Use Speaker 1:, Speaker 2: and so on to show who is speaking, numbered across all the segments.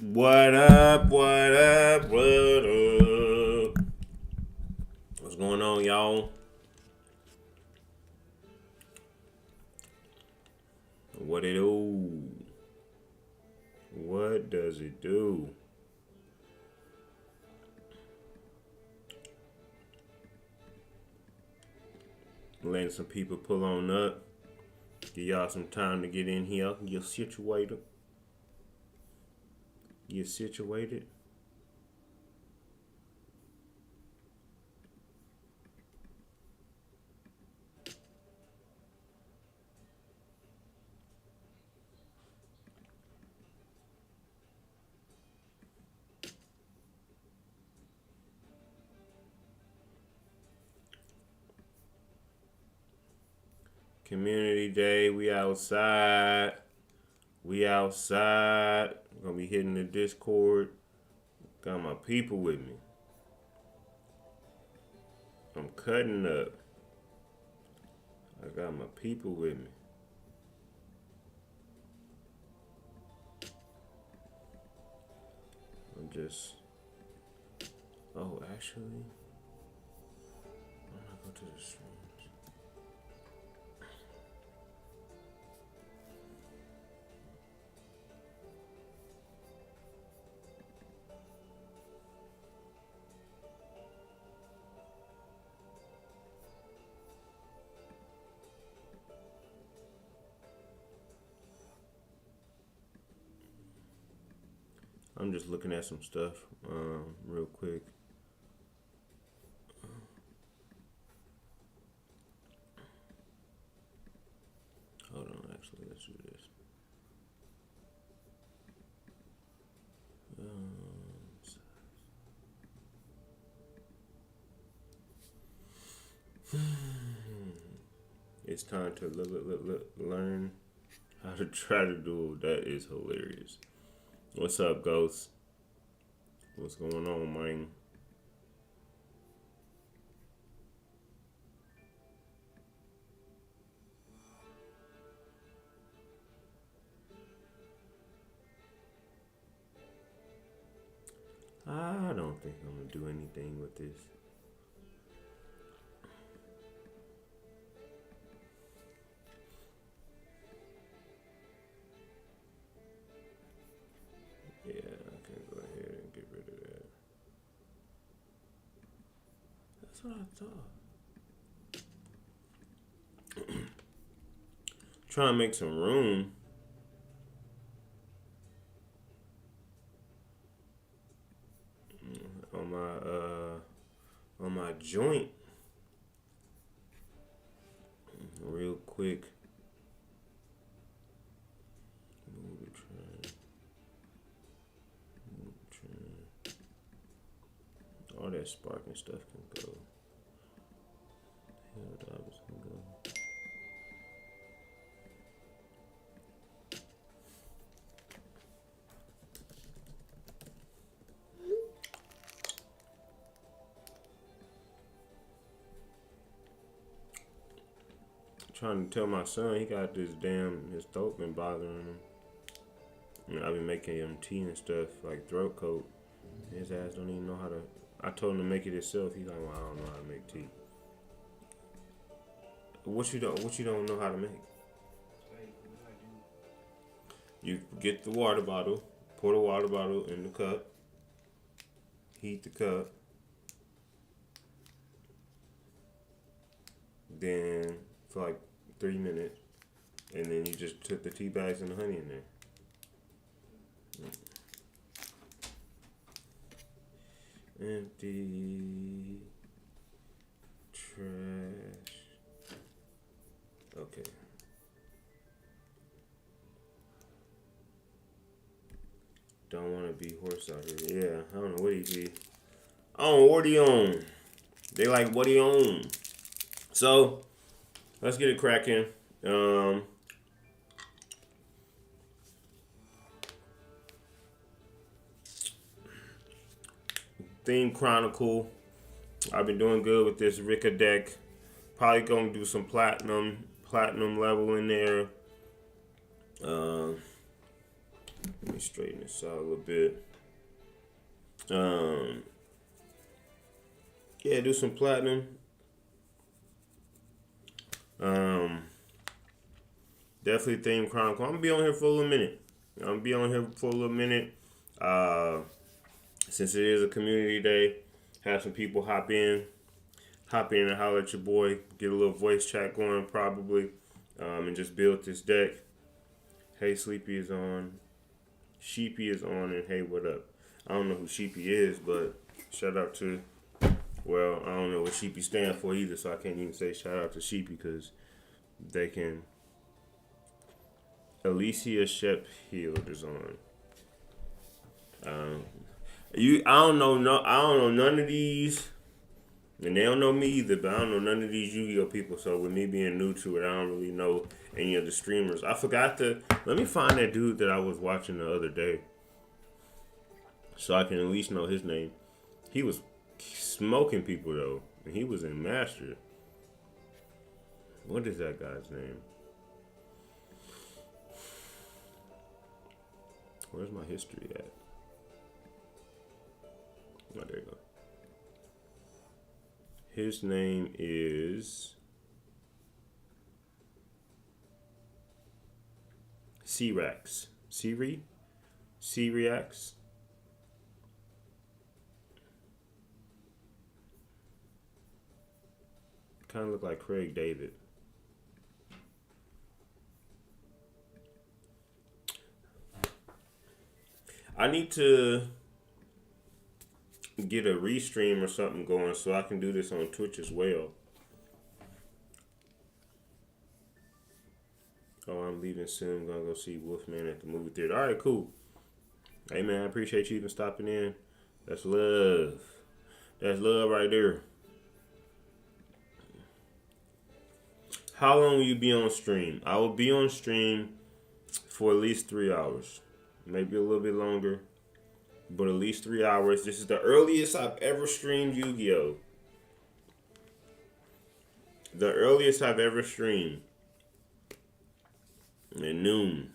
Speaker 1: What up? What up? What up? What's going on, y'all? What it do? What does it do? Letting some people pull on up. Give y'all some time to get in here. Get situated. Get situated. Community day. We outside. We outside. Gonna be hitting the Discord. Got my people with me. I'm cutting up. I got my people with me. I'm just. Oh, actually, I'm gonna go to the streams. I'm just looking at some stuff real quick. Hold on, actually, let's do this. It's time to learn how to try to do. That is hilarious. What's up, Ghost? What's going on, man? I don't think I'm gonna do anything with this. Yeah, I can go ahead and get rid of that. That's what I thought. Trying to make some room. On my joint. Real quick. Move the train. All that sparking stuff can go. Hell, that was gonna go. Trying to tell my son he got this his throat been bothering him. I've been making him tea and stuff, like throat coat. His ass don't even know how to. I told him to make it himself. He's like, well, I don't know how to make tea. What you don't know how to make? You get the water bottle, pour the water bottle in the cup, heat the cup, then for like 3 minutes, and then you just took the tea bags and the honey in there. Empty trash. Okay. Don't want to be horse out here. Yeah, I don't know what he be. Oh, what he on? They like, what he on? So, let's get it cracking. Theme Chronicle. I've been doing good with this Ricka deck. Probably gonna do some platinum level in there. Let me straighten this out a little bit. Yeah, do some platinum. Definitely theme Chronicle. I'm gonna be on here for a little minute. Since it is a community day, have some people hop in and holler at your boy. Get a little voice chat going probably, and just build this deck. Hey, Sleepy is on. Sheepy is on, and hey, what up? I don't know who Sheepy is, but shout out to. Well, I don't know what Sheepy stand for either, so I can't even say shout out to Sheepy because they can. Alicia Shepfield is on. I don't know none of these, and they don't know me either. But I don't know none of these Yu-Gi-Oh people. So with me being new to it, I don't really know any of the streamers. I forgot to let me find that dude that I was watching the other day, so I can at least know his name. He was smoking people though, and he was in Master. What is that guy's name? Where's my history at? Oh, there you go. His name is C-Rex. C-Rex. Kind of look like Craig David. I need to get a restream or something going so I can do this on Twitch as well. Oh, I'm leaving soon. Gonna go see Wolfman at the movie theater. All right, cool. Hey, man, I appreciate you even stopping in. That's love. That's love right there. How long will you be on stream? I will be on stream for at least 3 hours. Maybe a little bit longer, but at least 3 hours. This is the earliest I've ever streamed Yu-Gi-Oh! The earliest I've ever streamed. At noon.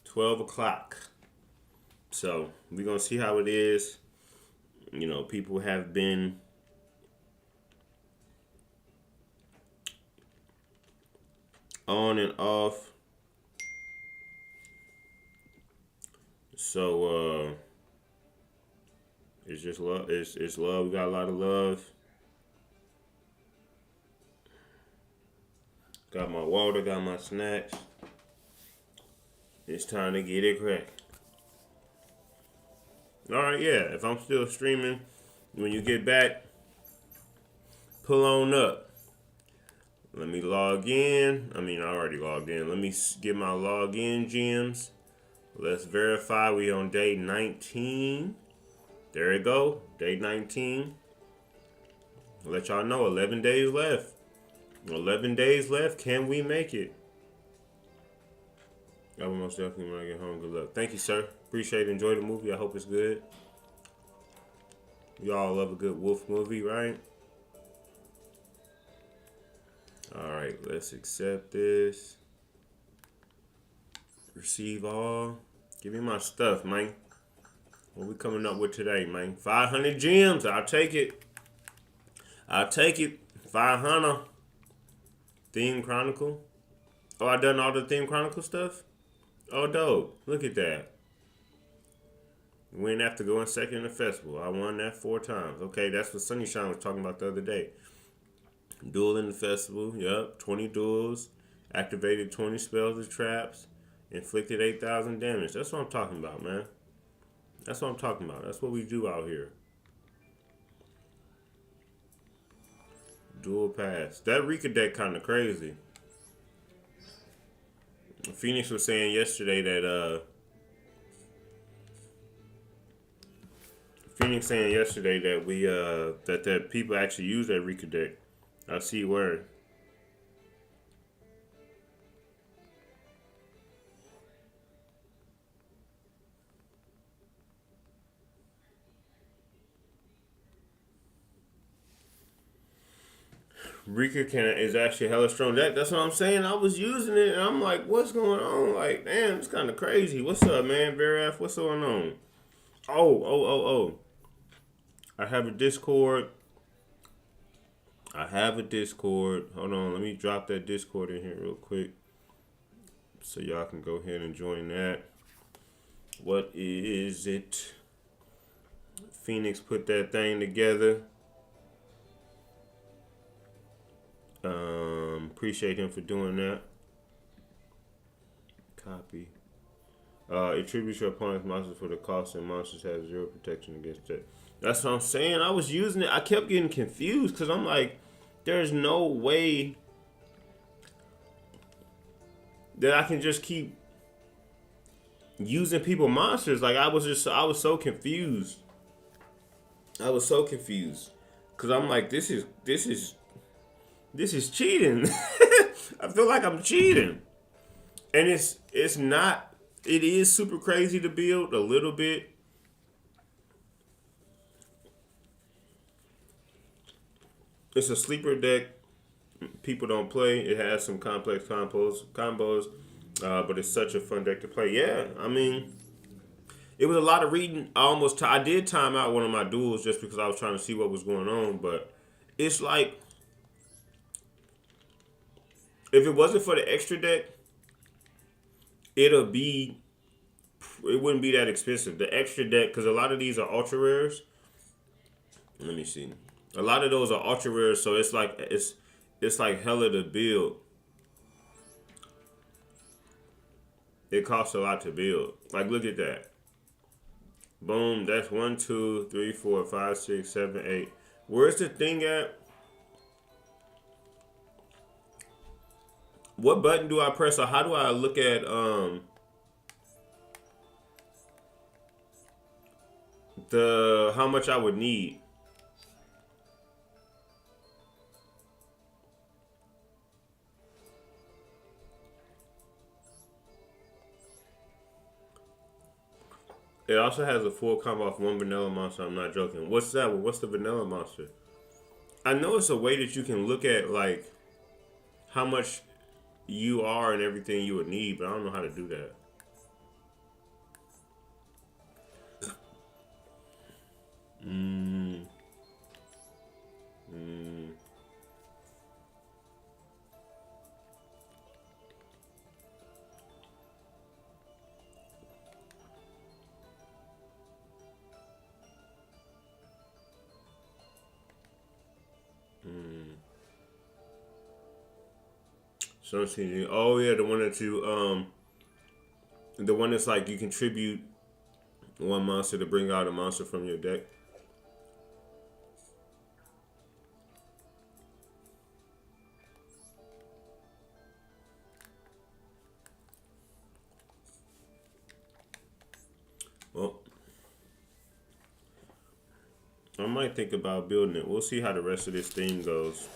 Speaker 1: 12 o'clock. So, we're going to see how it is. You know, people have been on and off. So, it's just love. It's love. We got a lot of love. Got my water, got my snacks. It's time to get it cracked. Alright, yeah. If I'm still streaming, when you get back, pull on up. Let me log in. I already logged in. Let me get my login gems. Let's verify we on day 19. There we go. Day 19. I'll let y'all know 11 days left. 11 days left. Can we make it? I will most definitely when I get home. Good luck. Thank you, sir. Appreciate it. Enjoy the movie. I hope it's good. Y'all love a good wolf movie, right? Alright, let's accept this. Receive all. Give me my stuff, man. What we coming up with today, man? 500 gems. I'll take it. I'll take it. 500. Theme Chronicle. Oh, I done all the Theme Chronicle stuff? Oh, dope. Look at that. We didn't have to go in second in the festival. I won that 4 times. Okay, that's what Sunnyshine was talking about the other day. Duel in the festival. Yup. 20 duels. Activated 20 spells and traps. Inflicted 8,000 damage. That's what I'm talking about, man. That's what I'm talking about. That's what we do out here. Dual pass. That Rika deck kind of crazy. Phoenix was saying yesterday that we that people actually use that Rika deck. I see where. Rika is actually hella strong. That's what I'm saying. I was using it and I'm like, what's going on? Like, damn, it's kind of crazy. What's up, man? Veraf, what's going on? Oh. I have a Discord. Hold on, let me drop that Discord in here real quick so y'all can go ahead and join that. What is it? Phoenix put that thing together. Appreciate him for doing that. Copy. It tributes your opponent's monsters for the cost, and monsters have 0 protection against that. That's what I'm saying. I was using it. I kept getting confused because I'm like, there's no way that I can just keep using people monsters. Like I was so confused. Because I'm like, this is cheating. I feel like I'm cheating. And it's not. It is super crazy to build a little bit. It's a sleeper deck. People don't play. It has some complex combos, but it's such a fun deck to play. Yeah, I mean, it was a lot of reading. I did time out one of my duels just because I was trying to see what was going on. But it's like, if it wasn't for the extra deck, it wouldn't be that expensive. The extra deck, because a lot of these are ultra rares. Let me see. A lot of those are ultra rares, so it's like hella to build. It costs a lot to build. Like, look at that. Boom. That's 1, 2, 3, 4, 5, 6, 7, 8. Where's the thing at? What button do I press, or how do I look at how much I would need? It also has a full combo off 1 vanilla monster. I'm not joking. What's that? What's the vanilla monster? I know it's a way that you can look at like how much you are and everything you would need, but I don't know how to do that. So oh yeah, the one that's like you contribute 1 monster to bring out a monster from your deck. Well, I might think about building it. We'll see how the rest of this thing goes.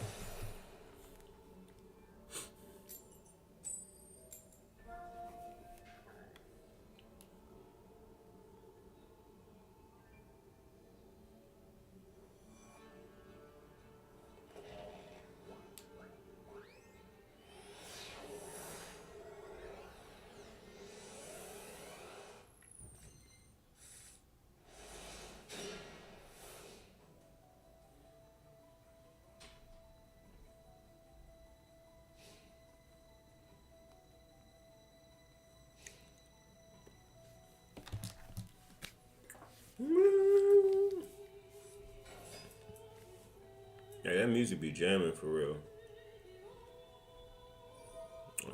Speaker 1: Yeah, that music be jamming for real.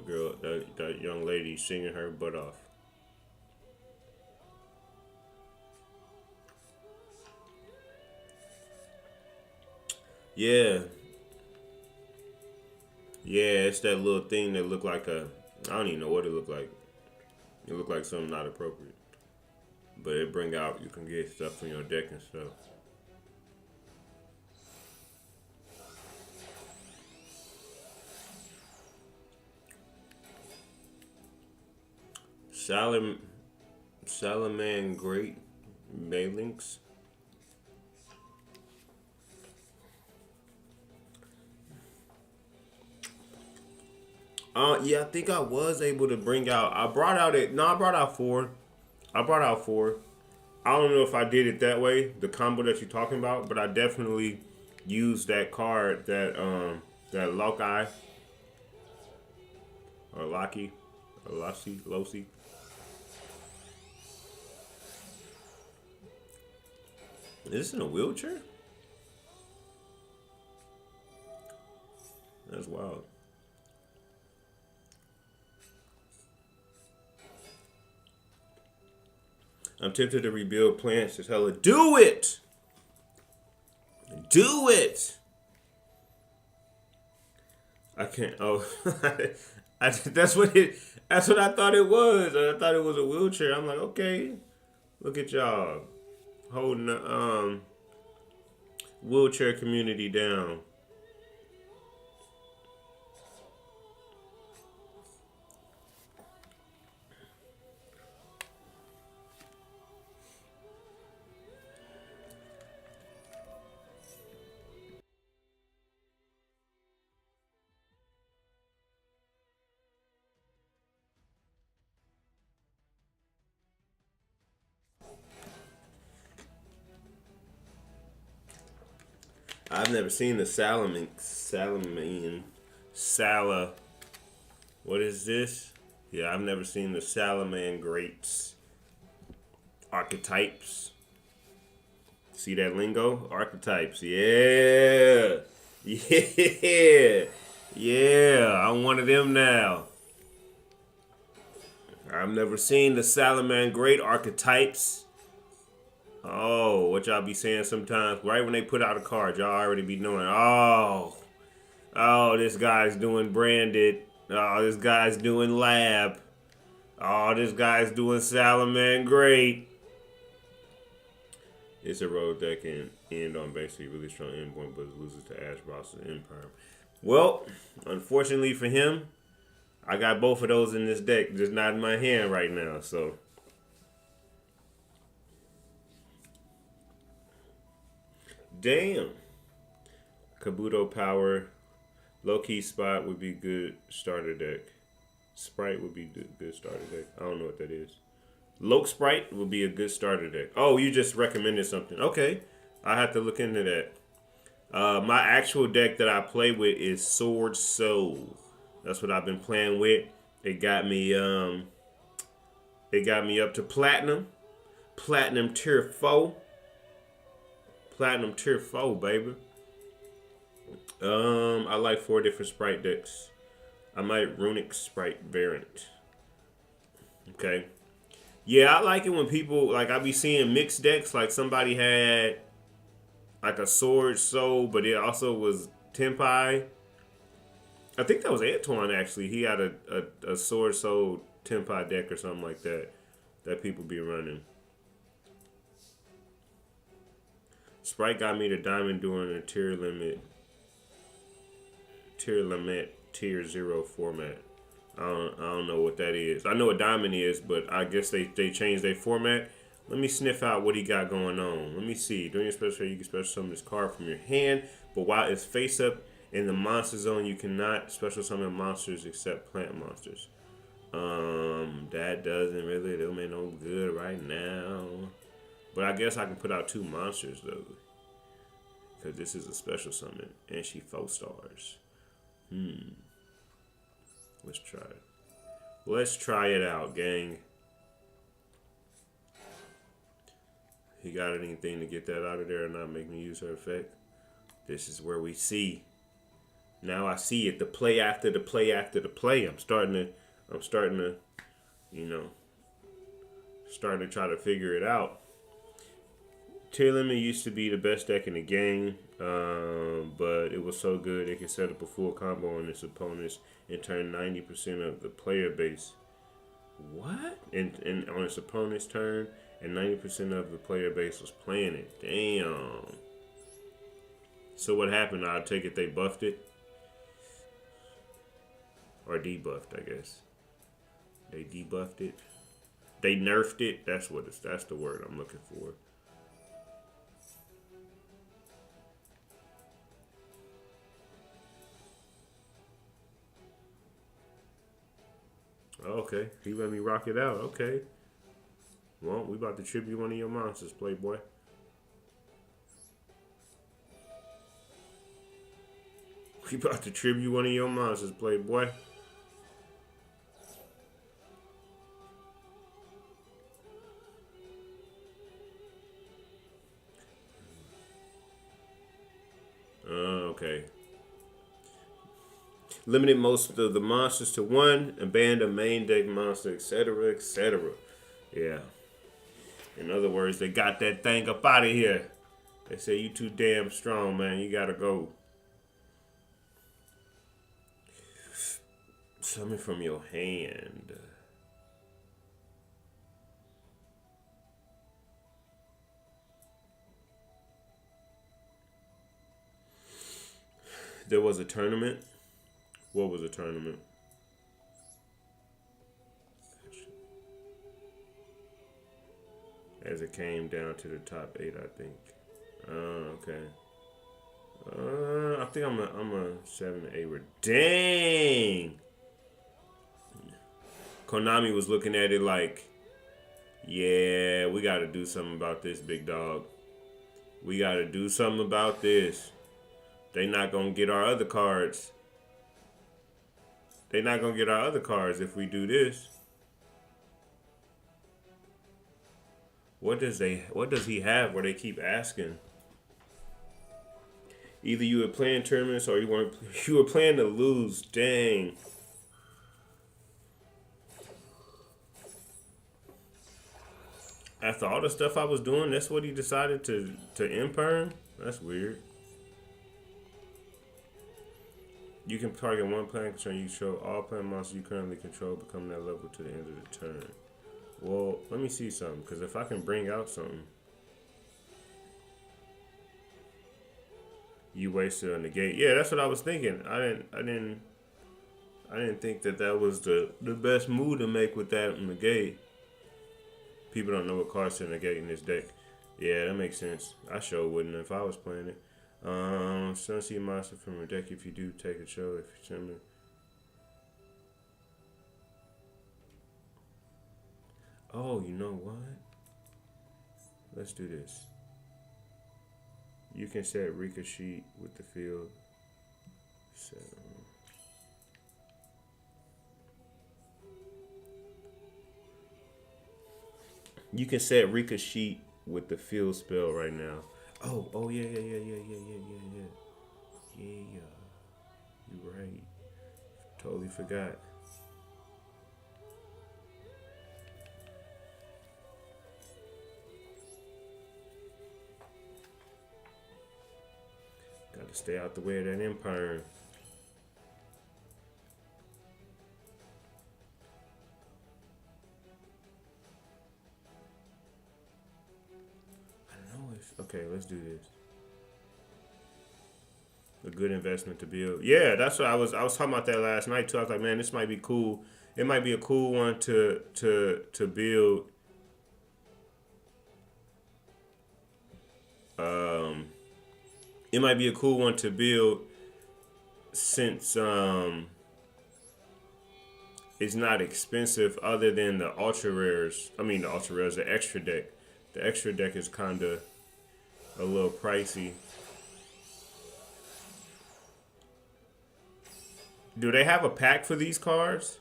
Speaker 1: Girl, that young lady singing her butt off. Yeah. Yeah, it's that little thing that looked like I don't even know what it looked like. It looked like something not appropriate. But it bring out, you can get stuff from your deck and stuff. Salaman Great Mailings. Yeah, I think I was able to bring out. I brought out it. No, I brought out four. I brought out four. I don't know if I did it that way, the combo that you're talking about, but I definitely used that card, that Loki or Loki, or Losi. Is this in a wheelchair? That's wild. I'm tempted to rebuild plants. Just hella do it. Do it. I can't. Oh, that's what it. That's what I thought it was. I thought it was a wheelchair. I'm like, okay, look at y'all holding the wheelchair community down. I've never seen the Sala. What is this? Yeah, I've never seen the Salaman Greats archetypes. See that lingo? Archetypes. Yeah. Yeah. Yeah. I'm one of them now. I've never seen the Salaman Great archetypes. Oh, what y'all be saying sometimes, right when they put out a card, y'all already be knowing, oh, this guy's doing branded. Oh, this guy's doing lab. Oh, this guy's doing Salaman Great. It's a road that can end on basically really strong endpoint, but it loses to Ash Ross and Imperm. Well, unfortunately for him, I got both of those in this deck, just not in my hand right now, so. Damn. Kabuto Power. Low-key Spot would be good starter deck. Sprite would be good starter deck. I don't know what that is. Loke Sprite would be a good starter deck. Oh, you just recommended something. Okay. I have to look into that. My actual deck that I play with is Sword Soul. That's what I've been playing with. It got me up to platinum. Platinum tier 4. Platinum tier 4, baby. I like 4 different Sprite decks. I might Runic Sprite variant. Okay. Yeah, I like it when people, like, I be seeing mixed decks. Like, somebody had, like, a Sword Soul, but it also was Tenpai. I think that was Antoine, actually. He had a Sword Soul Tenpai deck or something like that people be running. Sprite got me to Diamond during a tier limit tier 0 format. I don't know what that is. I know what Diamond is, but I guess they changed their format. Let me sniff out what he got going on. Let me see. During your special trade, you can special summon this card from your hand, but while it's face up in the monster zone, you cannot special summon monsters except plant monsters. That doesn't really do me no good right now. But I guess I can put out 2 monsters though, because this is a special summon, and she 4 stars. Let's try it. Let's try it out, gang. He got anything to get that out of there and not make me use her effect? This is where we see. Now I see it. The play after the play after the play. I'm starting to, you know, starting to try to figure it out. Tier Limit used to be the best deck in the game, but it was so good it could set up a full combo on its opponents and turn 90% of the player base. What? And on its opponent's turn, and 90% of the player base was playing it. Damn. So what happened? I take it they buffed it? Or debuffed, I guess. They debuffed it. They nerfed it. That's the word I'm looking for. Okay, he let me rock it out. Okay. Well, we about to tribute one of your monsters, Playboy. We about to tribute one of your monsters, Playboy. Okay. Limited most of the monsters to one, and banned a main deck monster, etc., etc. Yeah. In other words, they got that thing up out of here. They say you too damn strong, man. You gotta go. Summon from your hand. There was a tournament. What was a tournament? As it came down to the top 8, I think. Okay. I think I'm a 7 to 8. Dang. Konami was looking at it like, yeah, we got to do something about this, big dog. We got to do something about this. They not gonna get our other cards. They not gonna get our other cards if we do this. What does he have where they keep asking? Either you were playing tournaments or you were playing to lose. Dang. After all the stuff I was doing, that's what he decided to imperm? That's weird. You can target one player control. You control all player monsters you currently control become that level to the end of the turn. Well, let me see something, because if I can bring out something, you wasted a negate. Yeah, that's what I was thinking. I didn't think that was the best move to make with that negate. People don't know what cards to negate in this deck. Yeah, that makes sense. I sure wouldn't if I was playing it. Sunseed monster from your deck if you do take a show. If you send me. Oh, you know what? Let's do this. You can set Ricochet with the field. So. You can set Ricochet with the field spell right now. Oh yeah. Yeah. You right. Totally forgot. Gotta stay out the way of that Empire. I know if okay, let's do this. A good investment to build. Yeah, that's what I was talking about that last night too. I was like, man, this might be cool. It might be a cool one to build. It might be a cool one to build since it's not expensive other than the ultra rares. I mean the ultra rares, the extra deck. The extra deck is kinda a little pricey. Do they have a pack for these cards?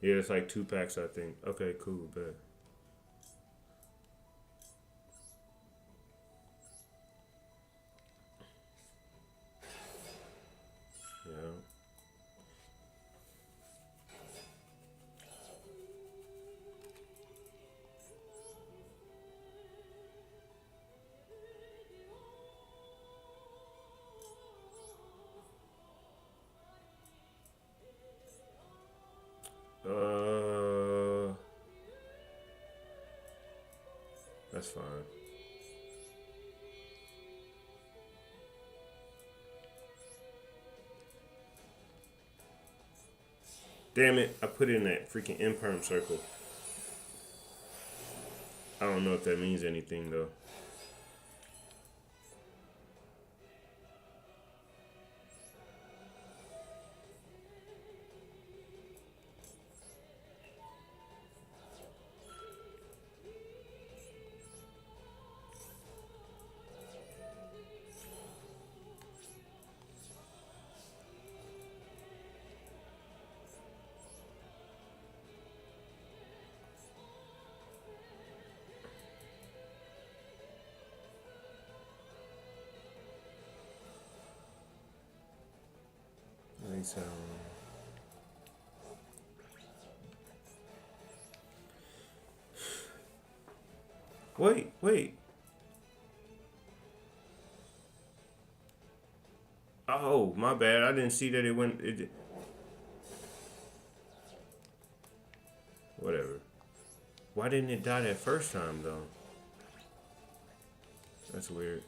Speaker 1: Yeah, it's like 2 packs, I think. Okay, cool, bet. Yeah. That's fine. Damn it, I put it in that freaking imperm circle. I don't know if that means anything though. Wait. Oh, my bad. I didn't see that it went. Whatever. Why didn't it die that first time though? That's weird.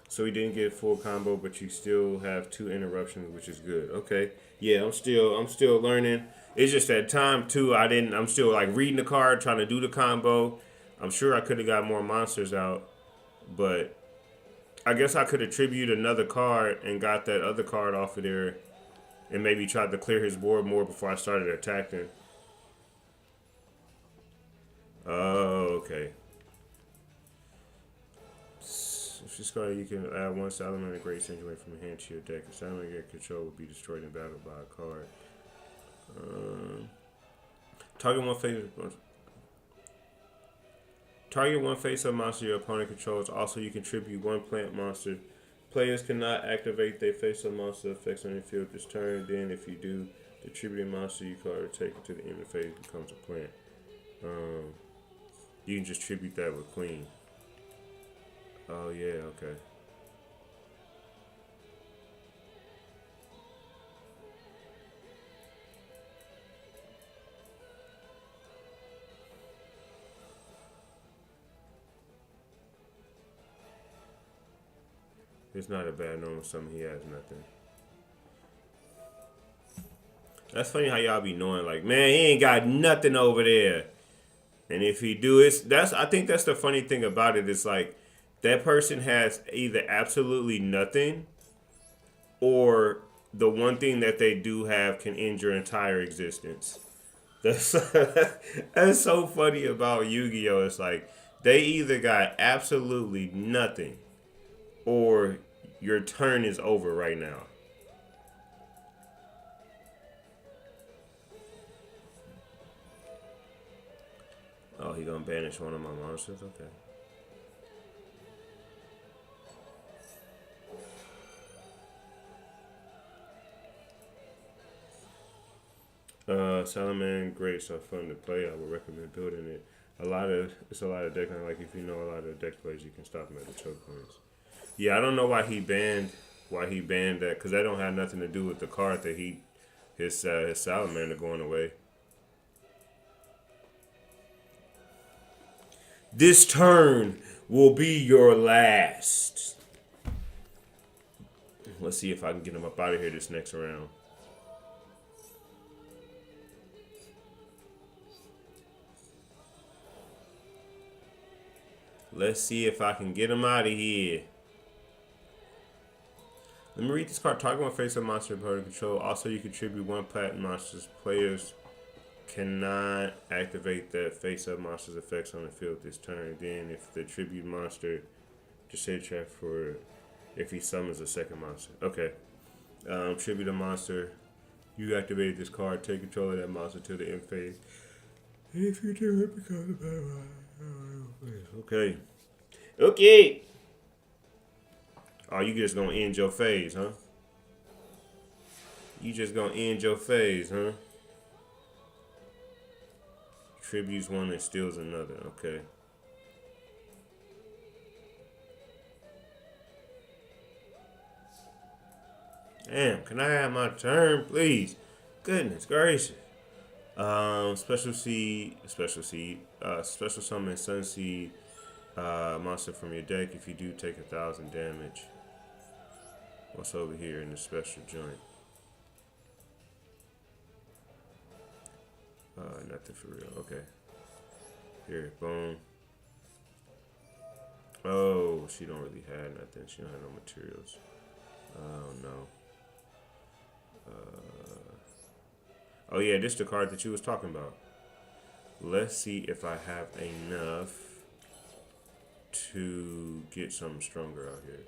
Speaker 1: So he didn't get full combo, but you still have 2 interruptions, which is good. Okay. Yeah, I'm still learning. It's just that time too. I'm still like reading the card, trying to do the combo. I'm sure I could have got more monsters out, but I guess I could attribute another card and got that other card off of there, and maybe tried to clear his board more before I started attacking. Oh, okay. If you discard, you can add 1 Salamander Great Sanctuary from your hand to your deck. If Salamander control will be destroyed in battle by a card. Target one face-up monster your opponent controls. Also, you contribute 1 plant monster. Players cannot activate their face-up monster effects on your field this turn. Then, if you do, the attributed monster you card or take it to the end of the phase becomes a plant. You can just tribute that with Queen. Oh yeah, okay. It's not a bad normal summon. He has nothing. That's funny how y'all be knowing, like, man, he ain't got nothing over there. And if he do, I think that's the funny thing about it. It's like that person has either absolutely nothing, or the one thing that they do have can end your entire existence. That's that's so funny about Yu-Gi-Oh! It's like they either got absolutely nothing, or your turn is over right now. Oh, he gonna banish one of my monsters? Okay. Salamander Greats are fun to play. I would recommend building it. It's a lot of deck, like if you know a lot of deck plays, you can stop them at the choke points. Yeah, I don't know why he banned that, because that don't have nothing to do with the card that his Salamander going away. This turn will be your last. Let's see if I can get him up out of here this next round. Let's see if I can get him out of here. Let me read this card. Target one face-up monster opponent control. Also, you contribute 1 platinum monsters. Players cannot activate that face-up monster's effects on the field this turn. Then, if the tribute monster, just say trap for if he summons a second monster. Okay. Tribute a monster. You activated this card. Take control of that monster till the end phase. If you do it, becomes a battle. Okay. Okay. Oh, you just gonna end your phase, huh? You just gonna end your phase, huh? Tributes 1 and steals another. Okay. Damn, can I have my turn, please? Goodness gracious. Special summon Sunseed monster from your deck. If you do, take 1,000 damage. What's over here in the special joint? nothing for real. Okay. Here, boom. Oh, she don't really have nothing. She don't have no materials. Oh no. Oh yeah, this is the card that you was talking about. Let's see if I have enough to get something stronger out here.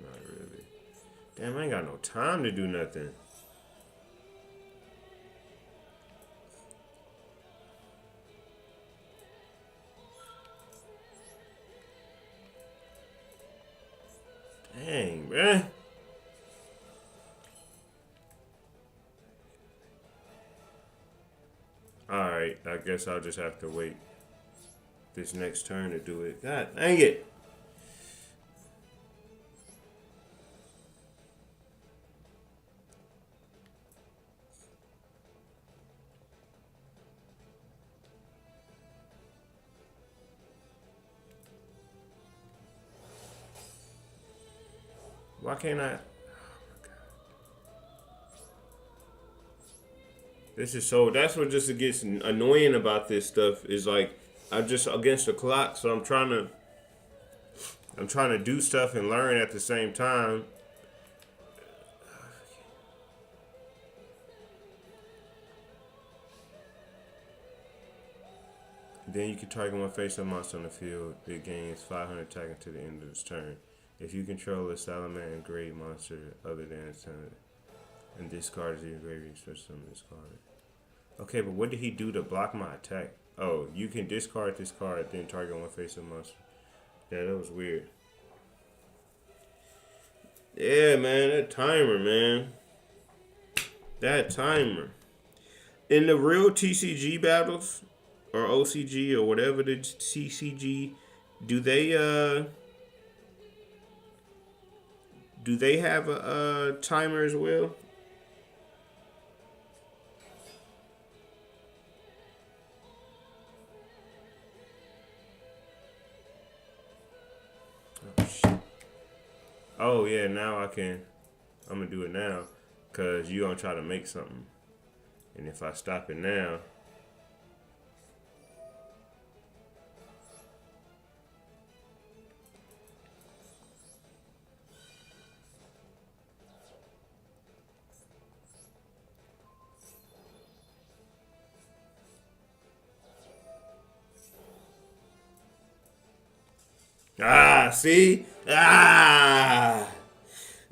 Speaker 1: Not really. Damn, I ain't got no time to do nothing. Dang, man. Alright, I guess I'll just have to wait this next turn to do it. God dang it. Why can't I? This is so. That's what just gets annoying about this stuff is like I'm just against the clock, so I'm trying to do stuff and learn at the same time. Then you can target one face-up monster on the field. It gains 500 attack until the end of its turn. If you control a salamander grade monster other than its turn, and discard the engraving system on this card. Okay, but what did he do to block my attack? Oh, you can discard this card, then target one face-up monster. Yeah, that was weird. Yeah, man, that timer, man. That timer. In the real TCG battles, or OCG, or whatever the CCG, do they have a timer as well? Oh shit. Oh yeah, now I can. I'm gonna do it now, cause you gonna try to make something, and if I stop it now. Ah, see? Ah!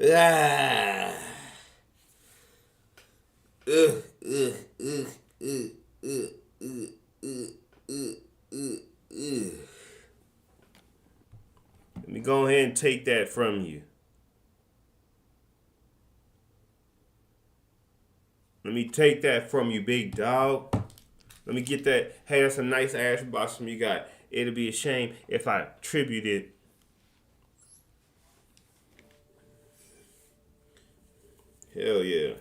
Speaker 1: Ah! Ugh, ugh, ugh, ugh, ugh, ugh, ugh, ugh, ugh, ugh. Let me go ahead and take that from you. Let me take that from you, big dog. Let me get that. Hey, that's a nice ass blossom you got. It'll be a shame if I tribute it. Hell yeah.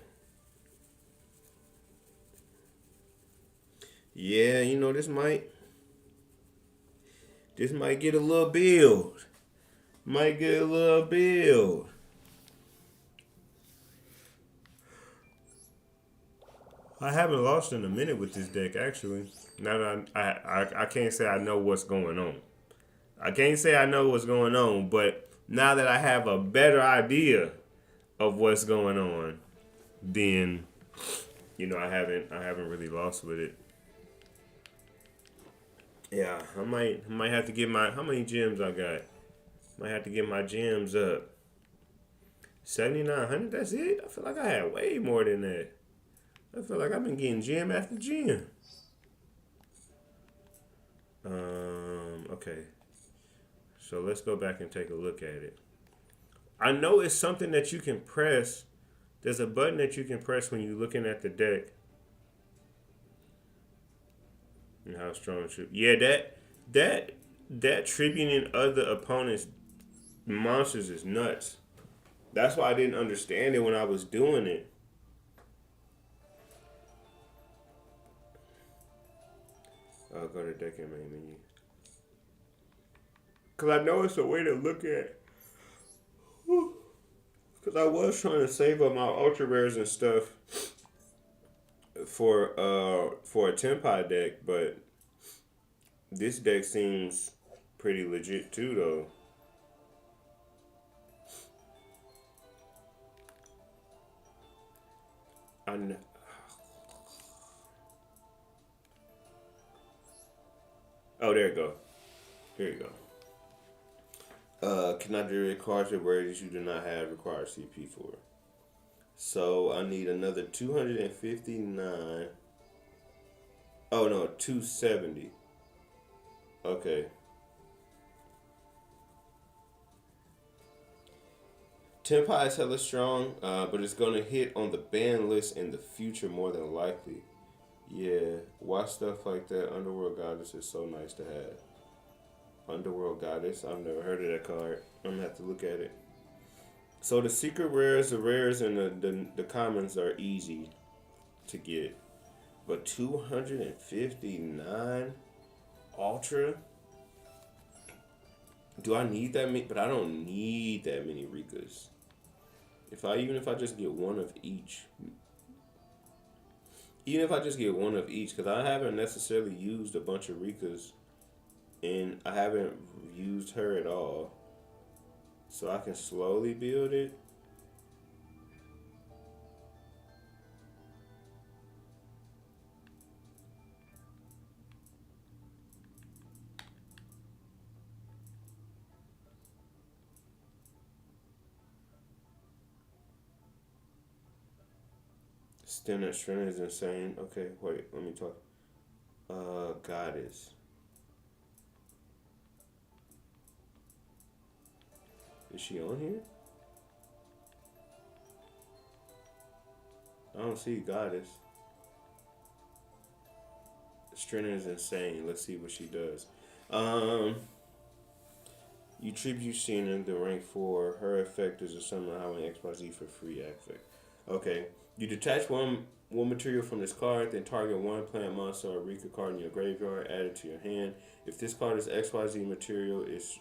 Speaker 1: Yeah, you know, this might get a little build. Might get a little build. I haven't lost in a minute with this deck, actually. Now that I can't say I know what's going on. I can't say I know what's going on, but now that I have a better idea of what's going on, then you know I haven't really lost with it. Yeah, I might have to get my how many gems I got? Might have to get my gems up. 7,900. That's it. I feel like I had way more than that. I feel like I've been getting gem after gem. Okay. So let's go back and take a look at it. I know it's something that you can press. There's a button that you can press when you're looking at the deck. And how strong it should. Yeah, that tributing other opponents' monsters is nuts. That's why I didn't understand it when I was doing it. I'll go to deck and main menu. Cause I know it's a way to look at. Cause Cause I was trying to save up my ultra rares and stuff for a Tempai deck, but this deck seems pretty legit too, though. I know. Oh, there you go. Here you go. Cannot generate cards with rarities you do not have required CP for. So I need another 259. Oh no, 270. Okay. Tempai is hella strong, but it's gonna hit on the ban list in the future more than likely. Yeah, watch stuff like that. Underworld Goddess is so nice to have. Underworld Goddess, I've never heard of that card. I'm gonna have to look at it. So the secret rares, the rares, and the commons are easy to get, but 259 ultra. Do I need that many? But I don't need that many Rikas. Even if I just get one of each. Even if I just get one of each, because I haven't necessarily used a bunch of Rikas, and I haven't used her at all. So I can slowly build it. Strength is insane. Okay, wait, let me talk. Goddess. Is she on here? I don't see Goddess. Strength is insane. Let's see what she does. You tribute Cena the rank 4. Her effect is a summon highway XYZ for free effect. Okay. You detach one material from this card, then target one plant monster or Rika card in your graveyard, add it to your hand. If this card is XYZ material, is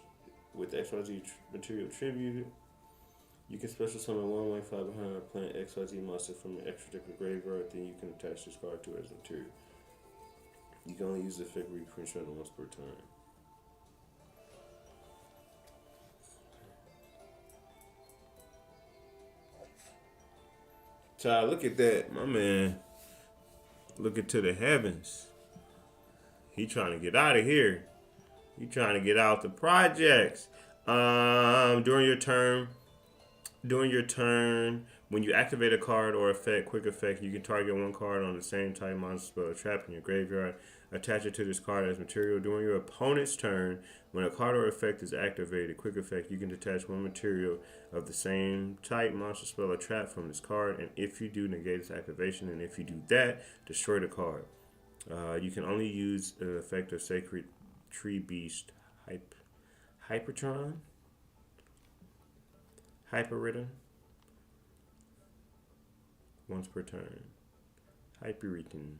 Speaker 1: with XYZ material tributed, you can special summon one white 5 behind a plant XYZ monster from your extra deck of graveyard, then you can attach this card to it as material. You can only use the effect reprint once per turn. Child, look at that. My man looking to the heavens. He trying to get out of here. He trying to get out the projects. During your turn, when you activate a card or quick effect, you can target one card on the same type monster spell or trap in your graveyard. Attach it to this card as material. During your opponent's turn, when a card or effect is activated, quick effect, you can detach one material of the same type monster spell or trap from this card. And if you do, negate its activation. And if you do that, destroy the card. You can only use an effect of Sacred Tree Beast Hypertron. Hyperridden. Once per turn. Hyperridden.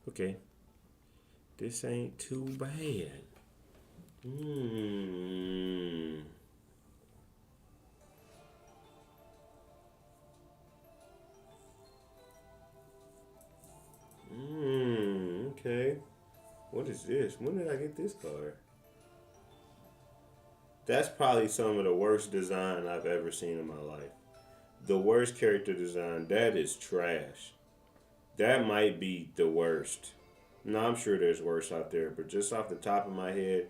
Speaker 1: Okay. This ain't too bad. Okay. What is this? When did I get this card? That's probably some of the worst design I've ever seen in my life. The worst character design. That is trash. That might be the worst. No, I'm sure there's worse out there, but just off the top of my head,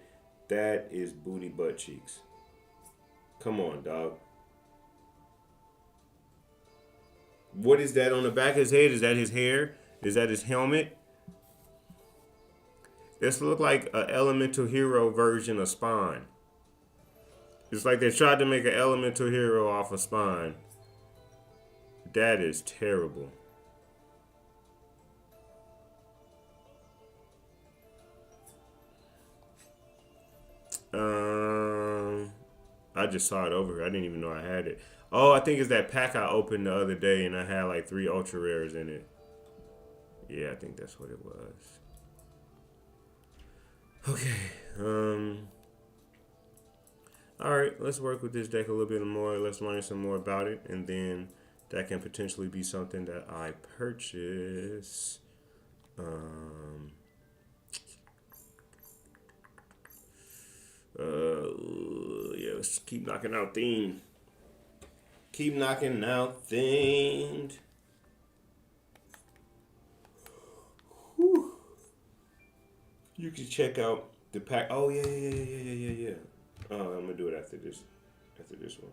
Speaker 1: that is booty butt cheeks. Come on, dog. What is that on the back of his head? Is that his hair? Is that his helmet? This look like an elemental hero version of Spawn. It's like they tried to make an elemental hero off of Spawn. That is terrible. I just saw it over here. I didn't even know I had it. Oh, I think it's that pack I opened the other day and I had like 3 ultra rares in it. Yeah, I think that's what it was. Okay. All right, let's work with this deck a little bit more. Let's learn some more about it, and then that can potentially be something that I purchase. Um, yeah, let's keep knocking out themed. Keep knocking out themed. Whew. You can check out the pack. Oh yeah. Oh, I'm gonna do it after this. After this one.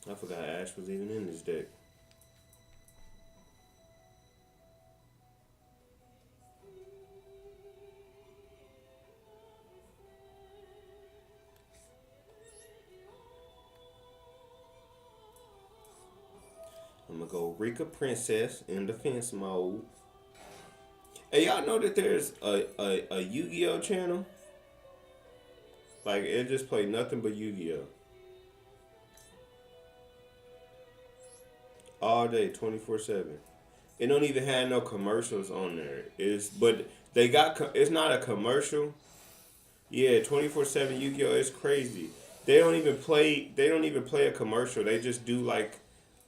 Speaker 1: I forgot Ash was even in this deck. I'm gonna go Rika Princess in defense mode. Hey, y'all know that there's a Yu-Gi-Oh channel? Like, it just play nothing but Yu-Gi-Oh. All day, 24/7. It don't even have no commercials on there. But they got, it's not a commercial. Yeah, 24/7 Yu-Gi-Oh is crazy. They don't even play a commercial. They just do like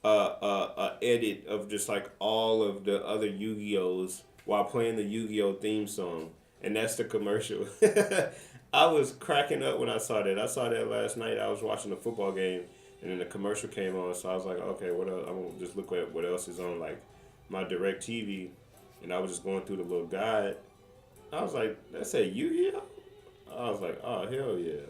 Speaker 1: a edit of just like all of the other Yu-Gi-Ohs while playing the Yu-Gi-Oh theme song, and that's the commercial. I was cracking up when I saw that. I saw that last night. I was watching a football game, and then the commercial came on. So I was like, okay, what else? I'm gonna just look at what else is on like my Direct TV, and I was just going through the little guide. I was like, that said Yu-Gi-Oh. I was like, oh hell yeah.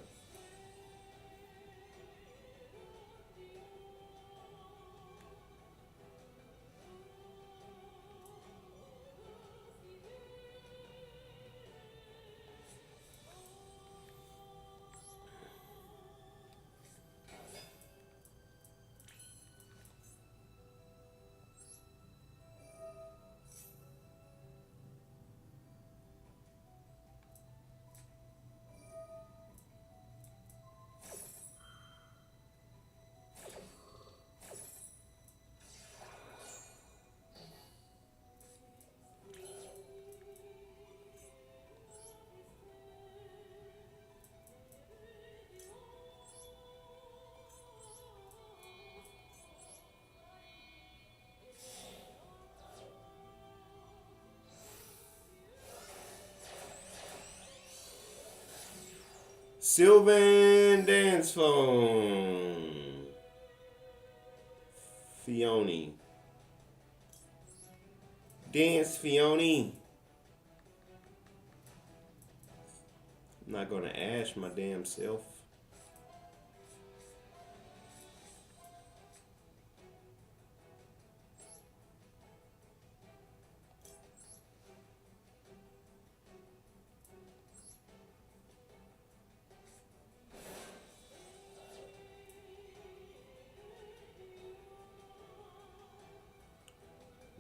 Speaker 1: Sylvan Dance Phone. Fione. Dance Fione. I'm not gonna ash my damn self.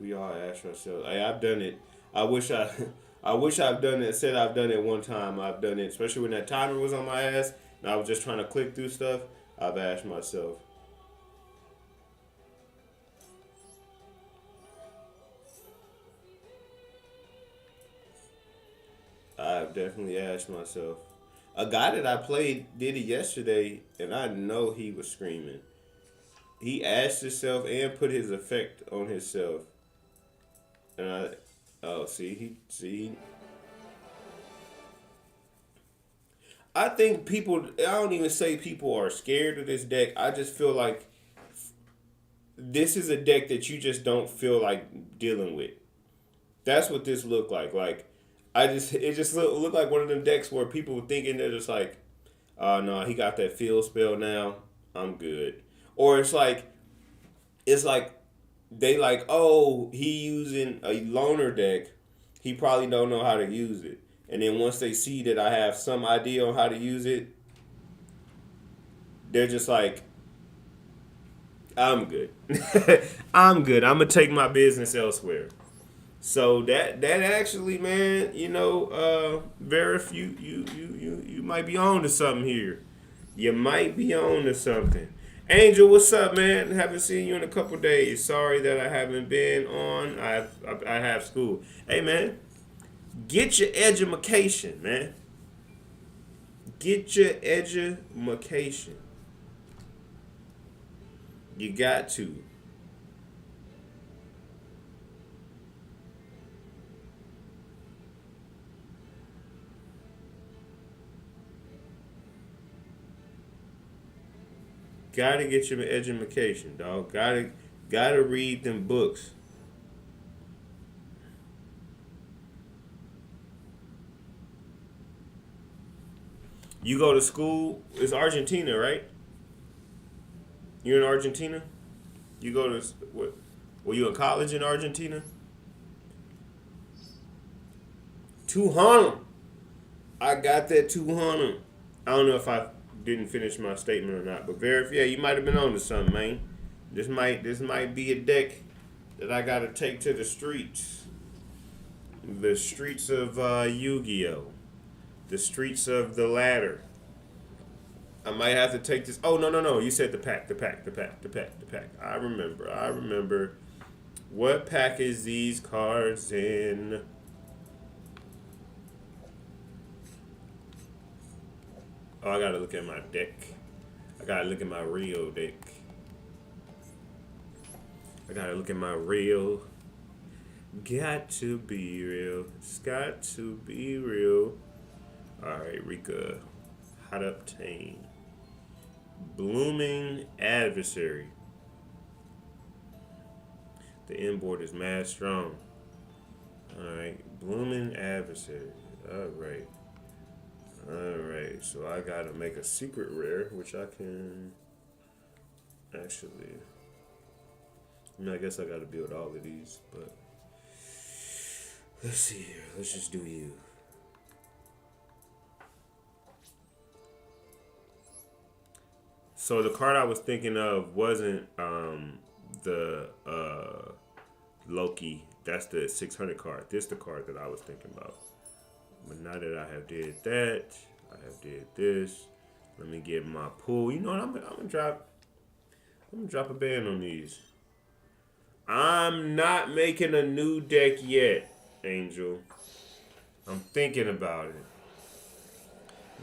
Speaker 1: We all ask ourselves. Hey, I've done it. I wish I, I wish I've done it. Said I've done it one time. I've done it, especially when that timer was on my ass and I was just trying to click through stuff. I've asked myself. I've definitely asked myself. A guy that I played did it yesterday, and I know he was screaming. He asked himself and put his effect on himself, and oh, I think people. I don't even say people are scared of this deck. I just feel like this is a deck that you just don't feel like dealing with. That's what this looked like. Like, it just looked like one of them decks where people were thinking they're just like, oh no, he got that field spell now. I'm good. Or it's like they like, oh, he using a loner deck. He probably don't know how to use it. And then once they see that I have some idea on how to use it, they're just like, I'm good. I'm good. I'm gonna take my business elsewhere. So that actually, man, Verif, you might be on to something here. You might be on to something. Angel, what's up, man? Haven't seen you in a couple days. Sorry that I haven't been on. I have school. Hey, man, get your education, man. Get your education. You got to. Gotta get your education, dog. Gotta read them books. You go to school. It's Argentina, right? You're in Argentina. You go to what? Were you in college in Argentina? 200. I got that 200. I don't know if I didn't finish my statement or not, but yeah, you might have been on to something, man. This might be a deck that I gotta take to the streets. The streets of Yu-Gi-Oh. The streets of the ladder. I might have to take this. Oh, no, no, no. You said the pack. I remember. What pack is these cards in? Oh, I gotta look at my deck. I gotta look at my real deck. I gotta look at my real. Got to be real. It's got to be real. Alright, Rika. Hot obtain. Blooming adversary. The inboard is mad strong. Alright. Blooming adversary. Alright. Alright. So I gotta make a secret rare, which I can actually. I guess I gotta build all of these, but let's see here. Let's just do you. So the card I was thinking of wasn't the Loki. That's the 600 card. This is the card that I was thinking about. But now that I have did that, I have did this. Let me get my pool. You know what? I'm gonna drop a band on these. I'm not making a new deck yet, Angel. I'm thinking about it.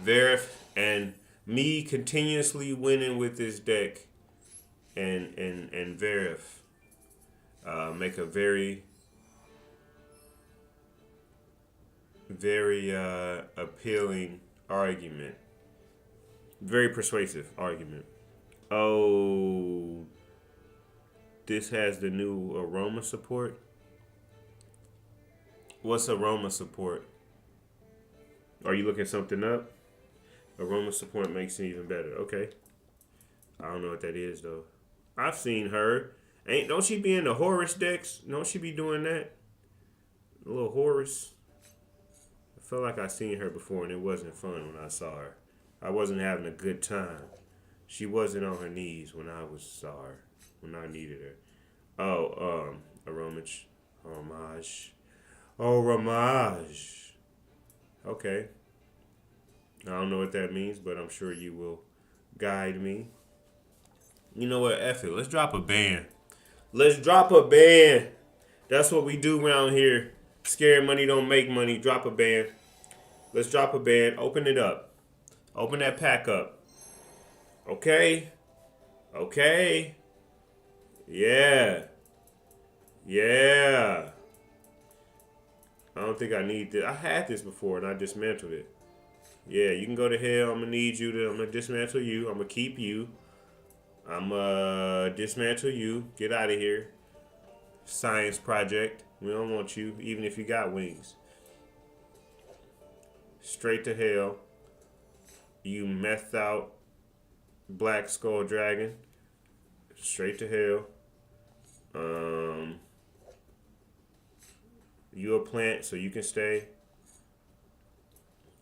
Speaker 1: Verif and me continuously winning with this deck and Verif make a very appealing argument. Very persuasive argument. Oh, this has the new aroma support. What's aroma support? Are you looking something up? Aroma support makes it even better. Okay. I don't know what that is though. I've seen her. Don't she be in the Horus decks? Don't she be doing that? A little Horus. I felt like I seen her before and it wasn't fun when I saw her. I wasn't having a good time. She wasn't on her knees when I saw her. When I needed her. Oh, Aromage. Homage. Okay. I don't know what that means, but I'm sure you will guide me. You know what? F it. Let's drop a band. Let's drop a band. That's what we do around here. Scary money don't make money. Drop a band. Let's drop a band. Open it up. Open that pack up. Okay. Okay. Yeah. Yeah. I don't think I need this. I had this before and I dismantled it. Yeah, you can go to hell. I'm gonna dismantle you. I'm gonna keep you. I'm gonna dismantle you. Get out of here. Science project. We don't want you, even if you got wings. Straight to hell. You methed out Black Skull Dragon. Straight to hell. You a plant, so you can stay.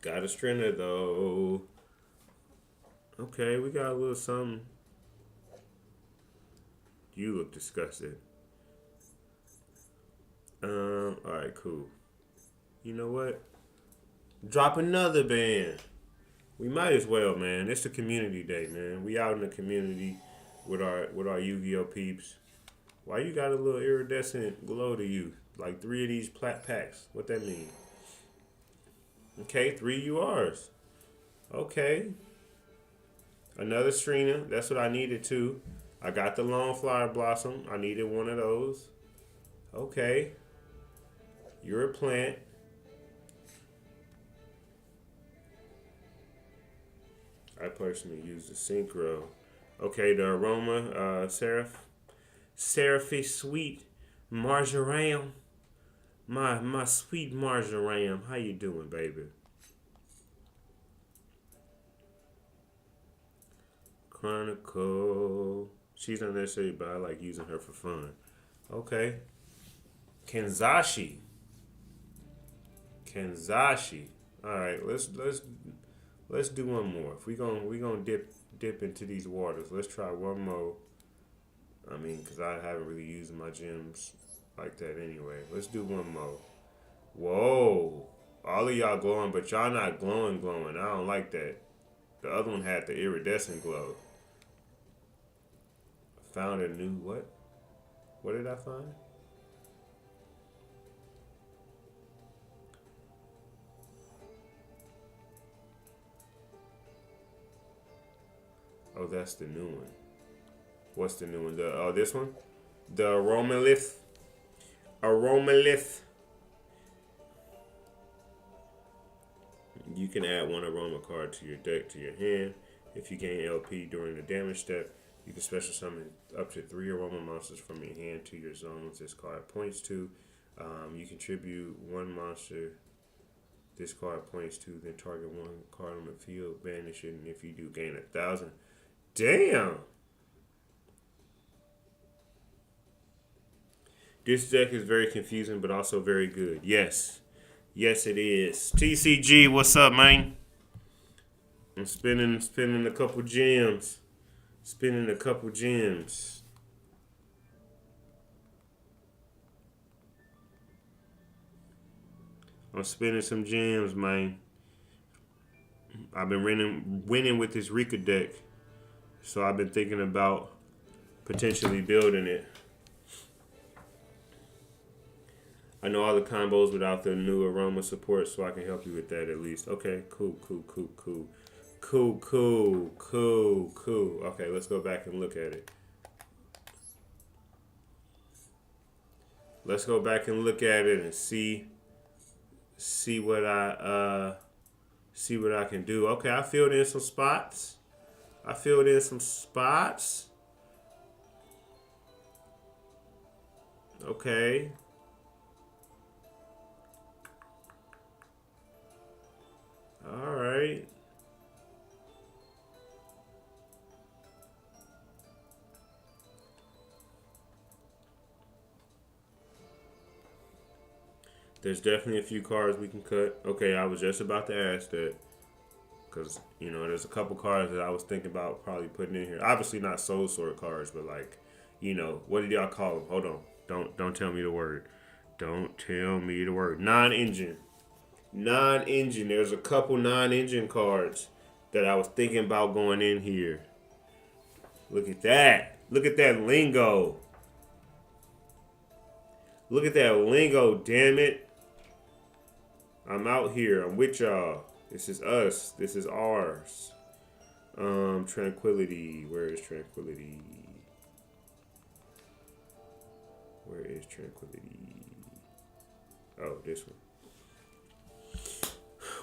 Speaker 1: Got a strainer though. Okay, we got a little something. You look disgusted. Alright, cool. You know what? Drop another band. We might as well, man. It's the community day, man. We out in the community with our Yu-Gi-Oh peeps. Why you got a little iridescent glow to you? Like 3 of these plat packs. What that mean? Okay, 3 URs. Okay. Another Strina. That's what I needed too. I got the Long Flyer Blossom. I needed one of those. Okay. You're a plant. I personally use the Synchro. Okay, the Aroma Seraphy Sweet Marjoram. My sweet Marjoram. How you doing, baby? Chronicle. She's not necessarily, but I like using her for fun. Okay. Kenzashi. All right, let's do one more. If we gonna dip into these waters, let's try one more. I mean, because I haven't really used my gems like that anyway. Let's do one more. Whoa. All of y'all glowing, but y'all not glowing. I don't like that. The other one had the iridescent glow. Found a new what? What did I find? Oh, that's the new one. What's the new one? This one? The Aromalith. You can add one aroma card to your deck to your hand. If you gain LP during the damage step, you can special summon up to 3 aroma monsters from your hand to your zones. This card points to. You contribute 1 monster. This card points to. Then target 1 card on the field, banish it, and if you do, gain 1,000. Damn! This deck is very confusing, but also very good. Yes. Yes, it is. TCG, what's up, man? I'm spinning a couple gems. I'm spinning some gems, man. I've been winning with this Rika deck. So I've been thinking about potentially building it. I know all the combos without the new aroma support, so I can help you with that at least. Okay, cool. Okay, let's go back and look at it. Let's go back and look at it and see what I can do. Okay, I filled in some spots. Okay. All right. There's definitely a few cards we can cut. Okay, I was just about to ask that. Because, there's a couple cards that I was thinking about probably putting in here. Obviously not soul sword cards, but like, what did y'all call them? Hold on. Don't tell me the word. Non-engine. There's a couple non-engine cards that I was thinking about going in here. Look at that. Look at that lingo. Damn it. I'm out here. I'm with y'all. This is us. This is ours. Tranquility. Where is Tranquility? Oh, this one.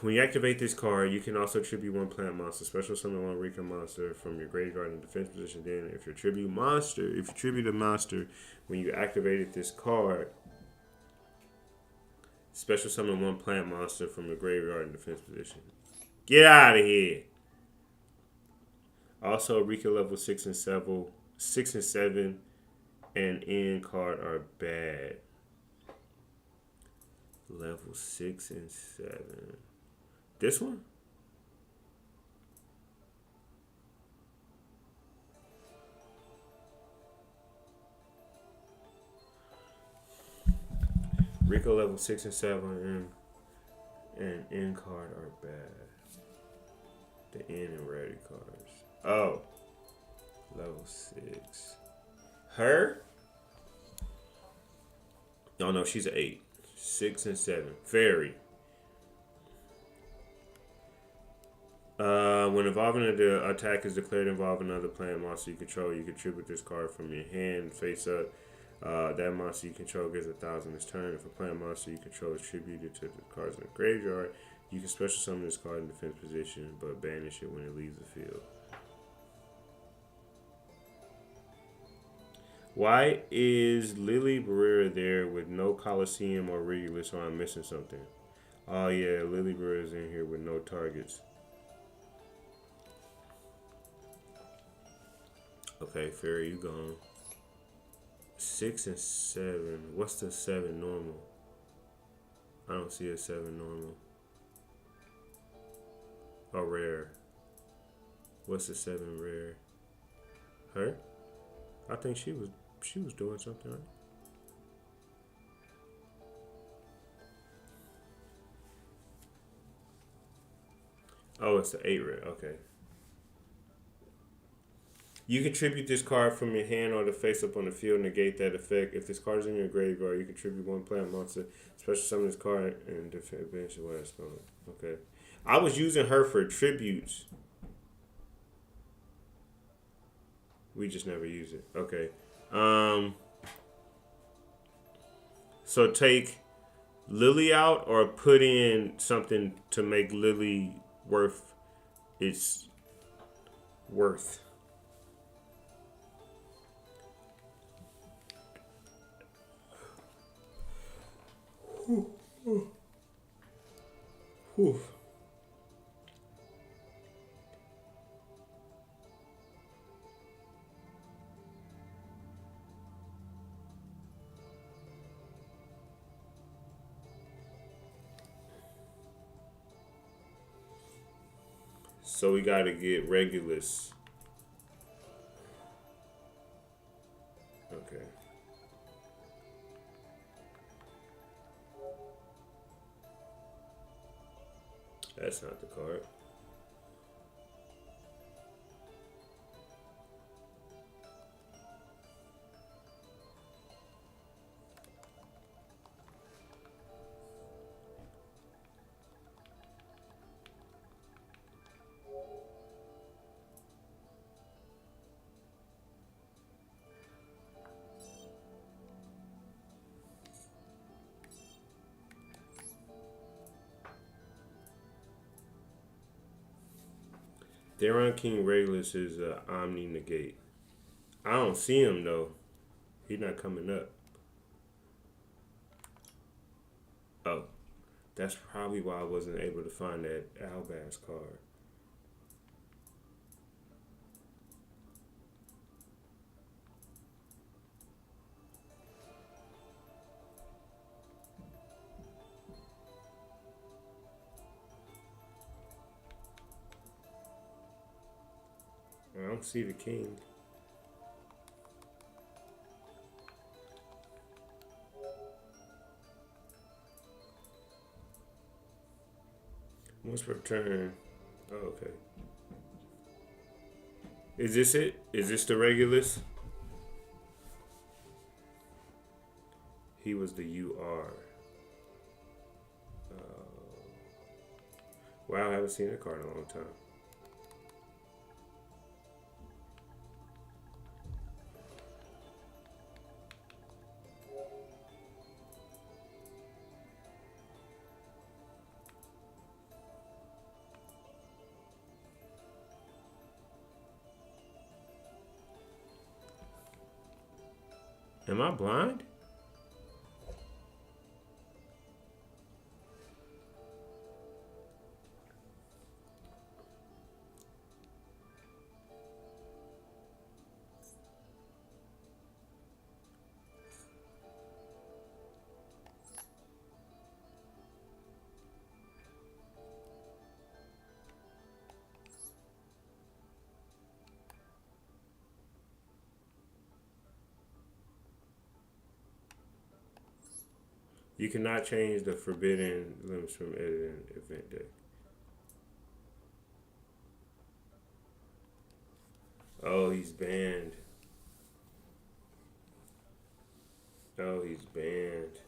Speaker 1: When you activate this card, you can also tribute 1 plant monster, special summon 1 Rika monster from your graveyard in defense position. Then, if you tribute a monster, when you activated this card, special summon 1 plant monster from your graveyard in defense position. Get out of here! Also, Rika level 6 and 7, and end card are bad. Level 6 and 7. This one? Rico level 6 and 7 and N card are bad. The N and ready cards. Oh. Level 6. Her? Oh no, she's an 8. 6 and 7. Fairy. When evolving the attack is declared involving another plant monster you control, you contribute this card from your hand face up. That monster you control gets 1,000 this turn. If a plant monster you control is tributed to the cards in the graveyard, you can special summon this card in defense position, but banish it when it leaves the field. Why is Lily Barrera there with no Coliseum or Regulus, or I'm missing something? Oh yeah, Lily Barrera's in here with no targets. Okay, Fairy, you gone. 6 and 7. What's the 7 normal? I don't see a 7 normal. Oh, rare. What's the 7 rare? Her? I think she was doing something, right? Oh, it's the 8 rare. Okay. You contribute this card from your hand or the face up on the field, negate that effect. If this card is in your graveyard, you contribute 1 plant monster. Special summon this card and defend bench your last card. Okay. I was using her for tributes. We just never use it. Okay. So take Lily out or put in something to make Lily worth its worth. Whew. So we gotta get Regulus. Okay. That's not the card. Theron King Regulus is Omni Negate. I don't see him though. He's not coming up. Oh, that's probably why I wasn't able to find that Albaz card. I don't see the king. Once per turn. Oh, okay. Is this it? Is this the Regulus? He was the UR. Wow, I haven't seen that card in a long time. Am I blind? You cannot change the forbidden limits from editing event deck. Oh, he's banned. Oh, he's banned.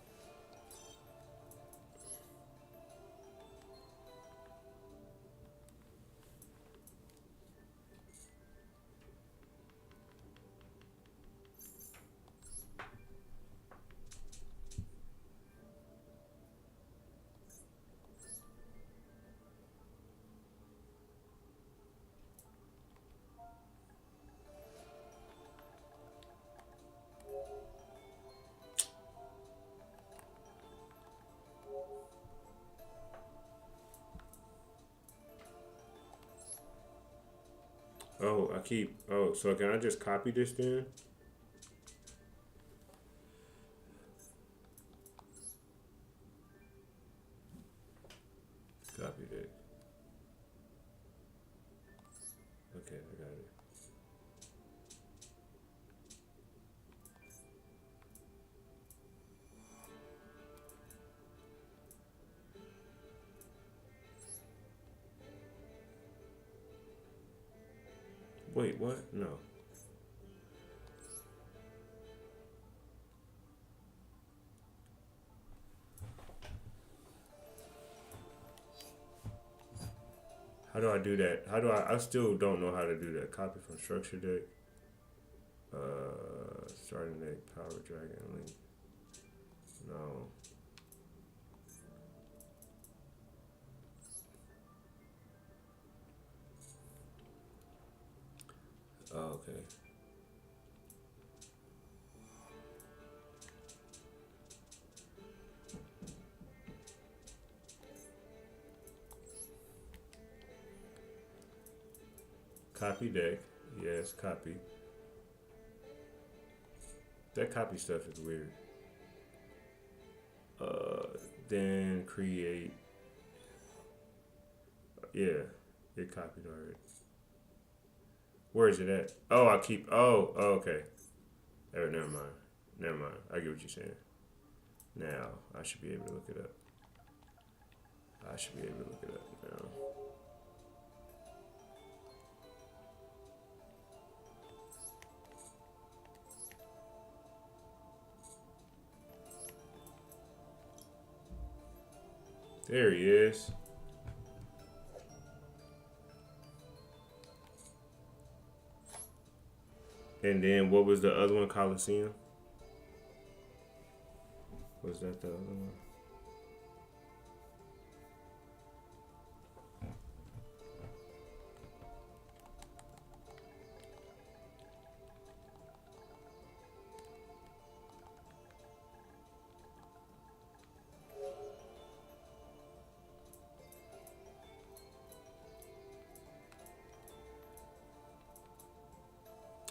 Speaker 1: Oh, I keep. Oh, so can I just copy this then? Copy that. Okay, I got it. Wait, what? No. How do I do that? How do I still don't know how to do that. Copy from structure deck. Starting deck, power dragon link. No. Oh, okay. Copy deck. Yes, copy. That copy stuff is weird. Then create. Yeah, it copied already. Where is it at? Oh, I keep. Oh, okay. Oh, never mind. Never mind. I get what you're saying. Now I should be able to look it up. I should be able to look it up now. There he is. And then what was the other one? Coliseum? Was that the other one?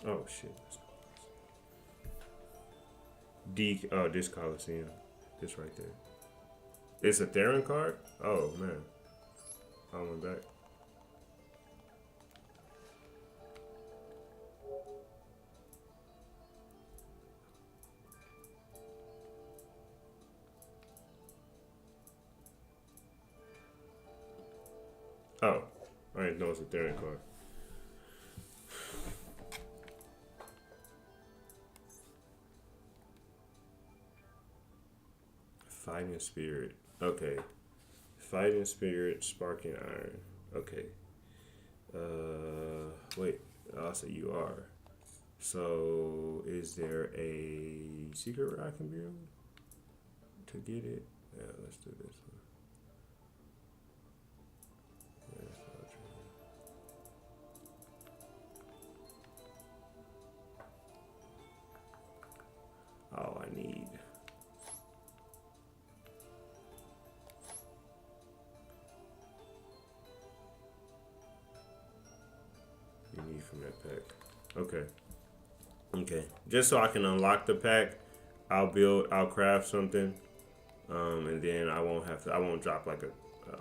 Speaker 1: Oh shit. Oh, this Coliseum. This right there. It's a Theron card? Oh man. I went back. Oh. I didn't know it's a Theron card. Fighting Spirit. Okay. Fighting Spirit, Sparking Iron. Okay. Wait. I'll say you are. So, is there a secret where I can build to get it? Yeah, let's do this one. Oh, I need. You need from that pack. Okay. Okay. Just so I can unlock the pack, I'll craft something, and then I won't drop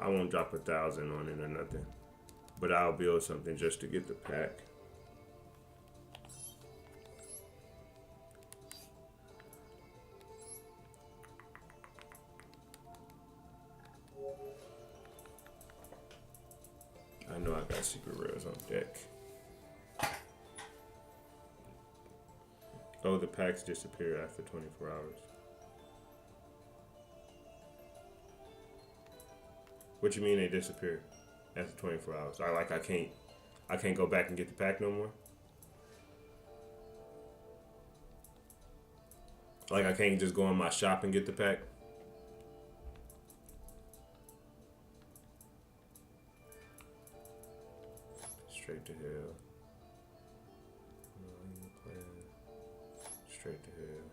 Speaker 1: I won't drop 1,000 on it or nothing, but I'll build something just to get the pack. cards on deck. Oh, the packs disappear after 24 hours. What you mean they disappear after 24 hours? I can't go back and get the pack no more. Like I can't just go in my shop and get the pack. Straight to hell. Straight to hell.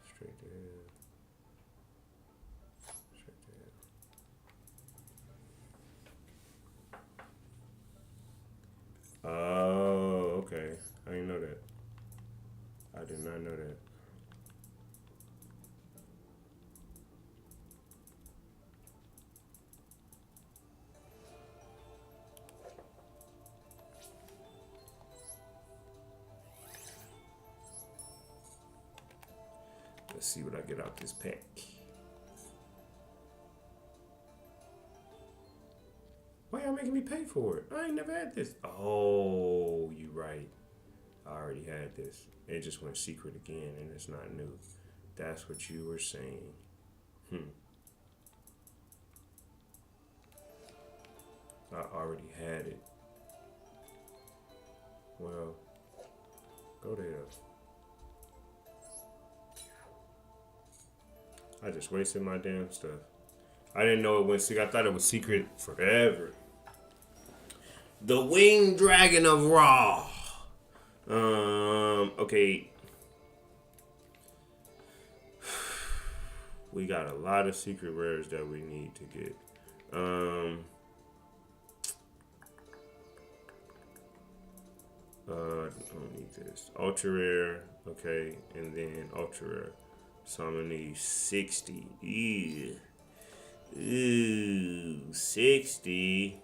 Speaker 1: Straight to hell. Straight to hell. Oh, okay. I didn't know that. I did not know that. Let's see what I get out this pack. Why y'all making me pay for it? I ain't never had this. Oh, you right. I already had this. It just went secret again, and it's not new. That's what you were saying. I already had it. Well, go to hell. I just wasted my damn stuff. I didn't know it went secret. I thought it was secret forever. The Winged Dragon of Ra. Okay. We got a lot of secret rares that we need to get. I don't need this. Ultra rare, okay, and then ultra rare. So I'm gonna need 60. Ooh, 60.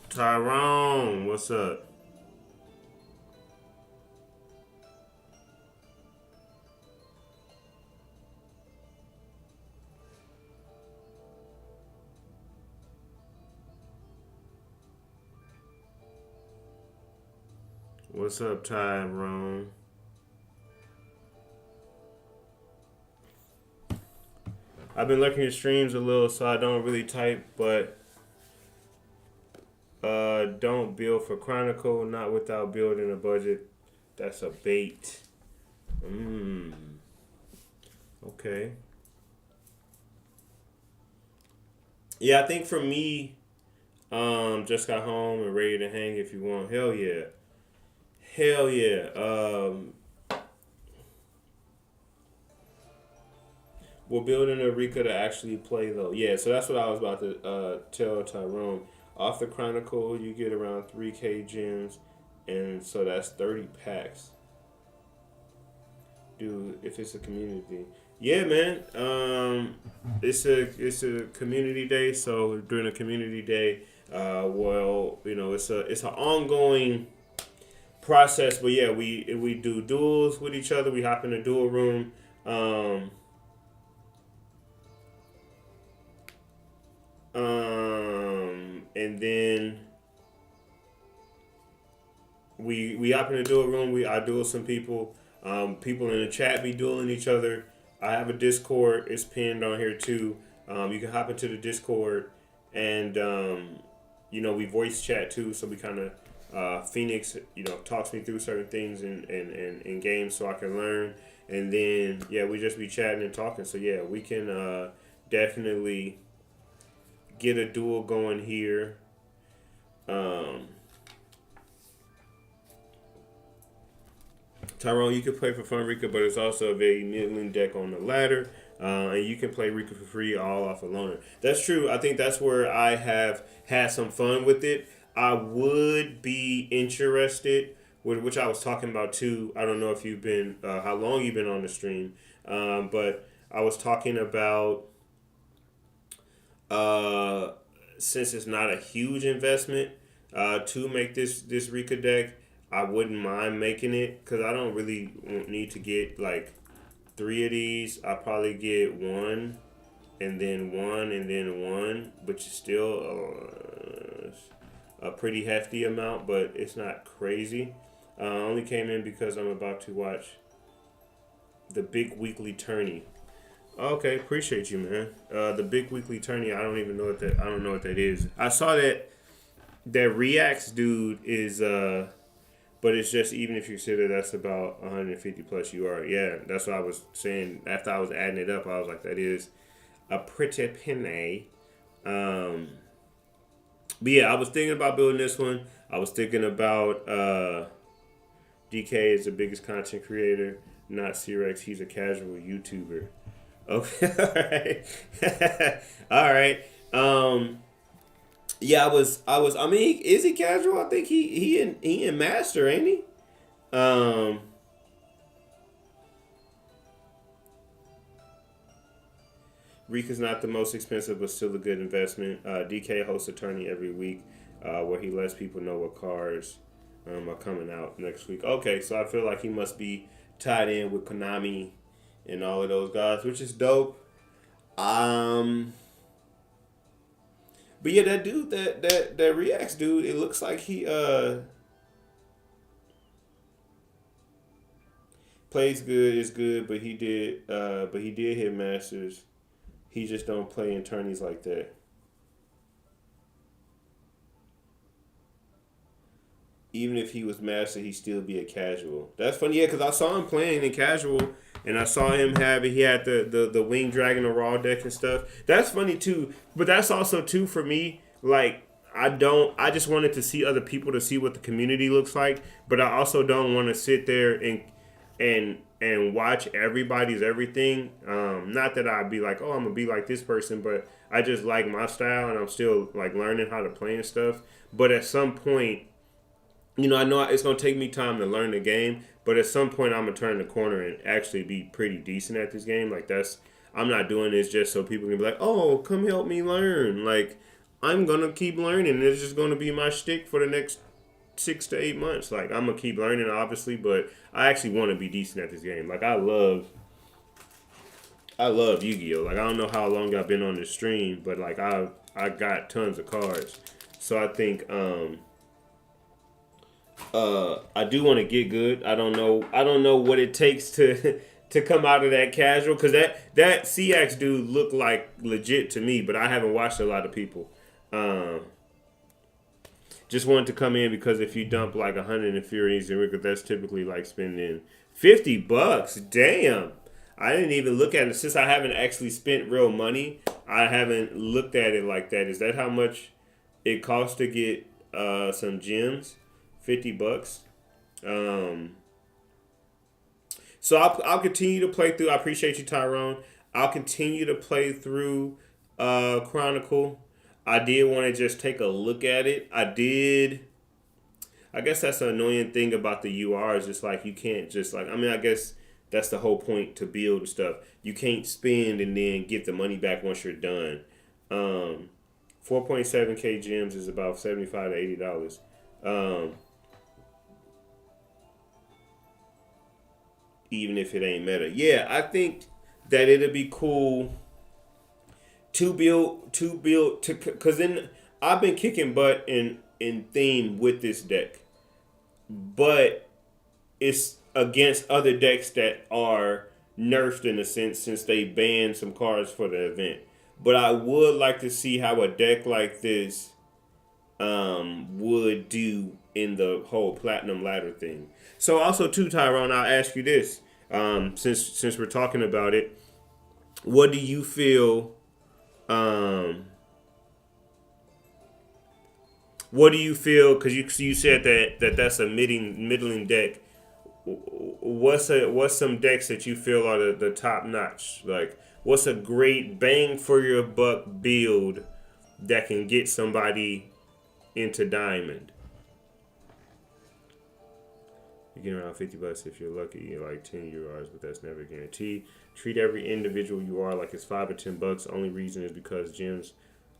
Speaker 1: Tyrone, what's up? What's up, Tyrone? I've been lurking your streams a little, so I don't really type, but don't build for Chronicle, not without building a budget. That's a bait. Okay. Yeah, I think for me, just got home and ready to hang if you want. Hell yeah. Hell yeah. We're building a Rika to actually play though. Yeah, so that's what I was about to tell Tyrone. Off the Chronicle, you get around 3K gems, and so that's 30 packs. Dude, if it's a community. Yeah, man. It's a community day, so during a community day, well, you know, it's an ongoing process, but yeah, we do duels with each other. We hop in the duel room. And then we hop in the duel room. I duel some people. People in the chat be dueling each other. I have a Discord. It's pinned on here too. You can hop into the Discord, and you know, we voice chat too. So we kind of Phoenix, you know, talks me through certain things in games so I can learn. And then yeah, we just be chatting and talking. So yeah, we can definitely get a duel going here. Tyrone, you can play for fun, Rika, but it's also a very middling deck on the ladder. And you can play Rika for free all off a loner. That's true. I think that's where I have had some fun with it. I would be interested, with which I was talking about too. I don't know if you've been, how long you've been on the stream, but I was talking about, since it's not a huge investment to make this Rika deck, I wouldn't mind making it because I don't really need to get like three of these. I probably get one and then one and then one, which is still a pretty hefty amount, but it's not crazy. I only came in because I'm about to watch the big weekly tourney. Okay, appreciate you, man. The big weekly tourney. I don't even know what that. I don't know what that is. I saw that Reacts dude is but it's just even if you consider that's about 150 plus UR. Yeah, that's what I was saying. After I was adding it up, I was like, that is a pretty penny. But yeah, I was thinking about building this one. I was thinking about DK is the biggest content creator, not C-Rex. He's a casual YouTuber. Okay, all right. All right. Yeah, I mean, is he casual? I think he in master, ain't he? Um, Rika's not the most expensive, but still a good investment. DK hosts a tourney every week, where he lets people know what cars are coming out next week. Okay, so I feel like he must be tied in with Konami and all of those guys, which is dope. Um, but yeah, that dude, that reacts dude, it looks like he plays good, is good, but he did hit masters. He just don't play in tourneys like that. Even if he was master, he'd still be a casual. That's funny, yeah, because I saw him playing in casual, and I saw him he had the wing dragon, the raw deck and stuff. That's funny too, but that's also too for me. Like I just wanted to see other people to see what the community looks like, but I also don't want to sit there and watch everybody's everything. Not that I'd be like, oh, I'm gonna be like this person, but I just like my style, and I'm still like learning how to play and stuff. But at some point, I know it's gonna take me time to learn the game, but at some point I'm gonna turn the corner and actually be pretty decent at this game. Like I'm not doing this just so people can be like, oh, come help me learn. Like I'm gonna keep learning. It's just gonna be my shtick for the next 6 to 8 months. Like I'm gonna keep learning, obviously, but I actually want to be decent at this game. Like I love Yu-Gi-Oh. Like I don't know how long I've been on this stream, but like I got tons of cards, so I think I do want to get good. I don't know what it takes to to come out of that casual, because that CX dude looked like legit to me, but I haven't watched a lot of people. Um, just wanted to come in because if you dump like 100 Infuriates and Rick, that's typically like spending $50. Damn. I didn't even look at it since I haven't actually spent real money. I haven't looked at it like that. Is that how much it costs to get some gems? $50. Um, so I'll continue to play through. I appreciate you, Tyrone. I'll continue to play through Chronicle. I did want to just take a look at it. I did. I guess that's the annoying thing about the UR is just like you can't just like. I mean, I guess that's the whole point to build and stuff. You can't spend and then get the money back once you're done. 4.7K gems is about $75 to $80. Um, even if it ain't meta. Yeah, I think that it'll be cool to because then I've been kicking butt in theme with this deck, but it's against other decks that are nerfed in a sense since they banned some cards for the event. But I would like to see how a deck like this would do in the whole platinum ladder thing. So also too, Tyrone, I'll ask you this. Since we're talking about it, what do you feel what do you feel? Because you said that's a middling deck. What's some decks that you feel are the top notch? Like what's a great bang for your buck build that can get somebody into diamond? You get around $50 if you're lucky. You're like 10 URs, but that's never guaranteed. Treat every individual UR like it's $5 or $10. Only reason is because gems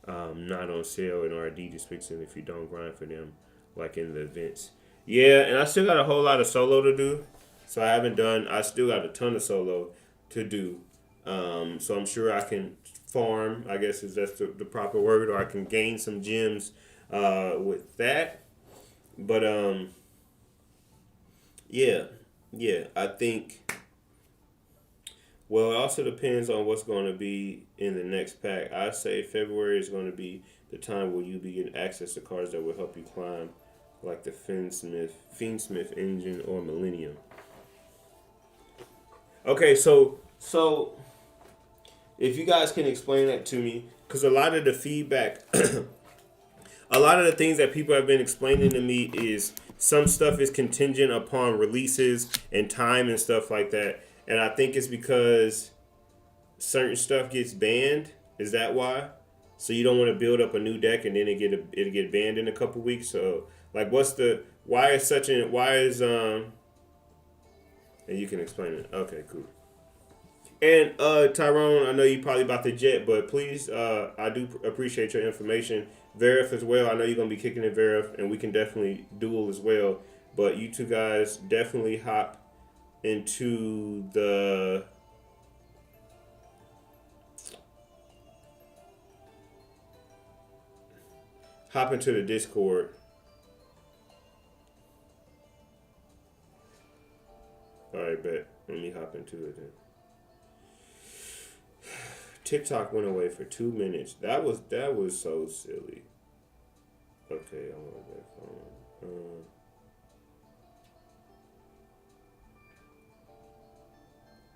Speaker 1: not on sale and RD just fixing if you don't grind for them, like in the events. Yeah, and I still got a whole lot of solo to do. So I haven't done. I still got a ton of solo to do. So I'm sure I can farm. I guess is that's the proper word, or I can gain some gems with that. But yeah, yeah. I think. Well, it also depends on what's going to be in the next pack. I say February is going to be the time where you be getting access to cards that will help you climb, like the Fiendsmith engine or Millennium. Okay, so if you guys can explain that to me, because a lot of the feedback, a lot of the things that people have been explaining to me is some stuff is contingent upon releases and time and stuff like that, and I think it's because certain stuff gets banned. Is that why? So you don't want to build up a new deck and then it get banned in a couple weeks. So like, what's the why is and you can explain it. Okay, cool. And Tyrone, I know you probably about to jet, but please, I do appreciate your information. Verif as well. I know you're gonna be kicking it Verif, and we can definitely duel as well. But you two guys definitely into the hop into the Discord. All right, bet. Let me hop into it then. TikTok went away for 2 minutes. That was so silly. Okay, I want that phone.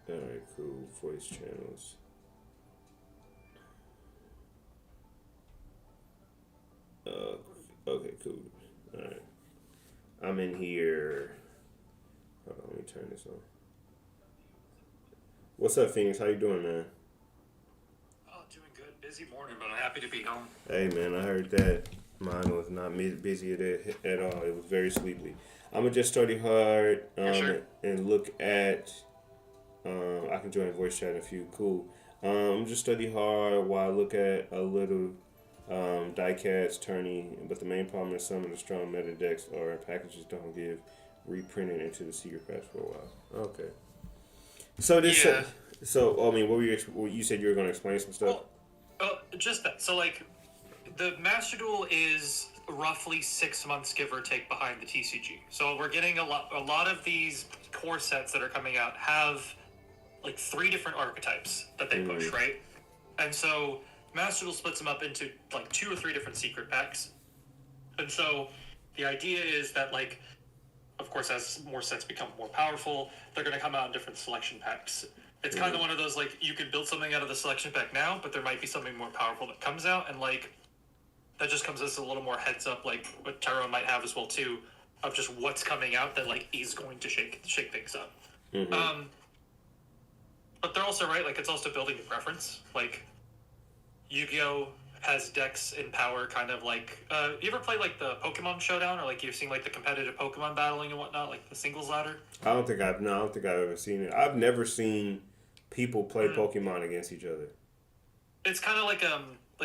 Speaker 1: All right, cool. Voice channels. Okay, cool. All right, I'm in here. Hold on, let me turn this on. What's up, Phoenix? How you doing, man?
Speaker 2: Oh, doing good. Busy morning, but I'm happy to be home.
Speaker 1: Hey, man, I heard that. Mine was not busy at all. It was very sleepy. I'm gonna just study hard
Speaker 2: For sure.
Speaker 1: and look at. I can join voice chat if you cool. Just study hard while I look at a little diecast tourney. But the main problem is some of the strong meta decks or packages don't give reprinted into the secret patch for a while. Okay. So this.
Speaker 2: Yeah.
Speaker 1: So I mean, you said you were gonna explain some stuff.
Speaker 2: Just that. So, like, the Master Duel is roughly 6 months, give or take, behind the TCG. So we're getting a lot of these core sets that are coming out have like 3 different archetypes that they push, right? And so Master Duel splits them up into like 2 or 3 different secret packs. And so the idea is that, like, of course, as more sets become more powerful, they're going to come out in different selection packs. It's kind of one of those, like, you can build something out of the selection pack now, but there might be something more powerful that comes out, and, like, that just comes as a little more heads up, like what Tyrone might have as well too, of just what's coming out that, like, is going to shake things up. But they're also right, like, it's also building a preference. Like, Yu-Gi-Oh has decks in power, kind of like you ever play like the Pokemon Showdown, or like you've seen like the competitive Pokemon battling and whatnot, like the singles ladder.
Speaker 1: I don't think I've ever seen it. I've never seen people play Pokemon against each other.
Speaker 2: It's kind of like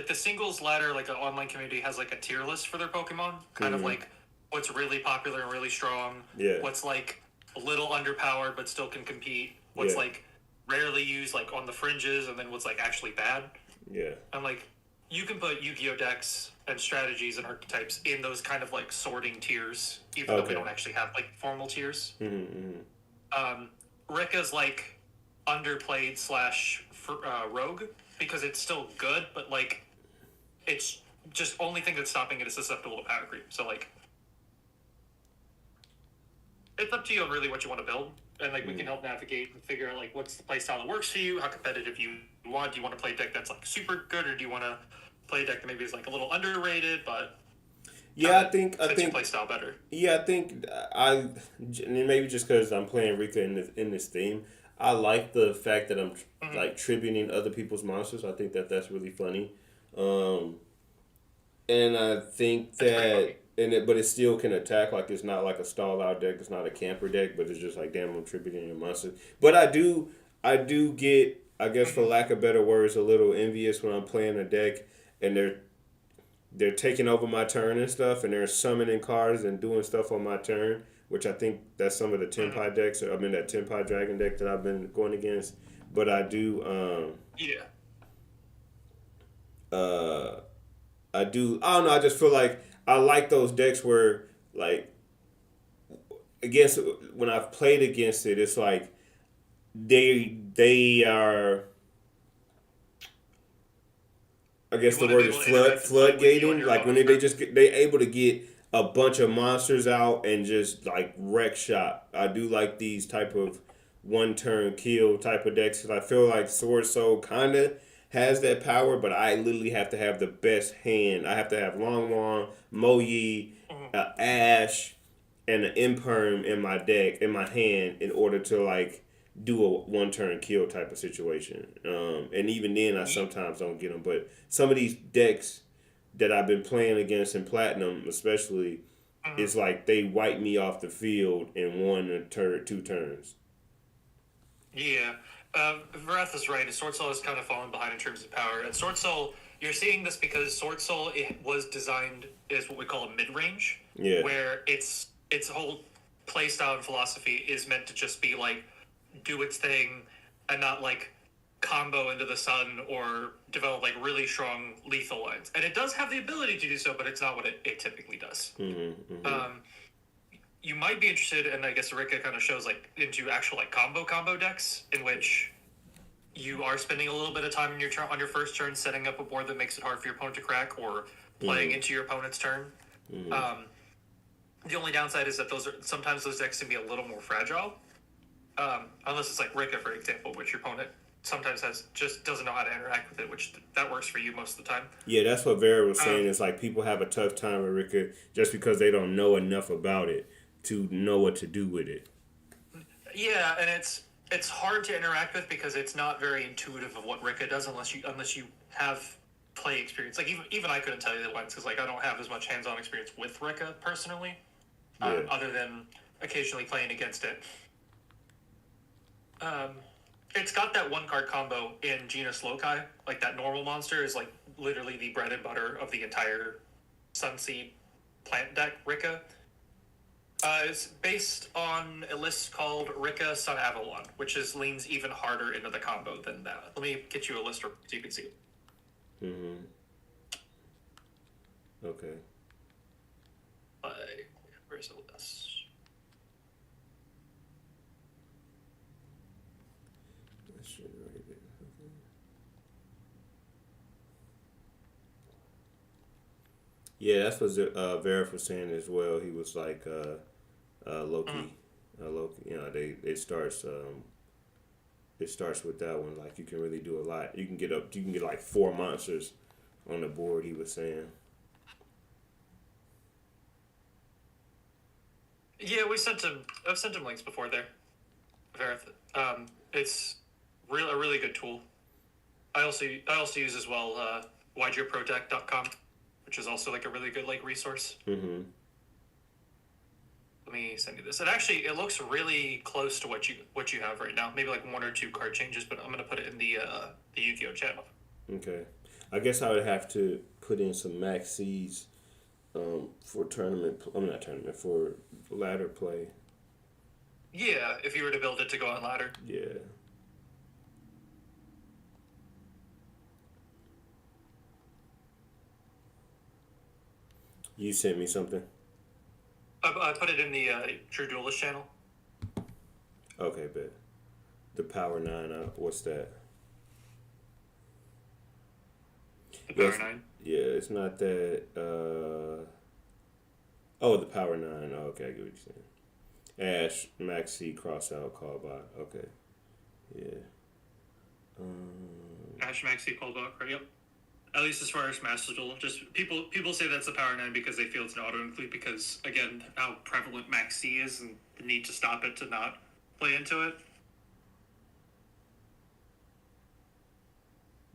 Speaker 2: the singles ladder, like an online community has like a tier list for their Pokemon, kind of like what's really popular and really strong.
Speaker 1: Yeah.
Speaker 2: What's like a little underpowered but still can compete. What's like rarely used, like on the fringes, and then what's like actually bad.
Speaker 1: Yeah.
Speaker 2: I'm like, you can put Yu-Gi-Oh decks and strategies and archetypes in those kind of like sorting tiers, even though we don't actually have like formal tiers. Rika's like underplayed / rogue because it's still good, but like it's just only thing that's stopping it is susceptible to power creep. So like, it's up to you on really what you want to build, and like we can help navigate and figure out like what's the playstyle that works for you, how competitive you want. Do you want to play a deck that's like super good, or do you want to play a deck that maybe is like a little underrated, but
Speaker 1: I think
Speaker 2: your play style better?
Speaker 1: Yeah, I think maybe just because I'm playing Rika in this theme, I like the fact that I'm like tributing other people's monsters. I think that's really funny, and I think that but it still can attack. Like, it's not like a stall out deck. It's not a camper deck, but it's just like, damn, I'm tributing your monster. But I do get, I guess for lack of better words, a little envious when I'm playing a deck and they're taking over my turn and stuff, and they're summoning cards and doing stuff on my turn, which I think that's some of the Tenpai decks. I mean, that Tenpai Dragon deck that I've been going against. But I do,
Speaker 2: Yeah.
Speaker 1: uh, I do. I don't know. I just feel like I like those decks where, like, against when I've played against it, it's like they are. I
Speaker 2: You
Speaker 1: guess the
Speaker 2: want to be
Speaker 1: word is
Speaker 2: able to interact and play with you on
Speaker 1: floodgating.
Speaker 2: your
Speaker 1: Like when
Speaker 2: opponent's
Speaker 1: they
Speaker 2: turn.
Speaker 1: just they able to get a bunch of monsters out and just like wreck shop. I do like these type of one turn kill type of decks because I feel like Sword Soul kind of has that power, but I literally have to have the best hand. I have to have Long Wong, Mo Yi,
Speaker 2: Mhm.
Speaker 1: Ash, and an Imperm in my deck in my hand in order to like do a one turn kill type of situation. And even then, I sometimes don't get them. But some of these decks that I've been playing against in Platinum, especially,
Speaker 2: Mhm.
Speaker 1: it's like they wipe me off the field in one or two turns.
Speaker 2: Yeah. Varath is right. Sword Soul has kind of fallen behind in terms of power. And Sword Soul, you're seeing this because Sword Soul it was designed as what we call a mid range,
Speaker 1: Yeah.
Speaker 2: where its whole play style and philosophy is meant to just be like do its thing and not like combo into the sun or develop like really strong lethal lines. And it does have the ability to do so, but it's not what it typically does.
Speaker 1: Mm-hmm, mm-hmm.
Speaker 2: You might be interested, and I guess Rika kind of shows like into actual like combo decks in which you are spending a little bit of time in your turn on your first turn setting up a board that makes it hard for your opponent to crack or playing into your opponent's turn. The only downside is that sometimes those decks can be a little more fragile, unless it's like Rika, for example, which your opponent sometimes just doesn't know how to interact with it, which that works for you most of the time.
Speaker 1: Yeah, that's what Vera was saying. It's like people have a tough time with Rika just because they don't know enough about it to know what to do with it.
Speaker 2: Yeah, and it's hard to interact with because it's not very intuitive of what Rika does unless you have play experience. Like even I couldn't tell you the lines because like I don't have as much hands-on experience with Rika personally,
Speaker 1: Yeah.
Speaker 2: other than occasionally playing against it. It's got that one card combo in Genus Loci. Like that normal monster is like literally the bread and butter of the entire Sunseed plant deck Rika. It's based on a list called Rika Sun Avalon, which leans even harder into the combo than that. Let me get you a list so you can see it.
Speaker 1: Mm-hmm. Okay.
Speaker 2: Where's the list?
Speaker 1: That shit right there. Okay. Yeah, that's what Vera was saying as well. He was like Loki, Loki. You know, it starts with that one. Like you can really do a lot. You can get like 4 monsters on the board. He was saying.
Speaker 2: Yeah, I've sent him links before there. Verith. It's a really good tool. I also use as well YGOProTech.com, which is also like a really good like resource.
Speaker 1: Mm-hmm.
Speaker 2: Let me send you this. It looks really close to what you have right now. Maybe like 1 or 2 card changes, but I'm gonna put it in the Yu-Gi-Oh channel.
Speaker 1: Okay. I guess I would have to put in some max C's for tournament. I'm not tournament for ladder play.
Speaker 2: Yeah, if you were to build it to go on ladder.
Speaker 1: Yeah. You sent me something.
Speaker 2: I put it in the True Duelist channel.
Speaker 1: Okay, bet. The Power 9. What's that?
Speaker 2: The Power 9.
Speaker 1: Yeah, it's not that. Oh, the Power 9. Oh, okay, I get what you're saying. Ash, Maxi, cross out, call by. Okay. Yeah.
Speaker 2: Ash Maxi called out, right? Yep. At least as far as Master Duel, just people say that's the Power 9 because they feel it's an auto include because again how prevalent Maxi is and the need to stop it to not play into it.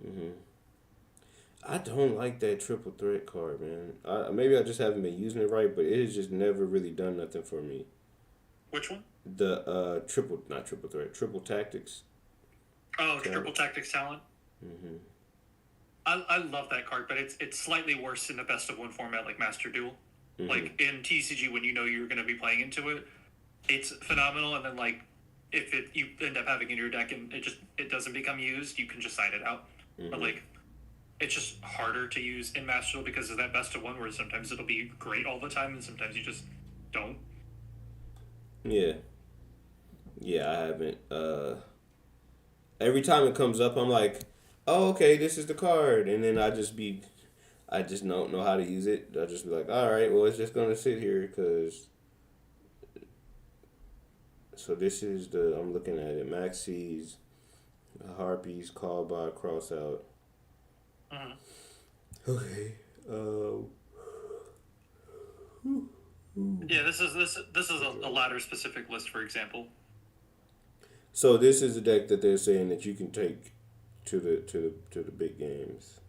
Speaker 1: Mm-hmm. I don't like that triple threat card, man. Maybe I just haven't been using it right, but it has just never really done nothing for me.
Speaker 2: Which one?
Speaker 1: The not triple threat, triple tactics.
Speaker 2: Oh, talent. Triple tactics talent.
Speaker 1: Mm-hmm.
Speaker 2: I love that card, but it's slightly worse in the best of one format like Master Duel.
Speaker 1: Mm-hmm.
Speaker 2: Like in TCG, when you know you're going to be playing into it, it's phenomenal. And then like if you end up having it in your deck and it doesn't become used, you can just side it out.
Speaker 1: Mm-hmm.
Speaker 2: But like it's just harder to use in Master Duel because of that best of one, where sometimes it'll be great all the time and sometimes you just don't.
Speaker 1: Yeah. Yeah, I haven't. Every time it comes up, I'm like, oh, okay, this is the card. And then I just don't know how to use it. I just be like, all right, well, it's just going to sit here because. So this is I'm looking at it. Maxie's, Harpies, call by, cross out.
Speaker 2: Mm-hmm.
Speaker 1: Okay.
Speaker 2: Yeah, this is a ladder specific list, for example.
Speaker 1: So this is a deck that they're saying that you can take to the big games.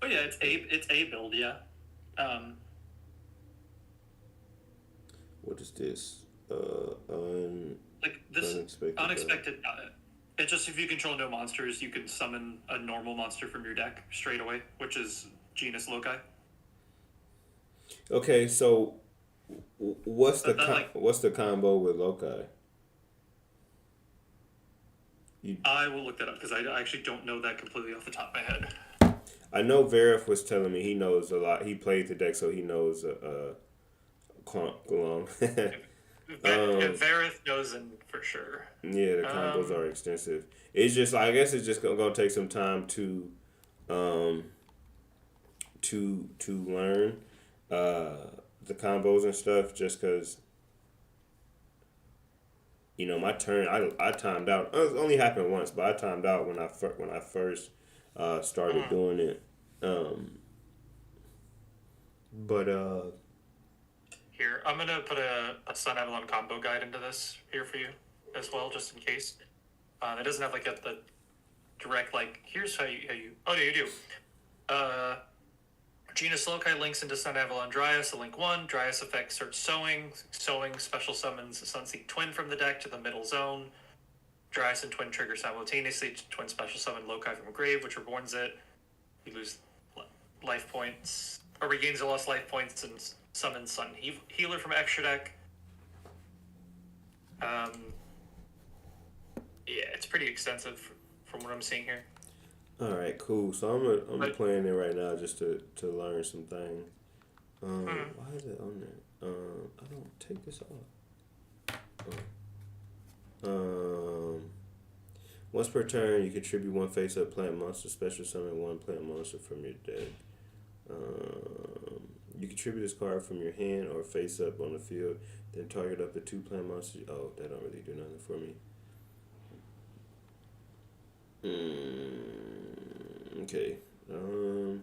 Speaker 2: Oh yeah, it's a build, yeah.
Speaker 1: What is this?
Speaker 2: Like this unexpected. It's just if you control no monsters, you can summon a normal monster from your deck straight away, which is Genus Loci.
Speaker 1: Okay, so what's the combo with Loci?
Speaker 2: I will look that up because I actually don't know that completely off the top of my head.
Speaker 1: I know Verif was telling me he knows a lot. He played the deck, so he knows Clonk along.
Speaker 2: Verith knows him for sure.
Speaker 1: Yeah, the combos are extensive. It's just, I guess it's just gonna take some time to learn the combos and stuff. Just because, my turn, I timed out. It only happened once, but I timed out when I first started doing it.
Speaker 2: Here, I'm gonna put a Sun Avalon combo guide into this here for you as well, just in case. It doesn't have like the direct here's how you. Oh no, you do. Genus Loci links into Sun Avalon Dryas, a link 1. Dryas effect search Sowing. Sowing special summons Sunseek Twin from the deck to the middle zone. Dryas and Twin trigger simultaneously. Twin special summon Loci from a grave, which reborns it. You lose life points, or regains the lost life points and summons Sun Healer from extra deck. Yeah, it's pretty extensive from what I'm seeing here.
Speaker 1: All right, cool. So I'm playing it right now just to learn some things. Why is it on there? I don't take this off. Once per turn, you contribute one face-up plant monster, special summon one plant monster from your deck. You contribute this card from your hand or face-up on the field, then target up to 2 plant monsters. Oh, that don't really do nothing for me. Okay. I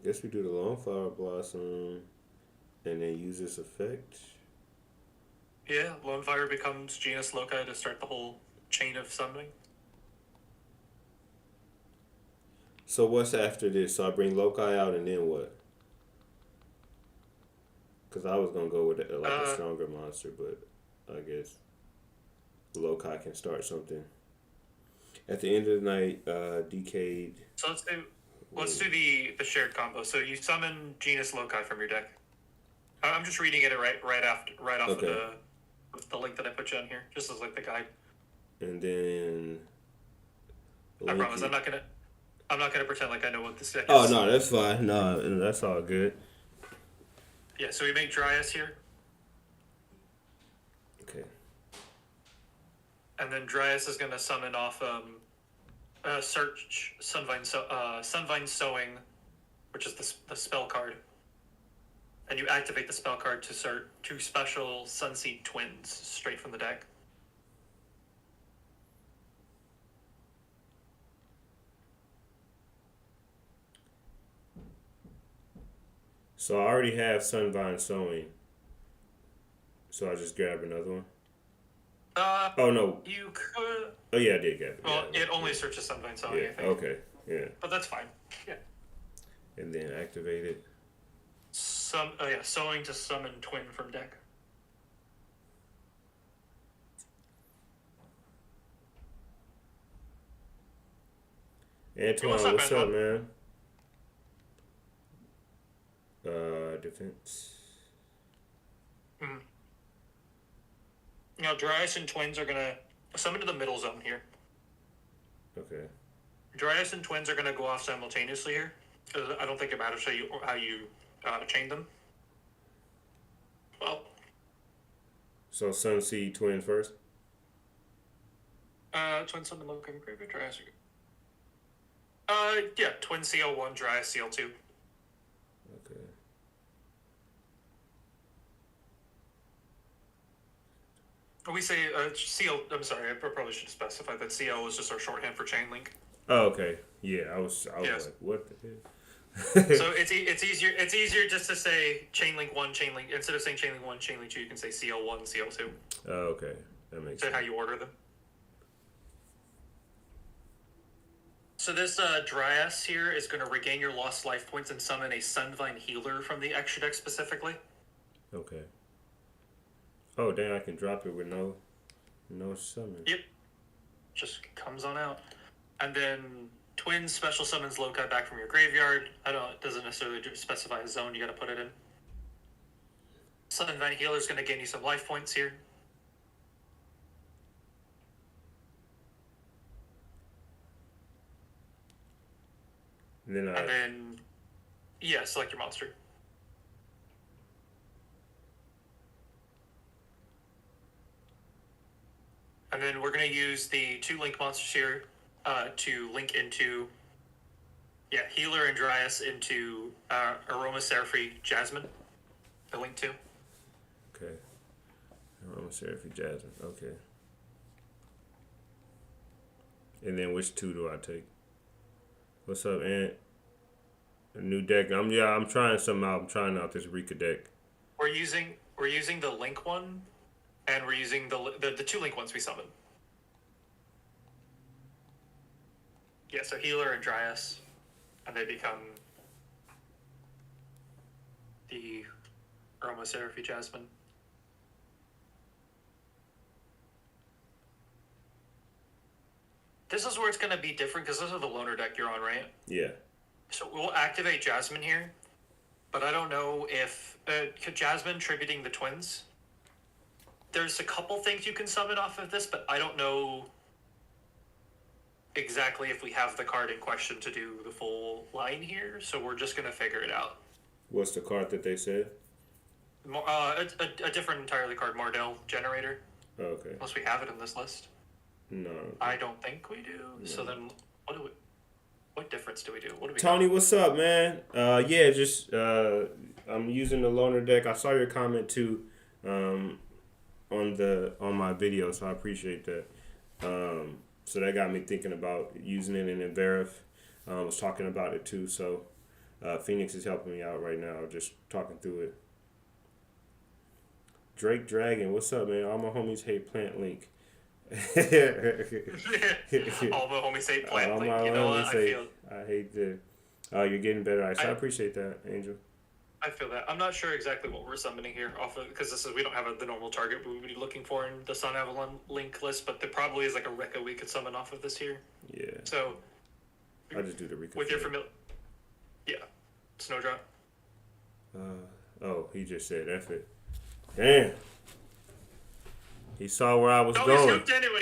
Speaker 1: guess we do the Longflower Blossom and then use this effect.
Speaker 2: Yeah, Lonefire becomes Genus Loci to start the whole chain of summoning.
Speaker 1: So what's after this? So I bring Loci out and then what? Because I was going to go with a stronger monster, but I guess Loci can start something. At the end of the night, Decade.
Speaker 2: So let's do the shared combo. So you summon Genus Loci from your deck. I'm just reading it right off of the link that I put you on here, just as like the guide.
Speaker 1: And then
Speaker 2: I promise I'm not gonna pretend like I know what this deck is.
Speaker 1: Oh no, that's fine. No, that's all good.
Speaker 2: Yeah, so we make Dryas here.
Speaker 1: Okay.
Speaker 2: And then Dryas is gonna summon off search Sunvine Sowing, which is the spell card. And you activate the spell card to search 2 special Sunseed Twins straight from the deck.
Speaker 1: So I already have Sunvine Sowing. So I just grab another one? Oh, no.
Speaker 2: You could...
Speaker 1: Oh, yeah, I did get it.
Speaker 2: Well, it only searches Sunvine Sowing,
Speaker 1: yeah,
Speaker 2: I think.
Speaker 1: Okay, yeah.
Speaker 2: But that's fine. Yeah.
Speaker 1: And then activate it.
Speaker 2: Sowing to summon Twin from deck.
Speaker 1: Antoine, what's up, man? Defense.
Speaker 2: Mm-hmm. Now, Dryas and Twins are gonna summon to the middle zone here.
Speaker 1: Okay.
Speaker 2: Dryas and Twins are gonna go off simultaneously here. I don't think it matters how you chain them. Well.
Speaker 1: So Sun Seed Twin first.
Speaker 2: Twin summon local graveyard Dryas. Yeah, Twin CL1, Dryas CL2.
Speaker 1: Okay.
Speaker 2: We say CL. I'm sorry, I probably should specify that CL is just our shorthand for chain link.
Speaker 1: Oh, okay. Yeah, I was
Speaker 2: yes.
Speaker 1: like, what the hell?
Speaker 2: So it's easier. It's easier just to say chain link 1, chain link instead of saying chain link 1, chain link 2. You can say CL1, CL2.
Speaker 1: Oh, okay, that makes
Speaker 2: sense. How you order them. So this Dryas here is going to regain your lost life points and summon a Sunvine Healer from the extra deck specifically.
Speaker 1: Okay. Oh, damn, I can drop it with no summon.
Speaker 2: Yep. Just comes on out. And then Twin special summons Loci back from your graveyard. It doesn't necessarily specify a zone you got to put it in. Sunvine Healer is going to gain you some life points here.
Speaker 1: And then,
Speaker 2: yeah, select your monster. And then we're going to use the 2 link monsters here to link into, Healer and Dryas into Aromatherapy Jasmine. The link to.
Speaker 1: Okay. Aromatherapy Jasmine. Okay. And then which 2 do I take? What's up, Ant? A new deck. I'm trying something out. I'm trying out this Rika deck.
Speaker 2: We're using the link one, and we're using the 2 link ones we summoned. Yeah, so Healer and Dryas, and they become the Aromatherapy Jasmine. This is where it's going to be different, because this is the loner deck you're on, right?
Speaker 1: Yeah.
Speaker 2: So we'll activate Jasmine here, but I don't know if... Jasmine tributing the Twins. There's a couple things you can summon off of this, but I don't know exactly if we have the card in question to do the full line here, so we're just going to figure it out.
Speaker 1: What's the card that they said?
Speaker 2: A different entirely card, Mardell Generator.
Speaker 1: Oh, okay.
Speaker 2: Unless we have it in this list.
Speaker 1: No.
Speaker 2: I don't think we do. No. So then, what difference do we do? What do we
Speaker 1: Tony, what's up, man? I'm using the loner deck. I saw your comment too, on my video, so I appreciate that. So that got me thinking about using it in Verif. I was talking about it too, so Phoenix is helping me out right now, just talking through it. Drake Dragon, what's up, man? All my homies hate Plant Link.
Speaker 2: All my homies hate Plant Link. You know what?
Speaker 1: I hate that. You're getting better. I appreciate that, Angel.
Speaker 2: I feel that. I'm not sure exactly what we're summoning here off of, because we don't have the normal target we would be looking for in the Sun Avalon link list, but there probably is like a Rekka we could summon off of this here.
Speaker 1: Yeah.
Speaker 2: So
Speaker 1: I just do the Rekka.
Speaker 2: With your familiar. Yeah. Snowdrop.
Speaker 1: He just said F it. Damn. He saw where I was going.
Speaker 2: He's hooked anyway.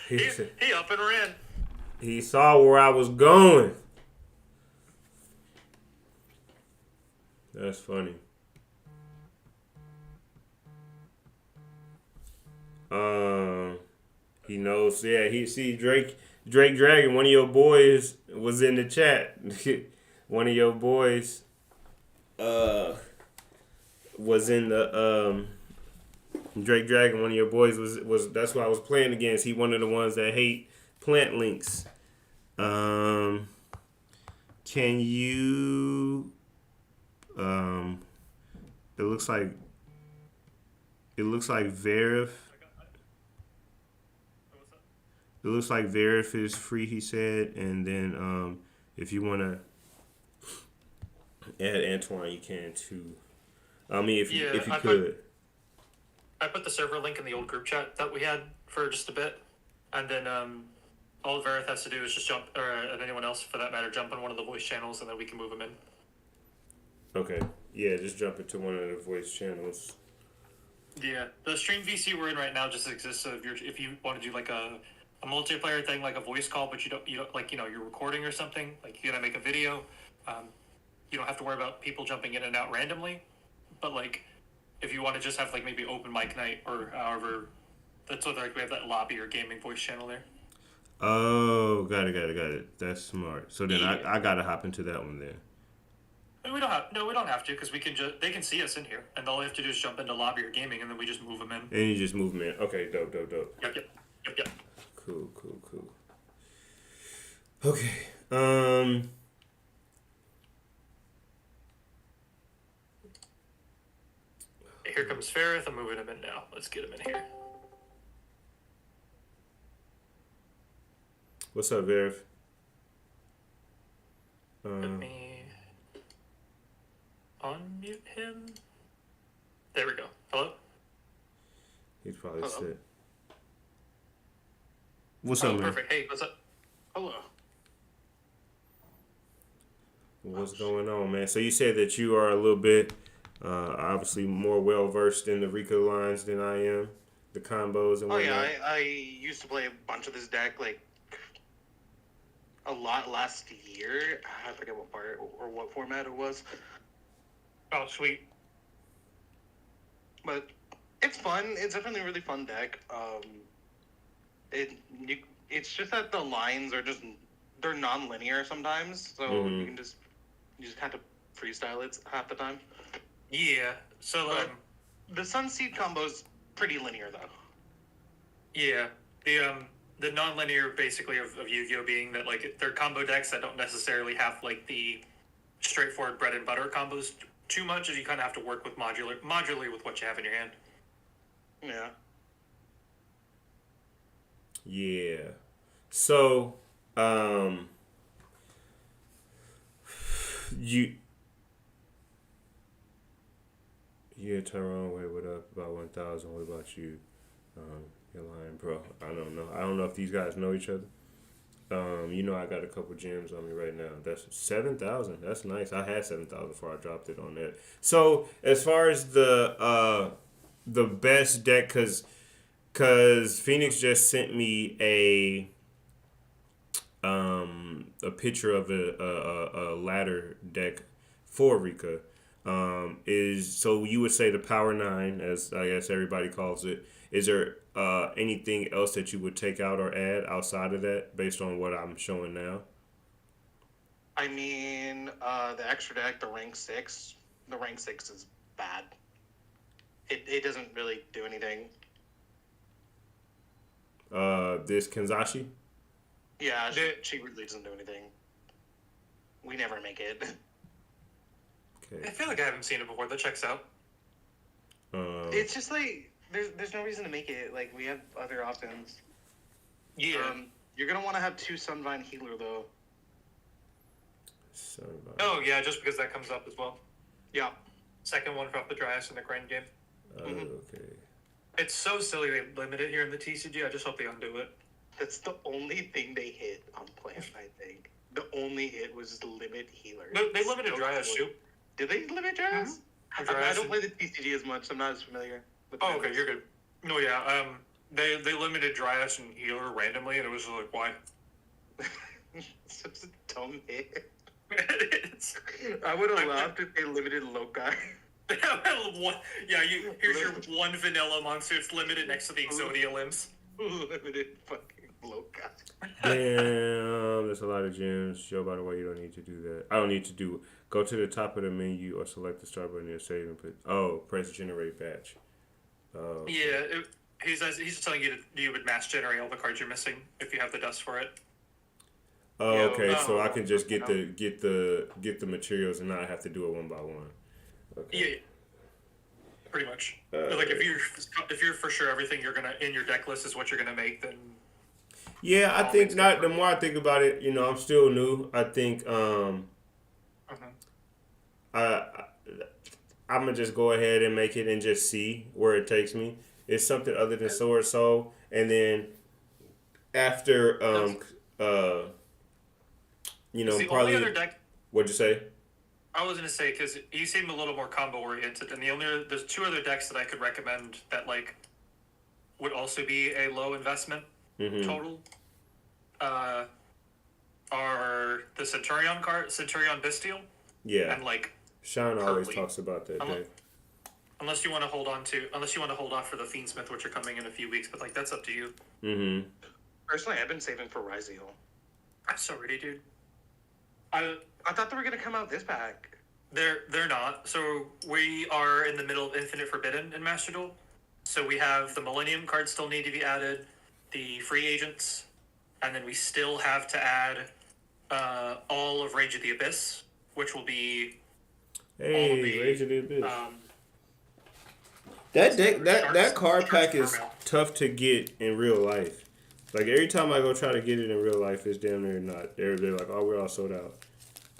Speaker 2: Yeah, he up and ran.
Speaker 1: He saw where I was going. That's funny. He knows. Yeah, he see Drake Dragon. One of your boys was in the chat. One of your boys, was in the Drake Dragon. One of your boys was. That's who I was playing against. He one of the ones that hate plant links. Can you? It looks like Verif. It looks like Verif is free, he said, and then if you want to add Antoine, you can too. I mean, if you could.
Speaker 2: I put the server link in the old group chat that we had for just a bit, and then All Verith has to do is just jump, or anyone else for that matter, jump on one of the voice channels, and then we can move them in.
Speaker 1: Okay. Yeah, just jump into one of the voice channels.
Speaker 2: Yeah, the stream VC we're in right now just exists. So if you want to do like a multiplayer thing, like a voice call, but you don't like you're recording or something, like you're gonna make a video, you don't have to worry about people jumping in and out randomly. But like, if you want to just have like maybe open mic night or however, that's what like we have that lobby or gaming voice channel there.
Speaker 1: Oh, got it. That's smart. So then I gotta hop into that one then.
Speaker 2: We don't have to because we can just they can see us in here, and all they have to do is jump into lobby or gaming, and then we just move them in.
Speaker 1: And you just move them in. Okay, dope.
Speaker 2: Yep.
Speaker 1: Cool. Okay.
Speaker 2: Here comes Ferrith. I'm moving him in now. Let's get him in here.
Speaker 1: What's up, Verif?
Speaker 2: Let me unmute him. There we go. Hello?
Speaker 1: He's probably sick. What's up, man?
Speaker 2: Perfect. Hey, what's up?
Speaker 3: Hello.
Speaker 1: What's going on, man? So you said that you are a little bit, obviously more well versed in the Rika lines than I am, the combos and whatnot.
Speaker 3: Oh yeah, I used to play a bunch of this deck like a lot last year. I forget what part or what format it was.
Speaker 2: Oh, sweet.
Speaker 3: But it's fun. It's definitely a really fun deck. It's just that the lines are they're non-linear sometimes, so you just have to freestyle it half the time.
Speaker 2: Yeah. So
Speaker 3: the Sunseed combo's pretty linear though.
Speaker 2: Yeah. The non-linear basically of Yu-Gi-Oh being that like they're combo decks that don't necessarily have like the straightforward bread and butter combos too much, as you kind of have to work with modularly with what you have in your hand.
Speaker 3: Yeah.
Speaker 1: Yeah. So, yeah, Tyrone, wait, what up? About 1,000. What about you? You're lying, bro. I don't know. I don't know if these guys know each other. I got a couple gems on me right now. That's 7,000. That's nice. I had 7,000 before I dropped it on that. So as far as the best deck, cause Phoenix just sent me a picture of a ladder deck for Rika. So you would say the Power 9, as I guess everybody calls it. Is there anything else that you would take out or add outside of that based on what I'm showing now?
Speaker 3: I mean, the extra deck, the rank 6. The rank 6 is bad. It doesn't really do anything.
Speaker 1: This Kenzashi?
Speaker 3: Yeah, she really doesn't do anything. We never make it.
Speaker 1: Okay.
Speaker 2: I feel like I haven't seen it before. That checks out.
Speaker 3: It's just like there's no reason to make it. Like we have other options.
Speaker 2: Yeah.
Speaker 3: You're gonna want to have 2 Sunvine Healer though.
Speaker 1: Sunvine.
Speaker 2: Oh yeah, just because that comes up as well.
Speaker 3: Yeah.
Speaker 2: Second one from the Dryas in the grind game.
Speaker 1: Okay.
Speaker 2: It's so silly they limit it here in the TCG. I just hope they undo it.
Speaker 3: That's the only thing they hit on plan, I think. The only hit was limit Healer.
Speaker 2: No, they limited Dryas too.
Speaker 3: Did they limit Dryas? I don't play the TCG as much, so I'm not as familiar with
Speaker 2: Oh, okay, you're good. No, yeah, they limited Dryas and Healer randomly, and it was just like, why?
Speaker 3: Such a dumb hit.
Speaker 2: It's,
Speaker 3: I would have laughed if they limited Lokai.
Speaker 2: here's your one vanilla monster. It's limited next to the Exodia limbs.
Speaker 3: Limited fucking Lokai.
Speaker 1: Damn, there's a lot of gems. Joe, by the way, you don't need to do that. I don't need to do. Go to the top of the menu or select the start button and save and put. Oh, press generate batch. Oh.
Speaker 2: Yeah, he's just telling you you would mass generate all the cards you're missing if you have the dust for it.
Speaker 1: Oh, okay. So I can just get the materials and not have to do it one by one. Okay.
Speaker 2: Yeah. Pretty much. Like if you're for sure everything you're gonna in your deck list is what you're gonna make, then.
Speaker 1: Yeah, I think not. The more I think about it, I'm still new. I think I'm gonna just go ahead and make it and just see where it takes me. It's something other than Sword Soul, and then after
Speaker 2: The
Speaker 1: probably
Speaker 2: only other deck
Speaker 1: what'd you say?
Speaker 2: I was gonna say, because you seem a little more combo oriented, and there's two other decks that I could recommend that like would also be a low investment total. Are the Centurion Bestial,
Speaker 1: Yeah.
Speaker 2: and like
Speaker 1: Sean always
Speaker 2: Curly.
Speaker 1: talks about that deck.
Speaker 2: Unless you want to hold off for the Fiendsmith, which are coming in a few weeks, but like that's up to you.
Speaker 1: Mm-hmm.
Speaker 3: Personally, I've been saving for Ryzeal.
Speaker 2: I'm so ready, dude.
Speaker 3: I thought they were gonna come out this pack.
Speaker 2: They're not. So we are in the middle of Infinite Forbidden in Master Duel. So we have the Millennium cards still need to be added, the free agents, and then we still have to add all of Rage of the Abyss, which will be
Speaker 1: Rage of the Abyss. That card pack is tough to get in real life. Like every time I go try to get it in real life, it's damn near not. They're like, oh, we're all sold out.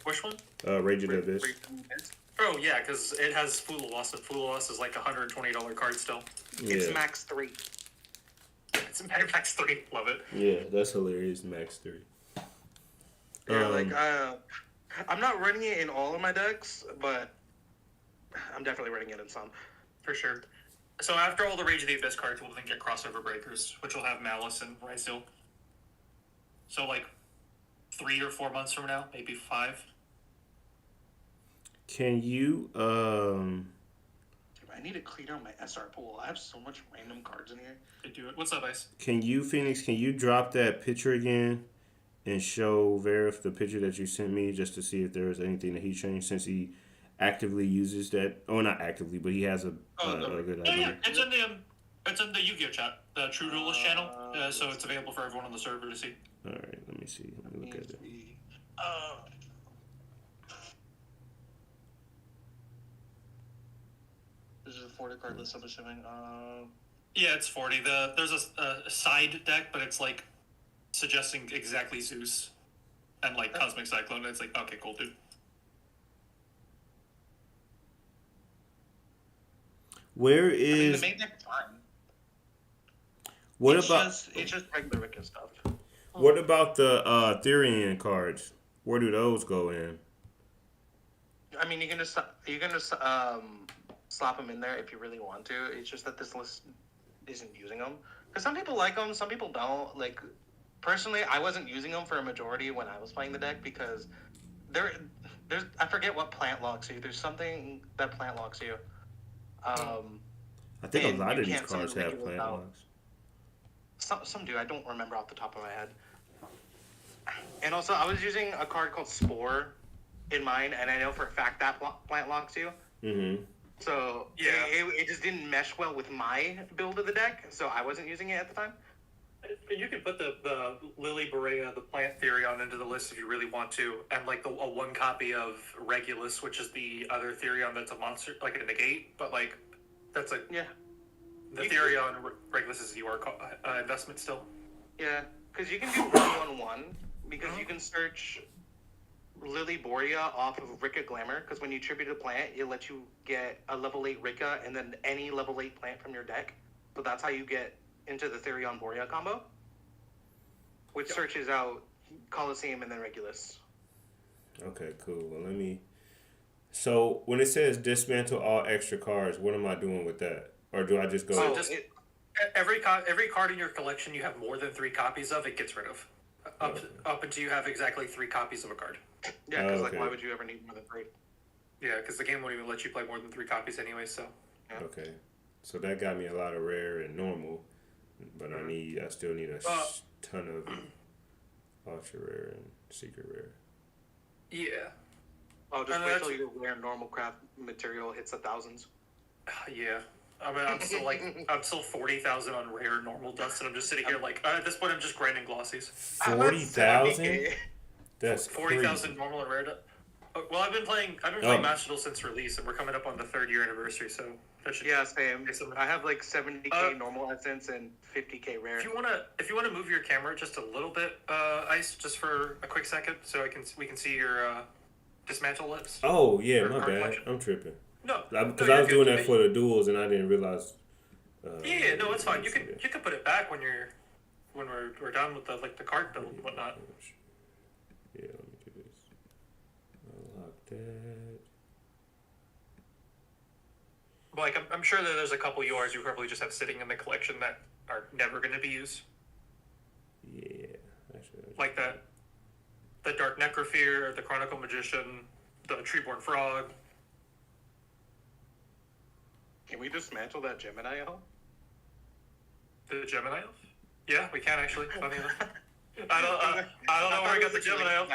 Speaker 2: Which one?
Speaker 1: Rage of the Abyss.
Speaker 2: Oh yeah, because it has Fulawas, and Fulawas is like a $120 card still.
Speaker 3: It's max 3.
Speaker 2: It's max 3. Love it.
Speaker 1: Yeah, that's hilarious. Max 3.
Speaker 3: Yeah, I'm not running it in all of my decks, but I'm definitely running it in some.
Speaker 2: For sure. So after all the Rage of the Abyss cards, we'll then get Crossover Breakers, which will have Malice and Ryzeal. So like 3 or 4 months from now, maybe 5.
Speaker 1: Can you
Speaker 3: I need to clean out my SR pool. I have so much random cards in here.
Speaker 2: Could do it. What's up, Ice?
Speaker 1: Can you, Phoenix, drop that picture again and show Verif the picture that you sent me just to see if there was anything that he changed since he actively uses that? Oh, not actively, but he has a good idea.
Speaker 2: Yeah, it's in the Yu-Gi-Oh chat, the True Duelist channel, so it's available for everyone on the server to see.
Speaker 1: All right, let me see. Let me look at it.
Speaker 3: This is a 40 card list, I'm assuming.
Speaker 2: Yeah, it's 40. There's a side deck, but it's like suggesting exactly Zeus and like Cosmic Cyclone. And it's like, okay, cool, dude.
Speaker 1: Where
Speaker 3: I mean,
Speaker 1: is
Speaker 3: the main deck's fine.
Speaker 1: what
Speaker 3: It's
Speaker 1: about
Speaker 3: just regular Ricka stuff.
Speaker 1: what about the Therian cards? Where do those go in?
Speaker 3: I mean, you can just slap them in there if you really want to. It's just that this list isn't using them because some people like them, some people don't. Like personally, I wasn't using them for a majority when I was playing the deck because there's I forget what plant locks you. There's something that plant locks you.
Speaker 1: I think a lot of these cards have plant locks.
Speaker 3: Some do. I don't remember off the top of my head. And also, I was using a card called Spore in mine, and I know for a fact that plant locks you.
Speaker 1: Mm-hmm.
Speaker 3: So
Speaker 2: yeah,
Speaker 3: it just didn't mesh well with my build of the deck, so I wasn't using it at the time.
Speaker 2: You can put the Lily Berea, the plant Therion, into the list if you really want to, and like a 1 copy of Regulus, which is the other Therion that's a monster, like a negate, but like that's a The Therion Regulus is your investment still.
Speaker 3: Yeah, because you can do 1-1-1 because you can search Lily Borea off of Ricka Glamour, because when you tribute a plant, it lets you get a level 8 Ricka and then any level 8 plant from your deck. So that's how you get into the Therion Borea combo, which searches out Colosseum and then Regulus.
Speaker 1: Okay, cool. Well, let me. So when it says dismantle all extra cards, what am I doing with that? Or do I just go?
Speaker 2: So every card in your collection you have more than 3 copies of, it gets rid of. Up until you have exactly 3 copies of a card.
Speaker 3: Yeah, because like, why would you ever need more than 3?
Speaker 2: Yeah, because the game won't even let you play more than 3 copies anyway. So.
Speaker 1: Yeah. Okay, so that got me a lot of rare and normal, but I still need a ton of ultra rare and secret rare.
Speaker 2: Yeah.
Speaker 3: Oh, just wait till your rare normal craft material hits the thousands.
Speaker 2: Yeah. I mean, I'm still 40,000 on rare normal dust, and I'm just sitting here like, at this point, I'm just grinding glossies.
Speaker 1: 40,000? That's
Speaker 2: 40,000 normal and rare dust. Well, I've been playing Master Duel since release, and we're coming up on the 3rd year anniversary, so that should
Speaker 3: same. I have like 70k normal essence and 50k rare.
Speaker 2: If you wanna move your camera just a little bit, Ice, just for a quick second, so we can see your dismantle list.
Speaker 1: Oh yeah, my bad. Collection. I'm tripping.
Speaker 2: No,
Speaker 1: because I was doing that for the duels and I didn't realize.
Speaker 2: No, it's fine. You can put it back when when we're done with the card build and whatnot.
Speaker 1: Yeah, let me do this. Unlock that.
Speaker 2: Like I'm sure that there's a couple URs you probably just have sitting in the collection that are never going to be used.
Speaker 1: Yeah, actually.
Speaker 2: Like that, the Dark Necrophere, the Chronicle Magician, the Treeborn Frog.
Speaker 3: Can we dismantle that Gemini elf?
Speaker 2: The Gemini Elf? Yeah, we can actually. Funny enough. I don't know where I got the Gemini Elf.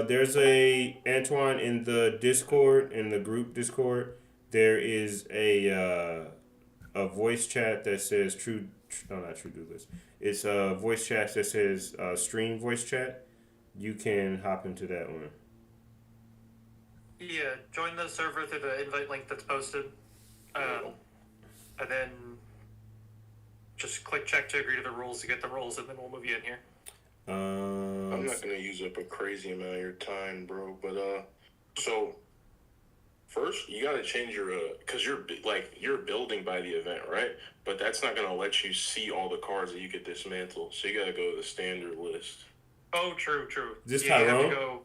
Speaker 1: There's a Antoine in the Discord, in the group Discord. There is a voice chat that says not True Douglas. It's a voice chat that says stream voice chat. You can hop into that one.
Speaker 2: Yeah, join the server through the invite link that's posted. And then just click check to agree to the rules to get the rules, and then we'll move you in here.
Speaker 4: I'm not gonna use up a crazy amount of your time, bro. But so first you gotta change your because you're building by the event, right? But that's not gonna let you see all the cards that you could dismantle. So you gotta go to the standard list.
Speaker 2: Oh, true.
Speaker 1: This
Speaker 2: yeah,
Speaker 1: Tyrone?
Speaker 2: You have to go.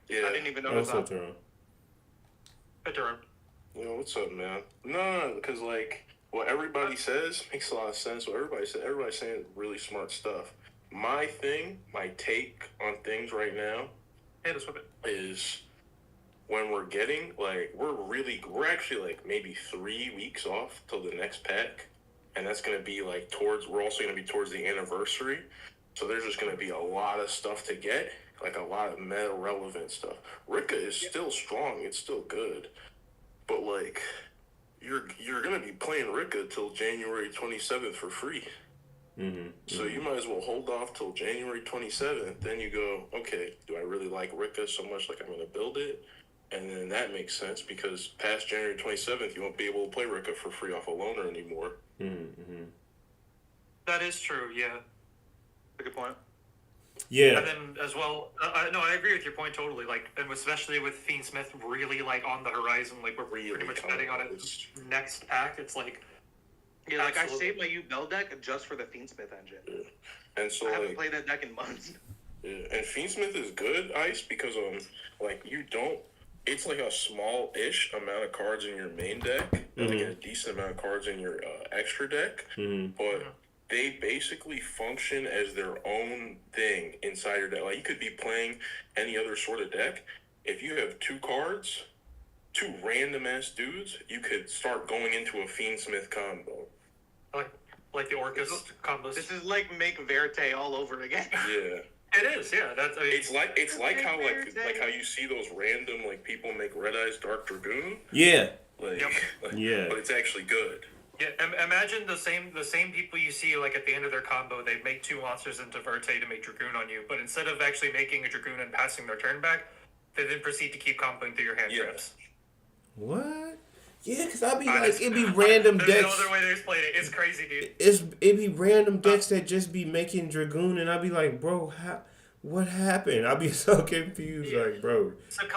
Speaker 4: Yeah,
Speaker 3: I didn't even notice that.
Speaker 1: Tyrone.
Speaker 2: Hey, Tyrone.
Speaker 4: Yo, what's up, man? No, because like what everybody says makes a lot of sense. What everybody's saying really smart stuff. My take on things right now is when we're getting we're actually like maybe 3 weeks off till the next pack, and that's gonna be like we're also gonna be towards the anniversary, so there's just gonna be a lot of stuff to get, like a lot of meta relevant stuff. Rika is still strong, it's still good, but like you're gonna be playing Rika till January 27th for free. So you might as well hold off till January 27th. Then you go, okay, do I really like Rika so much like I'm going to build it? And then that makes sense because past January 27th, you won't be able to play Rika for free off a loaner anymore.
Speaker 2: That is true, yeah.
Speaker 3: That's a good point.
Speaker 1: Yeah.
Speaker 2: And then as well, no, I agree with your point totally. Like, and especially with Fiendsmith really like on the horizon, like we're pretty much betting on it next pack. It's like.
Speaker 3: Yeah, like absolutely. I saved my U-Build deck just for the Fiendsmith engine.
Speaker 4: Yeah. And so
Speaker 3: I haven't played that deck in months.
Speaker 4: Yeah, and Fiendsmith is good, Ice, because it's like a small-ish amount of cards in your main deck, and like a decent amount of cards in your extra deck, but they basically function as their own thing inside your deck. Like, you could be playing any other sort of deck. If you have 2 cards, 2 random-ass dudes, you could start going into a Fiendsmith combo.
Speaker 2: Like the Orcus combos.
Speaker 3: This is like make Verte all over again.
Speaker 4: Yeah.
Speaker 2: It is, yeah.
Speaker 4: It's like how how you see those random people make Red Eyes Dark Dragoon.
Speaker 1: Yeah.
Speaker 4: Yeah. But it's actually good.
Speaker 2: Yeah. Imagine the same people you see at the end of their combo, they make 2 monsters into Verte to make Dragoon on you, but instead of actually making a Dragoon and passing their turn back, they then proceed to keep comboing through your hand traps.
Speaker 1: What? Yeah, because I'd be it'd be random decks.
Speaker 2: There's no other way to explain it. It's crazy, dude.
Speaker 1: It'd be random decks that just be making Dragoon, and I'd be like, bro, what happened? I'd be so confused, bro.
Speaker 2: So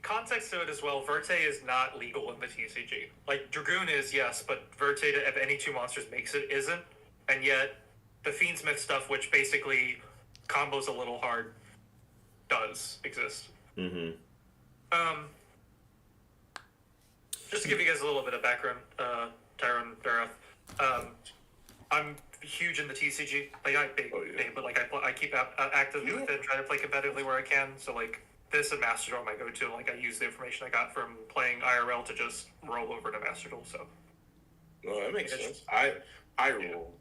Speaker 2: context to it as well, Verte is not legal in the TCG. Dragoon is, yes, but Verte, if any 2 monsters makes it, isn't. And yet, the Fiendsmith stuff, which basically combos a little hard, does exist. Just to give you guys a little bit of background, Tyrone, Barath, I'm huge in the TCG. But I keep active with it, try to play competitively where I can. So this and Master Duel I go to. I use the information I got from playing IRL to just roll over to Master Duel. So.
Speaker 4: No, that makes sense. I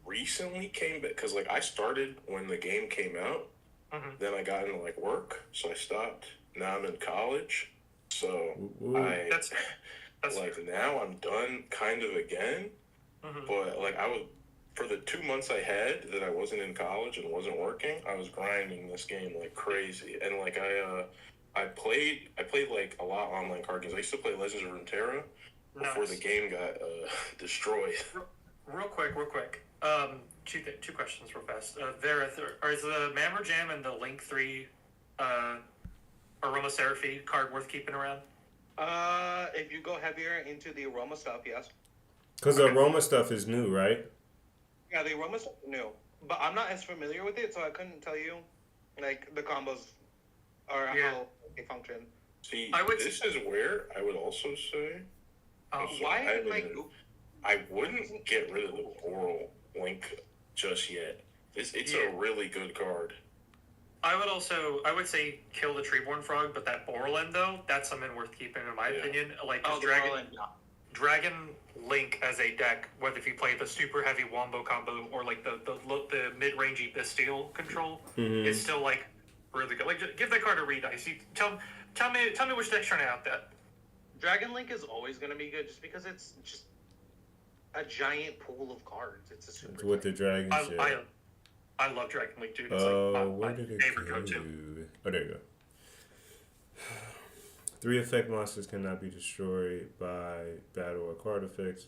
Speaker 4: recently came back because I started when the game came out. Then I got into work, so I stopped. Now I'm in college, so that's now I'm done kind of again, but I was for the 2 months I had that I wasn't in college and wasn't working, I was grinding this game like crazy, and I played a lot of online card games. I used to play Legends of Runeterra before the game got destroyed.
Speaker 2: Real quick. Two questions real fast. Vareth, is the Mammer Jam and the Link 3 Aromatherapy card worth keeping around?
Speaker 3: If you go heavier into the aroma stuff, yes.
Speaker 1: Because the aroma stuff is new, right?
Speaker 3: Yeah, the aroma's new, but I'm not as familiar with it, so I couldn't tell you like the combos or
Speaker 2: Yeah.
Speaker 3: how they function.
Speaker 4: See,
Speaker 2: I would-
Speaker 4: this is where I would also say So
Speaker 3: Why
Speaker 4: I
Speaker 3: did my
Speaker 4: wouldn't- I wouldn't get rid of the Boral Link just yet. It's
Speaker 2: Yeah.
Speaker 4: a really good card.
Speaker 2: I would say kill the Treeborn Frog, but that Borland though, that's something worth keeping in my
Speaker 4: Yeah.
Speaker 2: opinion. Like 'cause
Speaker 3: the
Speaker 2: Dragon
Speaker 3: Marlin, yeah.
Speaker 2: Dragon Link as a deck, whether if you play the super heavy Wombo combo or like the mid rangey Bastille control, it's still like really good. Like just give that card a redice. Tell me which deck's trying out that.
Speaker 3: Dragon Link is always going to be good just because it's just a giant pool of cards. It's a super.
Speaker 1: It's with the dragon shit.
Speaker 2: I love Dragon Link, dude. It's
Speaker 1: Oh,
Speaker 2: like
Speaker 1: where
Speaker 2: my
Speaker 1: did it
Speaker 2: favorite
Speaker 1: go?
Speaker 2: go-to.
Speaker 1: Oh, there you go. 3 effect monsters cannot be destroyed by battle or card effects.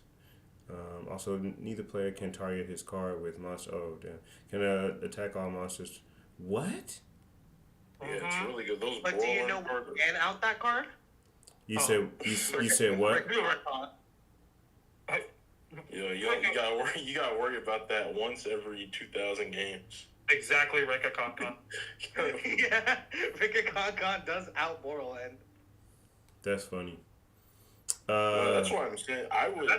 Speaker 1: Also, neither player can target his card with monster. Oh, damn. Can attack all monsters. What?
Speaker 4: Yeah, it's really good. Those
Speaker 3: But do you
Speaker 4: Boral
Speaker 3: know
Speaker 4: Link cards are-
Speaker 3: ban out that card?
Speaker 1: You said you said what?
Speaker 4: Yeah, you gotta worry about that once every 2,000 games.
Speaker 2: Exactly, Reka Concon.
Speaker 3: Yeah, Rikka does out Borland.
Speaker 1: That's funny.
Speaker 4: That's why I'm saying I would.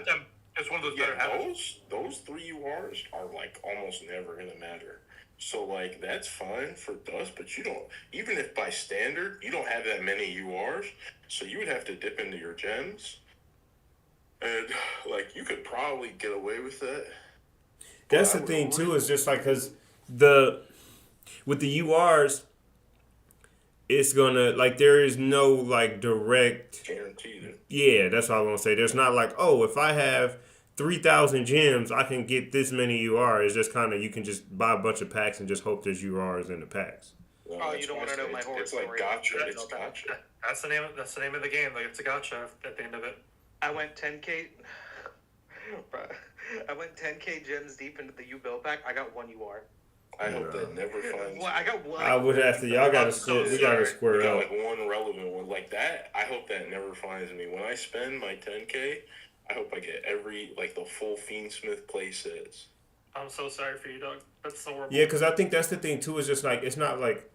Speaker 2: It's one of those better
Speaker 4: Yeah,
Speaker 2: habits.
Speaker 4: those 3 URs are like almost never gonna matter. So like that's fine for Dust, but you don't, even if by standard you don't have that many URs, so you would have to dip into your gems, and like you could probably get away with that.
Speaker 1: That's
Speaker 4: But I
Speaker 1: the
Speaker 4: would
Speaker 1: thing
Speaker 4: worry-
Speaker 1: too. Is just like because with the URs, it's gonna like there is no like direct.
Speaker 4: Guaranteed it.
Speaker 1: Yeah, that's what I want to say. There's not like, oh, if I have 3,000 gems, I can get this many UR. It's just kind of, you can just buy a bunch of packs and just hope there's URs in the packs.
Speaker 4: No,
Speaker 3: Oh,
Speaker 4: that's
Speaker 3: you don't
Speaker 4: why I
Speaker 3: wanna know
Speaker 4: say
Speaker 3: my
Speaker 4: it's-
Speaker 3: horror
Speaker 4: It's like
Speaker 3: story.
Speaker 4: gotcha.
Speaker 2: That's-
Speaker 4: It's gotcha.
Speaker 2: That's the name of the game. Like it's a gotcha at the end of it.
Speaker 3: I went 10k. Bruh. I went 10k gems deep into the U build pack. I got 1 UR.
Speaker 4: I hope that never finds.
Speaker 3: Well, I got 1.
Speaker 1: I would have to, y'all gotta
Speaker 2: I'm so
Speaker 1: we gotta
Speaker 2: sorry.
Speaker 1: square
Speaker 4: You got
Speaker 1: up.
Speaker 4: like one relevant one like that. I hope that never finds me. When I spend my 10K, I hope I get like the full Fiendsmith play sets.
Speaker 2: I'm so sorry for you, dog. That's so horrible.
Speaker 1: Yeah, because I think that's the thing too. Is just like it's not like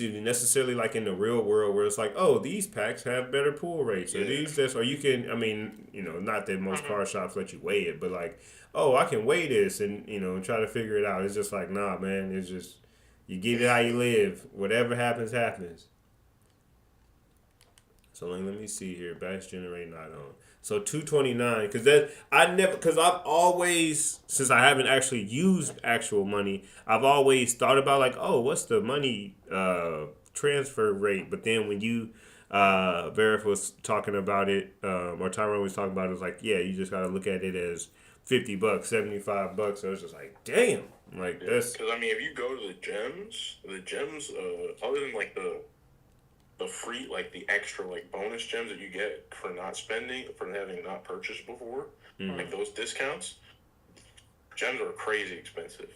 Speaker 1: necessarily like in the real world where it's like, oh, these packs have better pull rates, or
Speaker 4: Yeah.
Speaker 1: these this, or you can. I mean, not that most card shops let you weigh it, but like, oh, I can weigh this and try to figure it out. It's just like, nah, man. It's just you get it how you live. Whatever happens, happens. So let me see here. Batch generate not on. So 229, because I've always, since I haven't actually used actual money, I've always thought about like, oh, what's the money transfer rate? But then when you Verif was talking about it, or Tyrone was talking about it, was like, yeah, you just gotta look at it as $50, $75. So it's just like, damn, like that's
Speaker 4: Because I mean, if you go to the gems, other than like the free, like the extra like bonus gems that you get for not spending, for having not purchased before, like those discounts, gems are crazy expensive.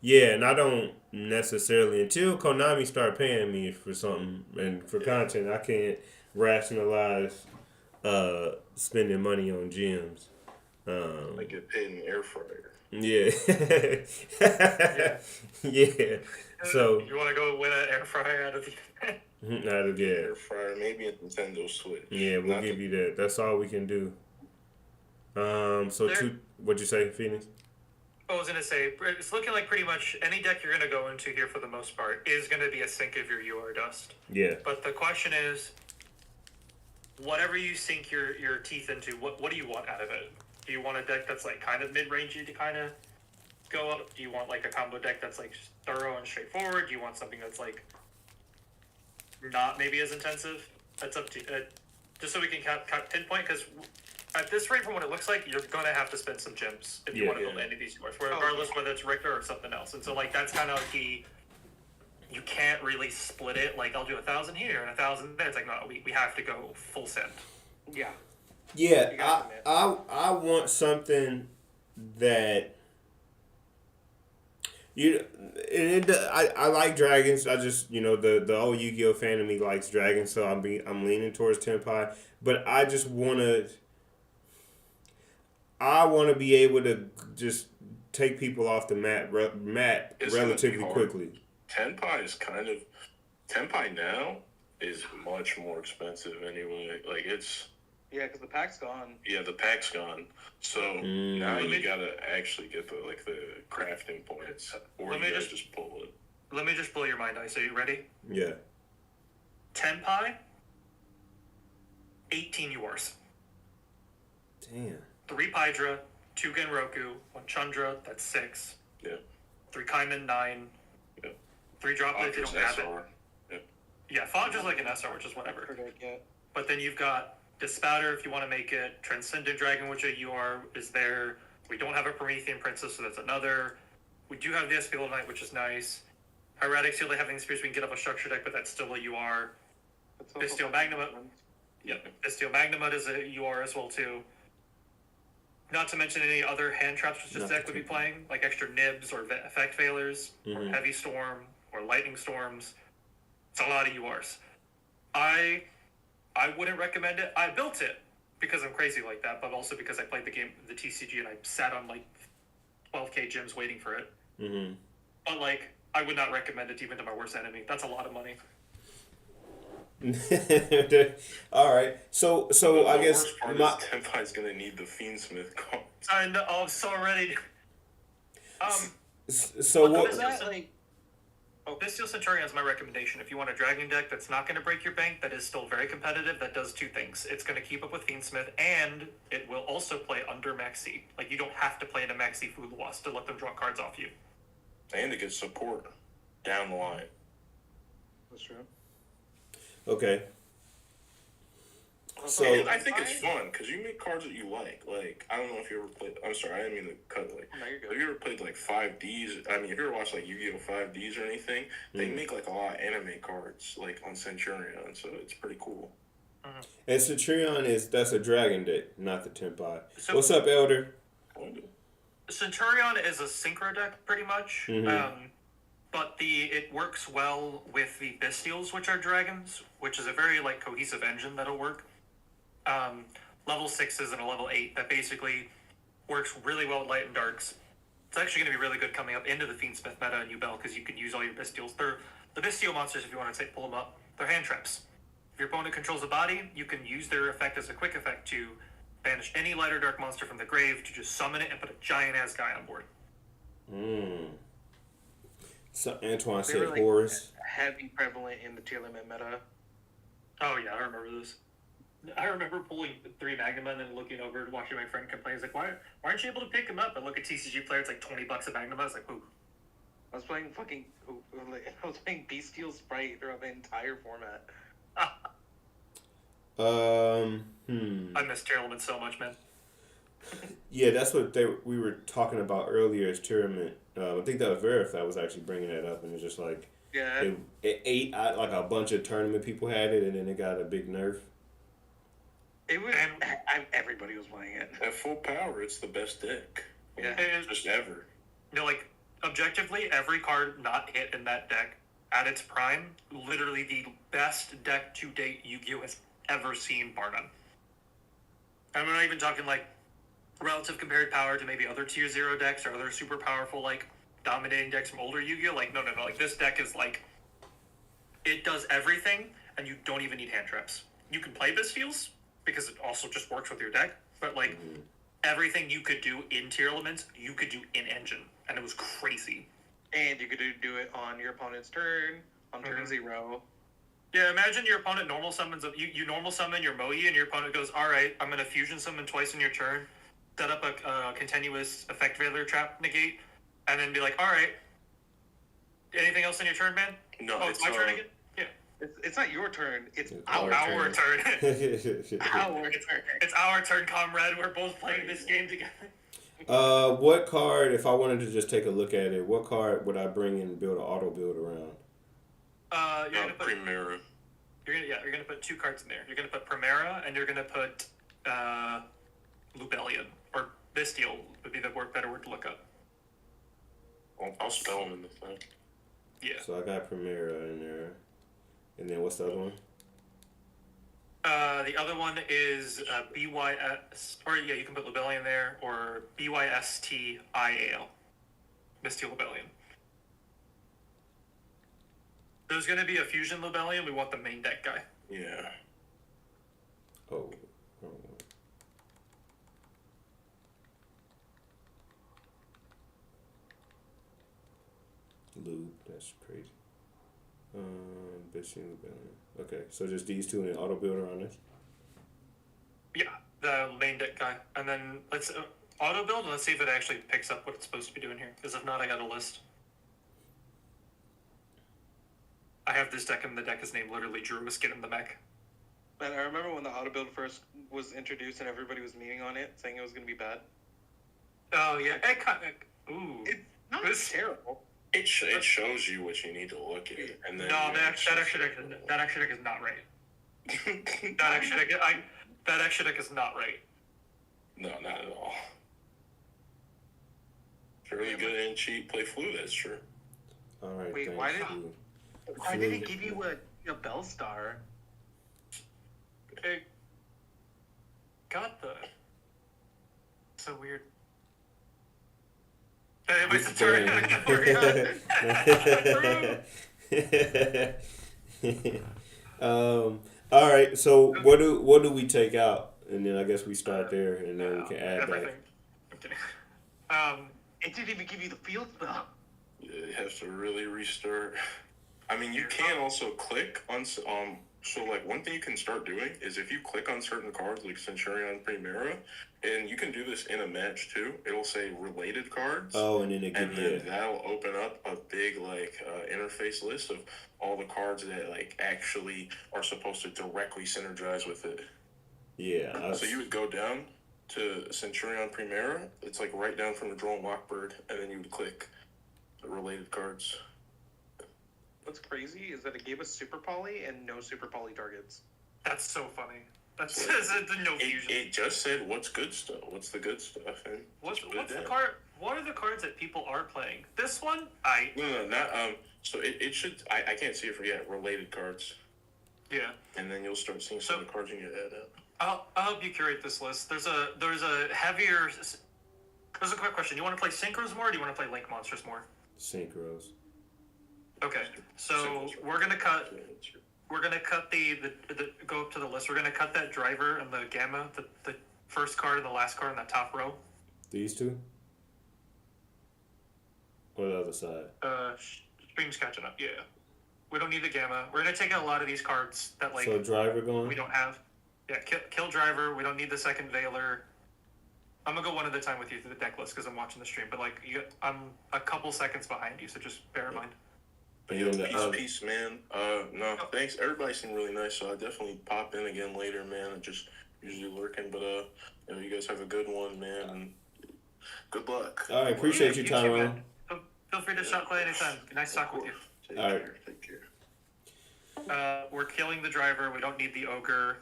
Speaker 1: Yeah, and I don't necessarily, until Konami start paying me for something and for content, I can't rationalize spending money on gems.
Speaker 4: Like get paid in the air fryer.
Speaker 1: Yeah. Yeah. So
Speaker 2: You want to go win an air fryer out of the
Speaker 1: out of yeah.
Speaker 4: Air fryer, maybe a Nintendo Switch.
Speaker 1: Yeah, we'll
Speaker 4: Not
Speaker 1: give
Speaker 4: to-
Speaker 1: you that. That's all we can do. So
Speaker 2: There-
Speaker 1: what'd you say, Phoenix?
Speaker 2: I was gonna say it's looking like pretty much any deck you're gonna go into here for the most part is gonna be a sink of your UR dust.
Speaker 1: Yeah.
Speaker 2: But the question is, whatever you sink your teeth into, what do you want out of it? Do you want a deck that's like kind of mid-rangey to kind of go up? Do you want like a combo deck that's like thorough and straightforward? Do you want something that's like not maybe as intensive? That's up to just so we can pinpoint, because at this rate, from what it looks like, you're gonna have to spend some gems if you
Speaker 1: Yeah,
Speaker 2: want to build any of these URs, regardless whether it's Richter or something else. And so like that's kind of like you can't really split it. Like I'll do 1,000 here and 1,000 there. It's like no, we have to go full send.
Speaker 3: Yeah.
Speaker 1: Yeah,
Speaker 3: You gotta admit.
Speaker 1: I want something that I like dragons. I just the old Yu-Gi-Oh fan of me likes dragons, so I'm leaning towards Tenpai. But I just want to. I want to be able to just take people off the map
Speaker 4: It's gonna be
Speaker 1: relatively
Speaker 4: hard.
Speaker 1: quickly.
Speaker 4: Tenpai is Tenpai now is much more expensive anyway. Like it's
Speaker 3: Yeah, because the pack's gone.
Speaker 4: yeah, the pack's gone. So now you gotta actually get the crafting points, or
Speaker 2: Let
Speaker 4: you
Speaker 2: me
Speaker 4: guys
Speaker 2: just-
Speaker 4: just pull it.
Speaker 2: Let me just blow your mind, Ice. Are you ready?
Speaker 1: Yeah.
Speaker 2: 10 pi, 18 yours.
Speaker 1: Damn.
Speaker 2: 3 Pydra, 2 Genroku, 1 Chandra, that's 6.
Speaker 4: Yeah.
Speaker 2: 3 Kaiman, 9.
Speaker 4: Yeah.
Speaker 2: 3 Droplet if you don't have it.
Speaker 4: SR.
Speaker 2: Yeah, Fodge is like an SR, which is whatever.
Speaker 3: Predict, yeah.
Speaker 2: But then you've got Dispouter if you want to make it. Transcendent Dragon, which a UR is there. We don't have a Promethean Princess, so that's another. We do have the Espial Knight, which is nice. Hieratic Seal, they have things we can get off a structure deck, but that's still a UR.
Speaker 3: It's also
Speaker 2: Bestial Magnamut. Yep. Bestial Magnamut is a UR as well, too. Not to mention any other hand traps which this deck would be playing, like extra nibs or effect failures, or heavy storm, or lightning storms. It's a lot of URs. I wouldn't recommend it. I built it because I'm crazy like that, but also because I played the game, the TCG, and I sat on like 12k gems waiting for it.
Speaker 1: Mm-hmm.
Speaker 2: But like, I would not recommend it even to my worst enemy. That's a lot of money.
Speaker 1: All right. So I
Speaker 4: The
Speaker 1: guess
Speaker 4: worst part
Speaker 1: my
Speaker 4: is Tenpai's gonna need the Fiendsmith card.
Speaker 2: I know. I'm so ready.
Speaker 1: so
Speaker 2: Look,
Speaker 1: what?
Speaker 3: Is that like?
Speaker 2: Bestial Centurion is my recommendation. If you want a dragon deck that's not going to break your bank, that is still very competitive, that does 2 things. It's going to keep up with Fiendsmith, and it will also play under Maxi. Like, you don't have to play into Maxi Fuluwas to let them draw cards off you.
Speaker 4: And to get support down the line.
Speaker 3: That's true.
Speaker 1: Okay. So
Speaker 4: And I think it's fun because you make cards that you like. Like, I don't know if you ever played. I'm sorry, I didn't mean to cut. Like,
Speaker 3: No, you're good.
Speaker 4: have you ever played like 5Ds? I mean, if you ever watched like Yu-Gi-Oh 5Ds or anything, they make like a lot of anime cards like on Centurion, so it's pretty cool.
Speaker 1: and Centurion that's a dragon deck, not the Tenpai.
Speaker 2: So-
Speaker 1: What's up, Elder?
Speaker 2: Centurion is a synchro deck, pretty much. But it works well with the Bestials, which are dragons, which is a very like cohesive engine that'll work. Level 6s and a level 8 that basically works really well with Light and Darks. It's actually going to be really good coming up into the Fiendsmith meta and Ubel because you can use all your Bestials. They're the Bestial monsters, if you want to pull them up, they're hand traps. If your opponent controls a body, you can use their effect as a quick effect to banish any light or dark monster from the grave to just summon it and put a giant ass guy on board.
Speaker 1: So Antoine
Speaker 3: They
Speaker 1: said
Speaker 3: were, like,
Speaker 1: horrors.
Speaker 3: Heavy prevalent in the tier limit meta.
Speaker 2: Oh yeah, I remember this. I remember pulling 3 Magnuma and then looking over and watching my friend complain. He's like, why aren't you able to pick him up? And look at TCG player, it's like $20 a Magnuma. I was like, ooh.
Speaker 3: I was playing I was playing Bestial Sprite throughout the entire format.
Speaker 2: I miss Tier Element so much, man.
Speaker 1: Yeah, that's what we were talking about earlier as tournament. I think that was Verify was actually bringing that up, and it's just like
Speaker 3: Yeah.
Speaker 1: it ate out like a bunch of tournament people had it, and then it got a big nerf.
Speaker 3: It was. Everybody was playing it.
Speaker 4: At full power, it's the best deck.
Speaker 3: Yeah.
Speaker 4: Just ever.
Speaker 2: You know, like, objectively, every card not hit in that deck at its prime, literally the best deck to date Yu-Gi-Oh! Has ever seen, bar none. And we're not even talking, like, relative compared power to maybe other tier 0 decks or other super powerful, like, dominating decks from older Yu-Gi-Oh! Like, no. Like, this deck is, like, it does everything, and you don't even need hand traps. You can play Bestials, because it also just works with your deck, but, like, everything you could do in tier elements, you could do in engine, and it was crazy.
Speaker 3: And you could do it on your opponent's turn, on turn 0.
Speaker 2: Yeah, imagine your opponent normal summons you normal summon your Moe, and your opponent goes, all right, I'm going to fusion summon twice in your turn, set up a continuous effect veiler trap negate, and then be like, all right, anything else in your turn, man?
Speaker 4: No,
Speaker 2: Oh, it's my turn again? Yeah.
Speaker 3: It's not your turn. It's
Speaker 1: our
Speaker 3: our
Speaker 2: turn.
Speaker 3: Our turn.
Speaker 2: It's our turn, comrade. We're both playing this game together.
Speaker 1: What card, if I wanted to just take a look at it, what card would I bring and build an auto build around?
Speaker 2: You're gonna put
Speaker 4: Primera.
Speaker 2: you're gonna put 2 cards in there. You're gonna put Primera, and you're gonna put Lubellion or Bestial would be the better word to look up.
Speaker 4: I'll spell them in the thing.
Speaker 2: Yeah.
Speaker 1: So I got Primera in there. And then what's the other one?
Speaker 2: The other one is BYS, or yeah, you can put Lebellion there, or BYSTIAL, Mystial Lebellion. There's going to be a Fusion Lebellion. We want the main deck guy.
Speaker 4: Yeah.
Speaker 1: Oh. Wrong one. Lube, that's crazy. Bitchy Rebellion. Okay, so just these two and an auto builder on this.
Speaker 2: Yeah, the main deck guy. And then let's auto build, and let's see if it actually picks up what it's supposed to be doing here. Because if not, I got a list. I have this deck, and the deck is named literally Drew Skin in the Mech.
Speaker 3: Man, I remember when the auto build first was introduced and everybody was memeing on it, saying it was going to be bad.
Speaker 2: Oh, yeah. It kind of... Ooh.
Speaker 3: It's not terrible.
Speaker 4: It shows you what you need to look at, and then
Speaker 2: No, that extra deck is not right. That extra deck is not right.
Speaker 4: No, not at all. If you're really good and cheap, play Flu. That's true.
Speaker 1: All right.
Speaker 3: Wait,
Speaker 1: thanks,
Speaker 3: why did it give you a Bellstar?
Speaker 2: It got the... So weird. Hey, wait, the turn.
Speaker 1: All right. So what do we take out, and then I guess we start there, and then we can add
Speaker 2: everything. I'm kidding.
Speaker 3: It didn't even give you the field spell.
Speaker 4: Yeah, you have to really restart. I mean, you can also click on so like one thing you can start doing is if you click on certain cards like Centurion Primera, and you can do this in a match too. It'll say related cards.
Speaker 1: Oh, and then it
Speaker 4: and then that'll open up a big interface list of all the cards that like actually are supposed to directly synergize with it.
Speaker 1: Yeah.
Speaker 4: So you would go down to Centurion Primera. It's like right down from the Drone Lockbird, and then you would click the related cards.
Speaker 3: What's crazy is that it gave us Super Poly and no Super Poly targets.
Speaker 2: That's so funny. That's no fusion.
Speaker 4: It just said what's good stuff. What's the good stuff? And
Speaker 2: what's the card? What are the cards that people are playing? This one,
Speaker 4: No, not So it should. I can't see it for yet. Related cards.
Speaker 2: Yeah.
Speaker 4: And then you'll start seeing some of the cards you can add up.
Speaker 2: I'll help you curate this list. There's a heavier. There's a quick question. Do you want to play Synchros more, or do you want to play Link Monsters more?
Speaker 1: Synchros.
Speaker 2: Okay, so we're gonna cut the go up to the list. We're gonna cut that driver and the gamma, the first card and the last card in that top row.
Speaker 1: These two? Or the other side?
Speaker 2: Stream's catching up, yeah. We don't need the gamma. We're gonna take out a lot of these cards that
Speaker 1: So driver going?
Speaker 2: we don't have. Yeah, kill driver. We don't need the second Veiler. I'm gonna go one at a time with you through the deck list because I'm watching the stream. But I'm a couple seconds behind you, so just bear in mind.
Speaker 4: Peace, man. No, thanks. Everybody seemed really nice, so I definitely pop in again later, man. I'm just usually lurking, but you guys have a good one, man, and good luck.
Speaker 1: All right, appreciate you, Tyrone.
Speaker 2: Feel free to shot play anytime. Nice talk with you.
Speaker 1: All right.
Speaker 4: Take care.
Speaker 2: We're killing the driver. We don't need the ogre.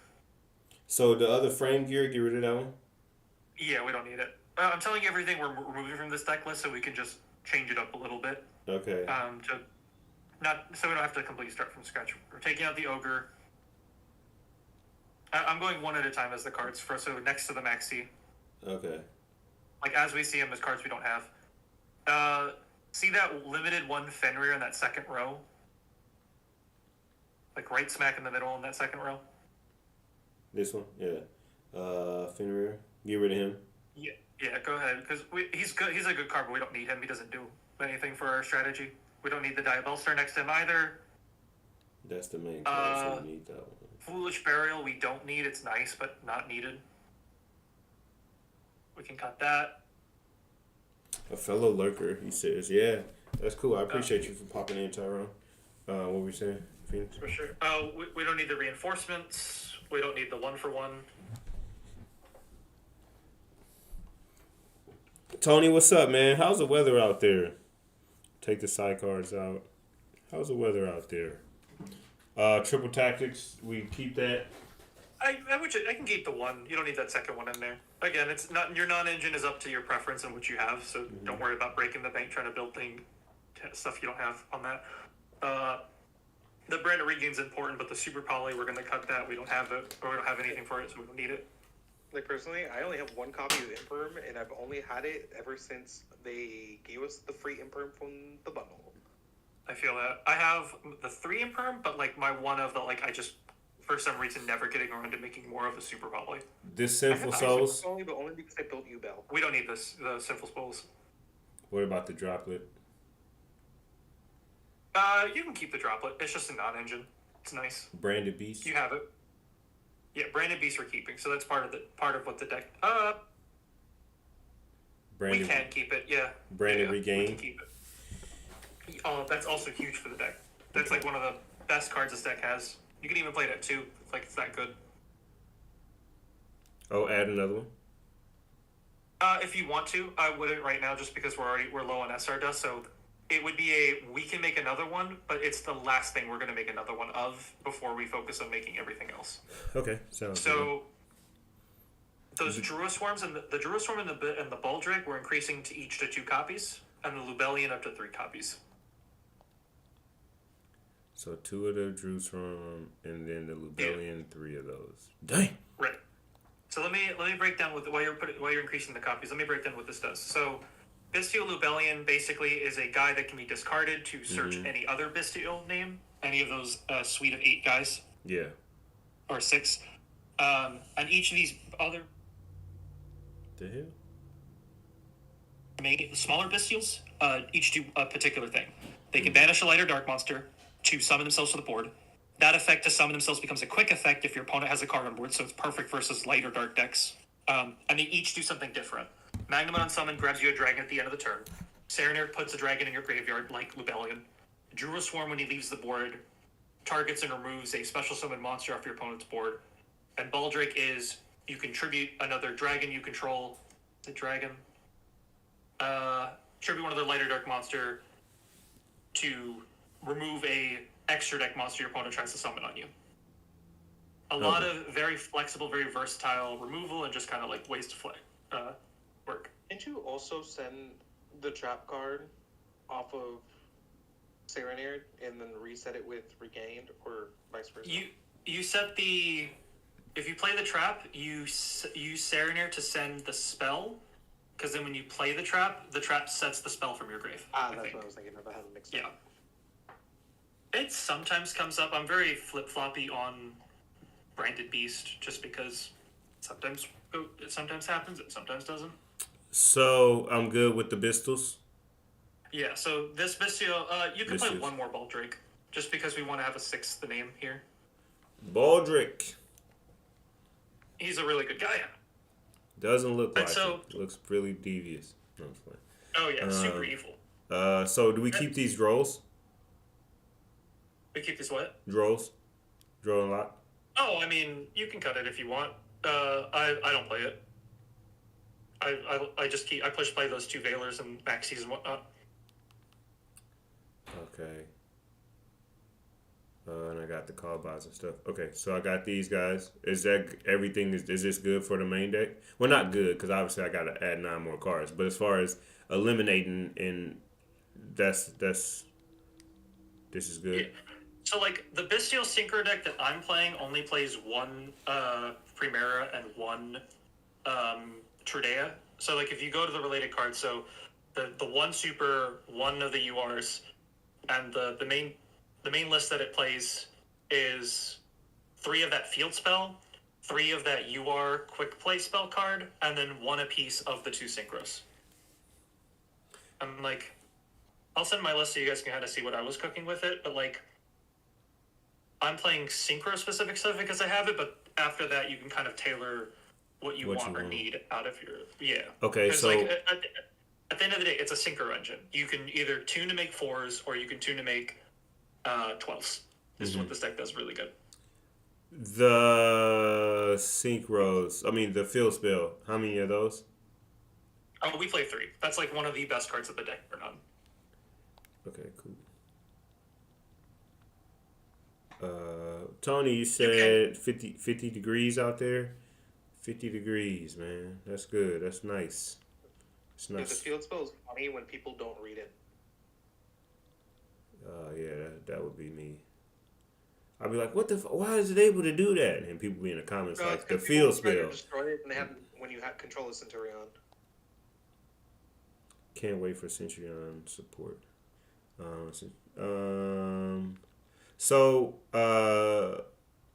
Speaker 1: So the other frame gear, get rid of that one?
Speaker 2: Yeah, we don't need it. I'm telling you everything we're removing from this deck list so we can just change it up a little bit.
Speaker 1: Okay.
Speaker 2: So we don't have to completely start from scratch. We're taking out the ogre. I'm going one at a time as the cards so next to the maxi.
Speaker 1: Okay.
Speaker 2: Like as we see them as cards we don't have. See that limited one Fenrir in that second row? Like right smack in the middle in that second row?
Speaker 1: This one? Yeah. Fenrir. Get rid of him.
Speaker 2: Yeah, go ahead. Because he's good. He's a good card, but we don't need him. He doesn't do anything for our strategy. We don't need the Diabellstar next to him either.
Speaker 1: That's the main card, so we need that one.
Speaker 2: Foolish Burial, we don't need. It's nice, but not needed. We can cut that.
Speaker 1: A fellow lurker, he says. Yeah, that's cool. I appreciate you for popping in, Tyrone. What were we saying, Phoenix?
Speaker 2: For sure. We don't need the reinforcements. We don't need the 1-for-1.
Speaker 1: Tony, what's up, man? How's the weather out there? Take the side cards out. How's the weather out there? Triple tactics, we keep that.
Speaker 2: I can keep the one. You don't need that second one in there. Again, it's not your non-engine is up to your preference and what you have. So don't worry about breaking the bank trying to build stuff you don't have on that. The Branded Regain's important, but the Super Poly, we're gonna cut that. We don't have it, or we don't have anything for it, so we don't need it.
Speaker 3: Like, personally, I only have one copy of Imperm, and I've only had it ever since they gave us the free Imperm from the bundle.
Speaker 2: I feel that. I have the 3 Imperm, but, like, my one of the, like, I just, for some reason, never getting around to making more of the Super Poly.
Speaker 1: This
Speaker 3: I have
Speaker 1: Sinful
Speaker 3: the
Speaker 1: Souls.
Speaker 3: Poly, but only because I built U-Bell.
Speaker 2: We don't need this, the Sinful Spools.
Speaker 1: What about the Droplet?
Speaker 2: You can keep the Droplet. It's just a non-engine. It's nice.
Speaker 1: Branded Beast.
Speaker 2: You have it. Yeah, Branded Beast we're keeping, so that's part of what the deck.
Speaker 1: Branded,
Speaker 2: we can keep it. Yeah.
Speaker 1: Branded
Speaker 2: We
Speaker 1: Regain.
Speaker 2: can keep it. Oh, that's also huge for the deck. That's like one of the best cards this deck has. You can even play it at 2. Like it's that good.
Speaker 1: Oh, add another one.
Speaker 2: If you want to, I wouldn't right now, just because we're low on SR dust. So it would be we can make another one, but it's the last thing we're gonna make another one of before we focus on making everything else.
Speaker 1: Okay, sounds good.
Speaker 2: So those Druid Swarms and the Druid Swarm and the Baldric we're increasing to each to 2 copies, and the Lubellion up to 3 copies.
Speaker 1: So 2 of the Jerusalem and then the Lubellion, 3 of those. Dang.
Speaker 2: Right. So let me break down while you're increasing the copies. Let me break down what this does. So Bestial Lubellion basically is a guy that can be discarded to search any other Bestial name, any of those suite of 8 guys.
Speaker 1: Yeah.
Speaker 2: Or 6. And each of these other
Speaker 1: The hell?
Speaker 2: smaller Bestials each do a particular thing. They can banish a light or dark monster to summon themselves to the board. That effect to summon themselves becomes a quick effect if your opponent has a card on board, so it's perfect versus light or dark decks. And they each do something different. Magnum Unsummon grabs you a dragon at the end of the turn. Serenair puts a dragon in your graveyard like Lubellion. Druid Swarm, when he leaves the board, targets and removes a special summon monster off your opponent's board. And Baldric is you contribute another dragon you control. The dragon. Tribute one other light or dark monster to remove a extra deck monster your opponent tries to summon on you. A lot of very flexible, very versatile removal and just kind of like ways to work.
Speaker 3: Can't you also send the trap card off of Serenair and then reset it with Regained, or vice versa?
Speaker 2: You set the... If you play the trap, you use Serenair to send the spell, because then when you play the trap sets the spell from your grave.
Speaker 3: That's what I was thinking of. I haven't mixed up.
Speaker 2: Yeah. It sometimes comes up. I'm very flip-floppy on Branded Beast, just because it sometimes happens, it sometimes doesn't.
Speaker 1: So I'm good with the Bistles.
Speaker 2: Yeah, so this Bestial, you can play
Speaker 1: Bestials.
Speaker 2: one more Baldric, just because we want to have a 6th name here.
Speaker 1: Baldric.
Speaker 2: He's a really good guy.
Speaker 1: Doesn't look
Speaker 2: And
Speaker 1: like
Speaker 2: so-
Speaker 1: it. Looks really devious. No, I'm just playing.
Speaker 2: Oh yeah, super evil.
Speaker 1: So do we keep these Drolls?
Speaker 2: We keep this what?
Speaker 1: Drolls? Droll and Lock?
Speaker 2: Oh, I mean, you can cut it if you want. I don't play it. I just play those 2 Veilers and Maxies and whatnot.
Speaker 1: Okay. And I got the call bots and stuff. Okay, so I got these guys. Is that everything? Is this good for the main deck? Well, not good, because obviously I got to add 9 more cards. But as far as eliminating, and this is good.
Speaker 2: Yeah. So, like, the Bestial Synchro deck that I'm playing only plays 1 Primera and 1 Tridea. So, like, if you go to the related cards, so the 1 Super, 1 of the URs, and the main list that it plays is 3 of that field spell, 3 of that UR quick play spell card, and then 1 apiece of the 2 synchros. I'm like, I'll send my list so you guys can kind of see what I was cooking with it, but like, I'm playing synchro specific stuff because I have it, but after that you can kind of tailor what you want or need out of your
Speaker 1: Okay, so
Speaker 2: like, at the end of the day, it's a synchro engine. You can either tune to make 4s or you can tune to make 12s. This is what this deck does really good.
Speaker 1: the synchros, the field spell, how many of those?
Speaker 2: Oh, we play 3. That's like one of the best cards of the deck for none.
Speaker 1: Okay, cool. Tony, you said 50 degrees out there? 50 degrees, man. That's good. That's nice. It's
Speaker 3: The
Speaker 1: nice.
Speaker 3: field spell is funny when people don't read it.
Speaker 1: Yeah, that would be me. I'll be like, what the? Why is it able to do that? And people be in the comments
Speaker 3: No, it's
Speaker 1: like, the
Speaker 3: because people
Speaker 1: field
Speaker 3: try to
Speaker 1: spell.
Speaker 3: destroy it, and they have when you have control of Centurion.
Speaker 1: Can't wait for Centurion support. Um, so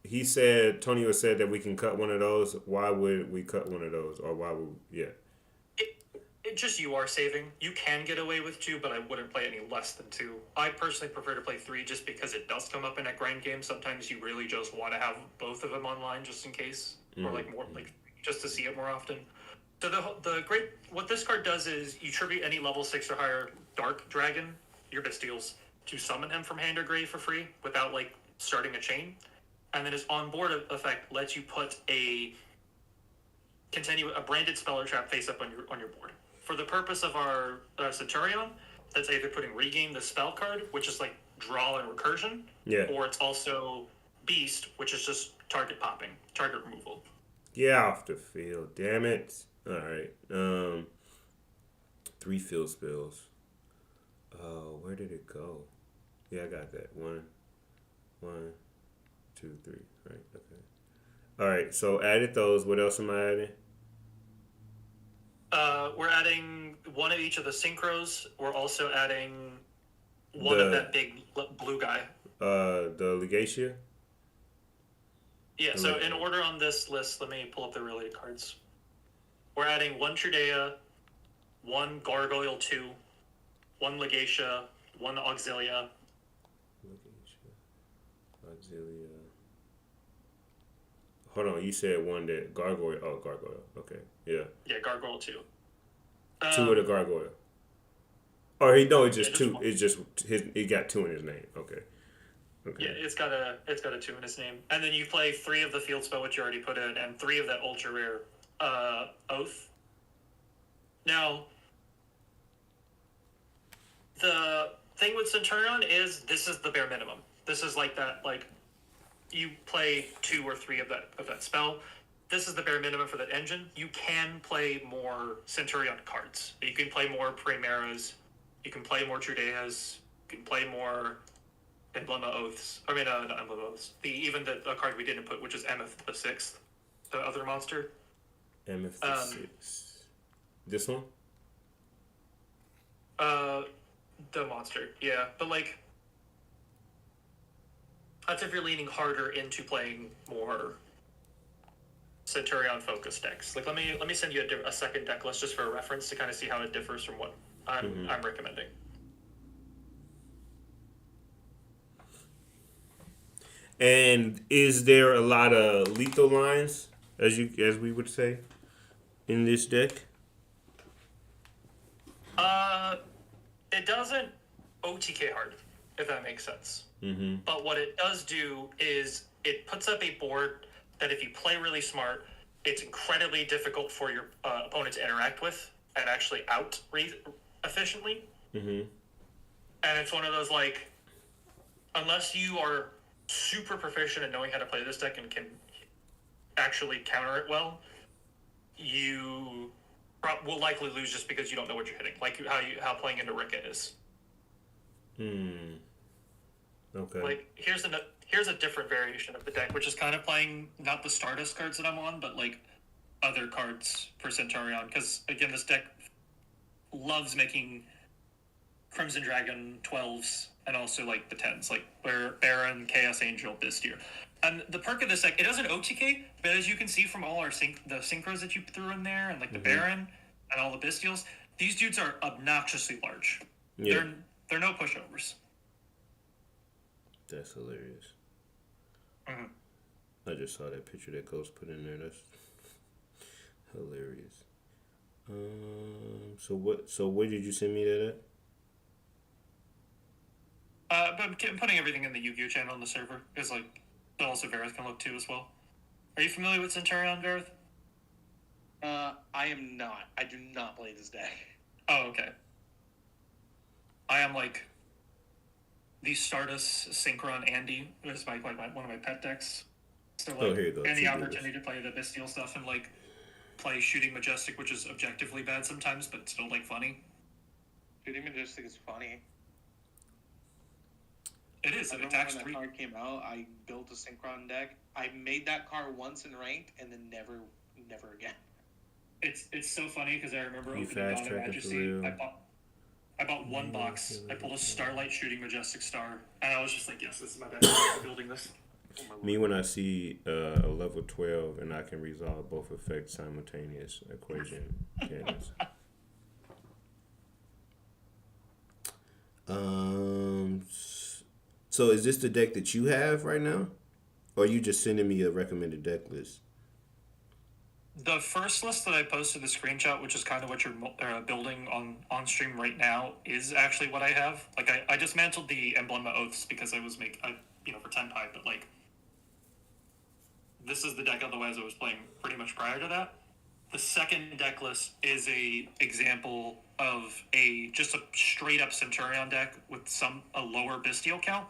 Speaker 1: he said, Tonio said that we can cut one of those. Why would we cut one of those, or why would yeah?
Speaker 2: It just you are saving. You can get away with 2, but I wouldn't play any less than 2. I personally prefer to play 3 just because it does come up in a grind game. Sometimes you really just want to have both of them online just in case, or like more like just to see it more often. So the great what this card does is you tribute any level 6 or higher Dark Dragon, your Bastiles, to summon him from hand or grave for free without like starting a chain, and then his on board effect lets you put a branded spell or trap face up on your board. For the purpose of our Centurion, that's either putting Regain the spell card, which is like draw and recursion,
Speaker 1: Yeah.
Speaker 2: or it's also Beast, which is just target popping, target removal.
Speaker 1: Get off the field, damn it! All right. 3 field spells. Oh, where did it go? Yeah, I got that. 1, 2, 3. Right. Okay. All right. So added those. What else am I adding?
Speaker 2: We're adding 1 of each of the synchros. We're also adding 1 of that big blue guy.
Speaker 1: The Legacia.
Speaker 2: Yeah. So in order on this list, let me pull up the related cards. We're adding 1 Trudea, 1 Gargoyle 2, 1 Legacia, 1 Auxilia.
Speaker 1: Auxilia. Hold on, you said 1 that Gargoyle. Oh, Gargoyle. Okay. Yeah.
Speaker 2: Yeah, Gargoyle 2.
Speaker 1: 2 of the Gargoyle. Or it's just
Speaker 2: just
Speaker 1: 2.
Speaker 2: 1.
Speaker 1: It's just he got 2 in his name. Okay.
Speaker 2: Yeah, it's got a 2 in his name, and then you play 3 of the field spell, which you already put in, and 3 of that ultra rare Oath. Now, the thing with Centurion is this is the bare minimum. This is like that, like you play 2 or 3 of that spell. This is the bare minimum for that engine. You can play more Centurion cards. You can play more Primaras. You can play more Trudeas. You can play more Emblema Oaths. I mean, not Emblema Oaths. Even the card we didn't put, which is Emeth the 6th, the other monster.
Speaker 1: MF the 6th. This one?
Speaker 2: The monster, yeah. But like, that's if you're leaning harder into playing more Centurion focused decks. Like, let me send you a second deck list just for a reference to kind of see how it differs from what I'm recommending.
Speaker 1: And is there a lot of lethal lines, as we would say, in this deck?
Speaker 2: It doesn't OTK hard, if that makes sense. Mm-hmm. But what it does do is it puts up a board that if you play really smart, it's incredibly difficult for your opponent to interact with and actually out efficiently. Mm-hmm. And it's one of those, like, unless you are super proficient at knowing how to play this deck and can actually counter it well, you will likely lose just because you don't know what you're hitting, like how playing into Rika is.
Speaker 1: Okay.
Speaker 2: Like, here's a different variation of the deck, which is kind of playing not the Stardust cards that I'm on, but like other cards for Centurion, because again, this deck loves making Crimson Dragon 12s and also like the 10s, like Baron, Chaos Angel, Bistier. And the perk of this deck, it doesn't OTK, but as you can see from all our the synchros that you threw in there, and like the Baron and all the Bistials, these dudes are obnoxiously large. Yeah. They're no pushovers.
Speaker 1: That's hilarious. Mm-hmm. I just saw that picture that Ghost put in there. That's hilarious. So where did you send me that at?
Speaker 2: But I'm putting everything in the Yu-Gi-Oh channel on the server, because like also Vareth can look too as well. Are you familiar with Centurion, Vareth?
Speaker 3: I am not. I do not play this deck.
Speaker 2: Oh, okay. I am like the Stardust Synchron Andy. It's one of my pet decks. So like,
Speaker 1: here you go.
Speaker 2: any opportunity to play the Bestial stuff and like play Shooting Majestic, which is objectively bad sometimes, but still like funny.
Speaker 3: Shooting Majestic is funny.
Speaker 2: It is.
Speaker 3: I
Speaker 2: It
Speaker 3: remember
Speaker 2: attacks
Speaker 3: when that
Speaker 2: 3.
Speaker 3: card came out, I built a Synchron deck. I made that card once in ranked, and then never again.
Speaker 2: It's so funny because I remember
Speaker 1: You
Speaker 2: opening
Speaker 1: fast
Speaker 2: God of
Speaker 1: tracking for
Speaker 2: Majesty.
Speaker 1: real?
Speaker 2: I bought one
Speaker 1: Yeah,
Speaker 2: box. I pulled a Starlight Shooting Majestic Star, and I was just like, yes, this is my best chance of building this.
Speaker 1: Me, when I see a level 12 and I can resolve both effects simultaneous equation cannons. So is this the deck that you have right now? Or are you just sending me a recommended deck list?
Speaker 2: The first list that I posted, the screenshot, which is kind of what you're building on stream right now, is actually what I have. Like, I dismantled the Emblem of Oaths because I was for 10 pipe, but like, this is the deck otherwise I was playing pretty much prior to that. The second deck list is a example of just a straight up Centurion deck with a lower Bestial count.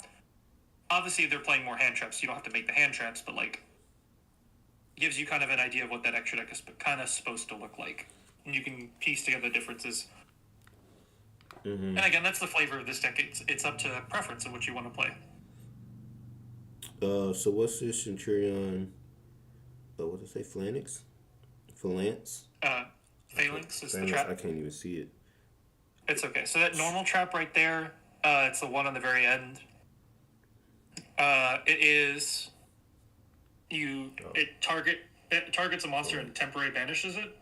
Speaker 2: Obviously, they're playing more hand traps. You don't have to make the hand traps, but like, gives you kind of an idea of what that extra deck is kind of supposed to look like, and you can piece together differences.
Speaker 1: Mm-hmm.
Speaker 2: And again, that's the flavor of this deck. It's up to preference of what you want to play.
Speaker 1: So what's this Centurion? What did I say? Phalanx? Phalanx?
Speaker 2: Phalanx is the
Speaker 1: Phalanx,
Speaker 2: trap.
Speaker 1: I can't even see it.
Speaker 2: It's okay. So that normal trap right there, it's the one on the very end. It is it targets a monster and temporary banishes it.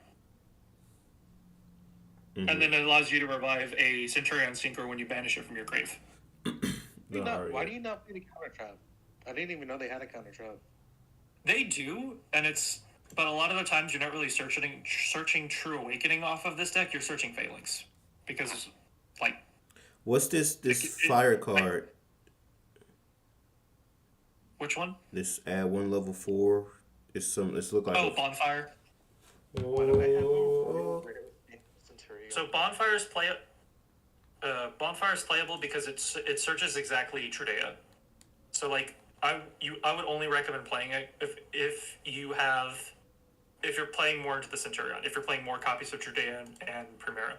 Speaker 1: Mm-hmm.
Speaker 2: And then it allows you to revive a Centurion Sinker when you banish it from your grave.
Speaker 3: Why do you not play the counter trap? I didn't even know they had a counter trap.
Speaker 2: They do, but a lot of the times you're not really searching True Awakening off of this deck. You're searching Phalanx because, like,
Speaker 1: what's this fire card?
Speaker 2: Which one?
Speaker 1: This add 1 level 4. It's look like
Speaker 2: Bonfire.
Speaker 3: Why do I have a Centurion?
Speaker 2: So Bonfire's playable because it searches exactly Trudea. So like I would only recommend playing it if you're playing more into the Centurion, if you're playing more copies of Trudea and Primera.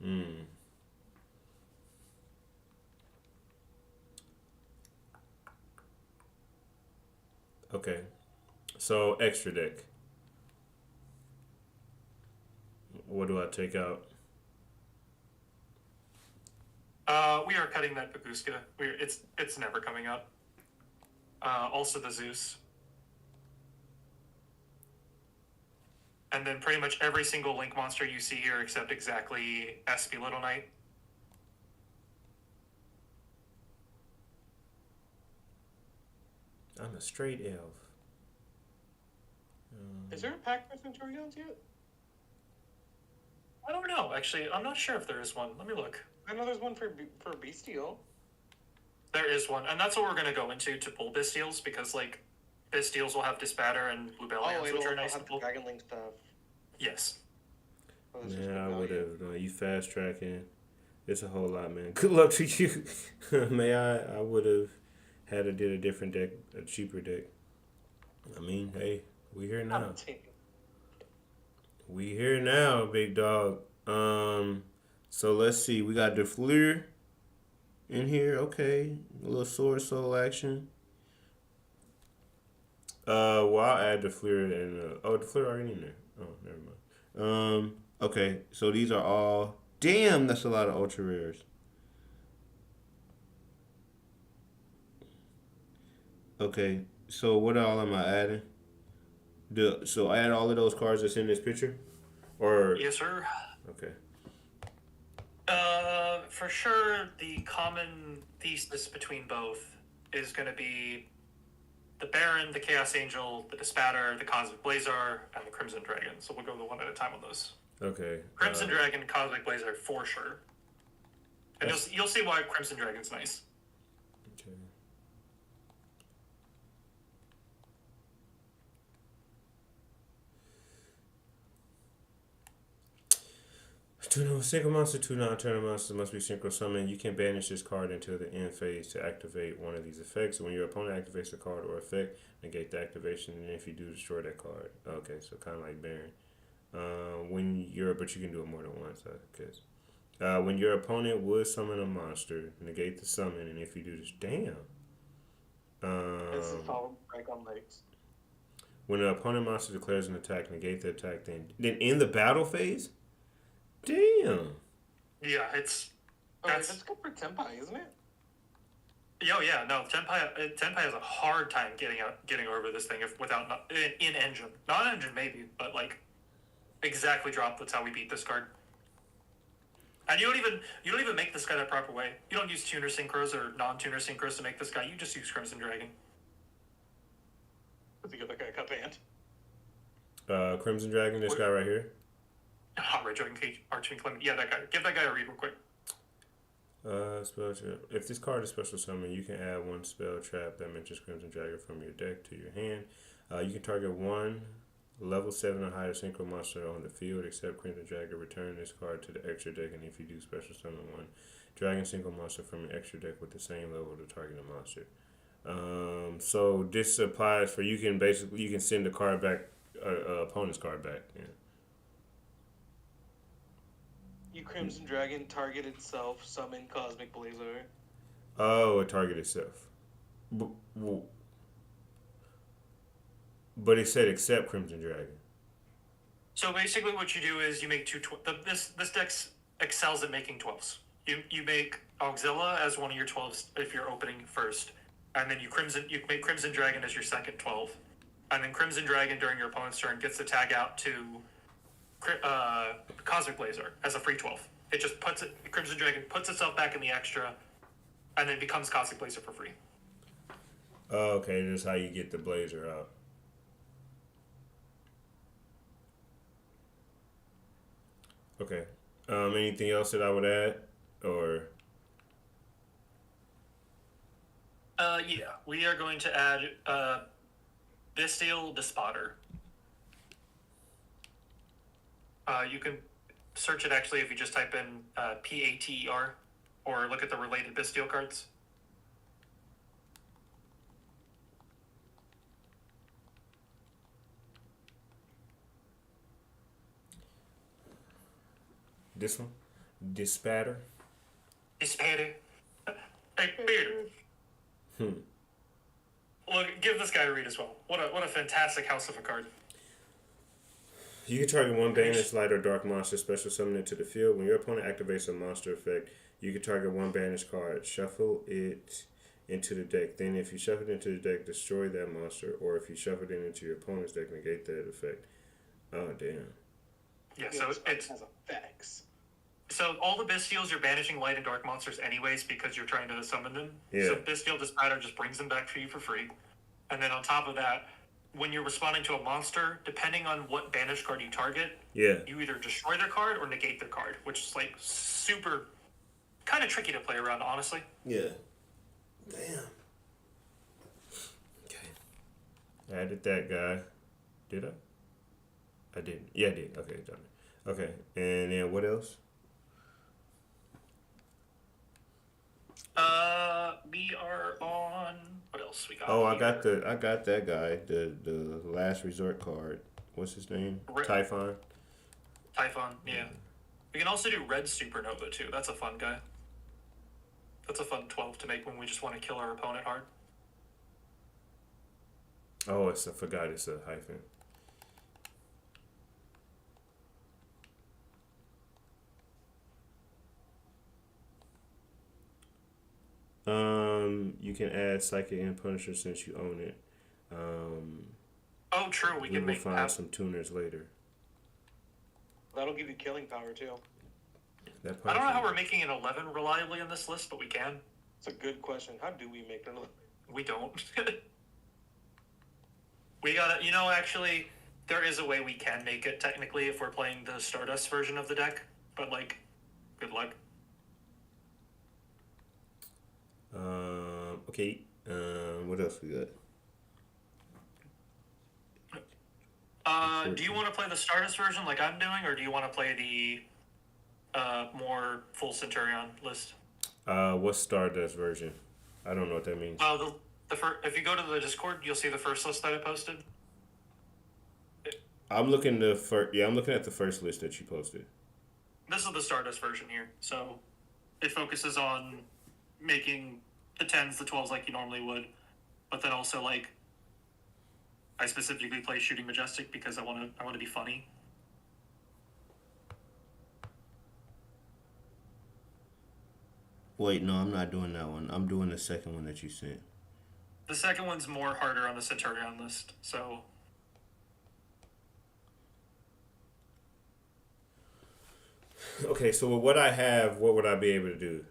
Speaker 1: Hmm. Okay. So extra deck. What do I take out?
Speaker 2: We are cutting that Baguska. It's never coming up. Also the Zeus. And then pretty much every single Link monster you see here except exactly SP Little Knight.
Speaker 1: I'm a straight elf.
Speaker 3: Is there a pack for Centurions yet?
Speaker 2: I don't know, actually. I'm not sure if there is one. Let me look.
Speaker 3: I know there's one for Bestial.
Speaker 2: There is one, and that's what we're going to go into to pull Bistials, because, like, Bistials will have Disbatter and Blue Bellions, which are nice to pull.
Speaker 3: Dragon Link stuff.
Speaker 2: Yes.
Speaker 3: Oh,
Speaker 1: Yeah, I would have. You fast tracking. It's a whole lot, man. Good luck to you. I would have did a different deck, a cheaper deck. I mean, hey, we here now. We here now, big dog. So let's see. We got Defleur in here. Okay, a little Sword Soul action. Well, I'll add Defleur and Defleur already in there. Oh, never mind. Okay, so these are all. Damn, that's a lot of ultra rares. Okay, so what all am I adding? So add all of those cards that's in this picture, or
Speaker 2: Yes, sir.
Speaker 1: okay.
Speaker 2: For sure, the common thesis between both is going to be the Baron, the Chaos Angel, the Dispatter, the Cosmic Blazar, and the Crimson Dragon. So we'll go one at a time on those.
Speaker 1: Okay.
Speaker 2: Crimson Dragon, Cosmic Blazar, for sure. And you'll see why Crimson Dragon's nice.
Speaker 1: Okay. Single monster, 2 non-turner monsters must be synchro summoned. You can banish this card until the end phase to activate one of these effects. When your opponent activates a card or effect, negate the activation, and if you do, destroy that card. Okay, so kind of like Baron. But you can do it more than once, I guess. When your opponent would summon a monster, negate the summon, and if you do this, damn.
Speaker 3: This is
Speaker 1: Um,
Speaker 3: how break on legs.
Speaker 1: when an opponent monster declares an attack, negate the attack. Then in the battle phase, damn.
Speaker 2: Yeah, it's
Speaker 3: Oh, wait,
Speaker 2: that's
Speaker 3: that's good for Tenpai, isn't it?
Speaker 2: yo yeah no Tenpai has a hard time getting over this thing if without in engine, not engine maybe, but like exactly drop. That's how we beat this card. And you don't even make this guy the proper way. You don't use tuner synchros or non-tuner synchros to make this guy. You just use Crimson Dragon.
Speaker 3: Because you get that guy cut banned.
Speaker 1: Crimson Dragon, this guy right here.
Speaker 2: Hot Red Dragon Cage, Arching Clement. Yeah, that guy. Give that guy a read real quick.
Speaker 1: Spell trap. If this card is special summon, you can add one spell trap that mentions Crimson Dragon from your deck to your hand. You can target one level 7 or higher synchro monster on the field, except Crimson Dragon. Return this card to the extra deck, and if you do special summon one dragon synchro monster from your extra deck with the same level to target a monster. So this applies for you can send the card back, opponent's card back. Yeah.
Speaker 3: You Crimson Dragon target itself, summon Cosmic Blazer.
Speaker 1: Oh, a target itself. But it said except Crimson Dragon.
Speaker 2: So basically, what you do is you make this deck excels at making 12s. You make Auxilla as one of your 12s if you're opening first, and then you make Crimson Dragon as your second 12, and then Crimson Dragon during your opponent's turn gets to tag out to Cosmic Blazer as a free 12. It just Crimson Dragon puts itself back in the extra, and then becomes Cosmic Blazer for free.
Speaker 1: Oh, okay, this is how you get the Blazer out. Okay. Anything else that I would add, or?
Speaker 2: Yeah, we are going to add Bestial Despotter. You can search it actually if you just type in PATER or look at the related Bestial cards.
Speaker 1: This one? Dispatter?
Speaker 2: Despatter. Hey, Peter. Look, give this guy a read as well. What a fantastic house of a card.
Speaker 1: You can target one banished light or dark monster, special summon it to the field. When your opponent activates a monster effect, you can target one banished card, shuffle it into the deck. Then if you shuffle it into the deck, destroy that monster, or if you shuffle it into your opponent's deck, negate that effect. Oh, damn.
Speaker 2: Yeah, so it
Speaker 3: has effects.
Speaker 2: So all the Bestials, you're banishing light and dark monsters anyways because you're trying to summon them.
Speaker 1: Yeah.
Speaker 2: So Bestial Despatter just brings them back for you for free. And then on top of that, when you're responding to a monster, depending on what banished card you target,
Speaker 1: Yeah.
Speaker 2: you either destroy their card or negate their card, which is like super kind of tricky to play around, honestly.
Speaker 1: Yeah. Damn. Okay. I added that guy. Did I? I didn't. Yeah, I did. Okay, done it. Okay, and then what else?
Speaker 2: We are on. What else we got?
Speaker 1: Oh, I
Speaker 2: here?
Speaker 1: got that guy. The last resort card. What's his name? Typhon.
Speaker 2: Typhon. Yeah. We can also do Red Supernova too. That's a fun guy. That's a fun 12 to make when we just want to kill our opponent hard.
Speaker 1: Oh, I forgot it's a hyphen. You can add Psychic and Punisher since you own it.
Speaker 2: Oh, true. We can
Speaker 1: will
Speaker 2: make
Speaker 1: find some tuners later.
Speaker 3: That'll give you killing power too.
Speaker 1: That
Speaker 2: I don't know how
Speaker 1: Punisher-
Speaker 2: we're making an 11 reliably on this list, but we can.
Speaker 3: It's a good question. How do we make it?
Speaker 2: We don't. We gotta, actually, there is a way we can make it technically if we're playing the Stardust version of the deck, but like, good luck.
Speaker 1: Okay. What else we got?
Speaker 2: Do you want to play the Stardust version like I'm doing, or do you want to play the more full Centurion list?
Speaker 1: What's Stardust version? I don't know what that means.
Speaker 2: The first, if you go to the Discord, you'll see the first list that I posted.
Speaker 1: I'm looking at the first list that you posted.
Speaker 2: This is the Stardust version here, so it focuses on making the 10s, the 12s like you normally would, but then also like I specifically play Shooting Majestic because I want to be funny.
Speaker 1: Wait, no, I'm not doing that one. I'm doing the second one that you sent.
Speaker 2: The second one's more harder on the Centurion list, so
Speaker 1: Okay, so with what I have, what would I be able to do?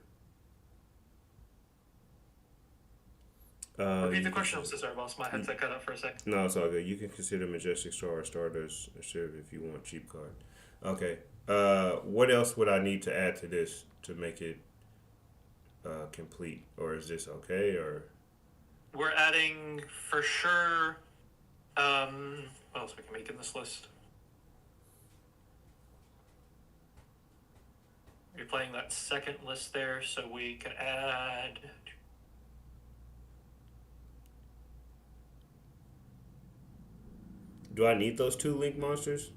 Speaker 2: repeat the question, Cesar Boss. My headset cut out for a second.
Speaker 1: No, it's all good. You can consider Majestic Star or Stardust if you want cheap card. Okay. What else would I need to add to this to make it complete, or is this okay? Or
Speaker 2: We're adding for sure. What else we can make in this list? You're playing that second list there, so we can add.
Speaker 1: do I need those 2 Link monsters?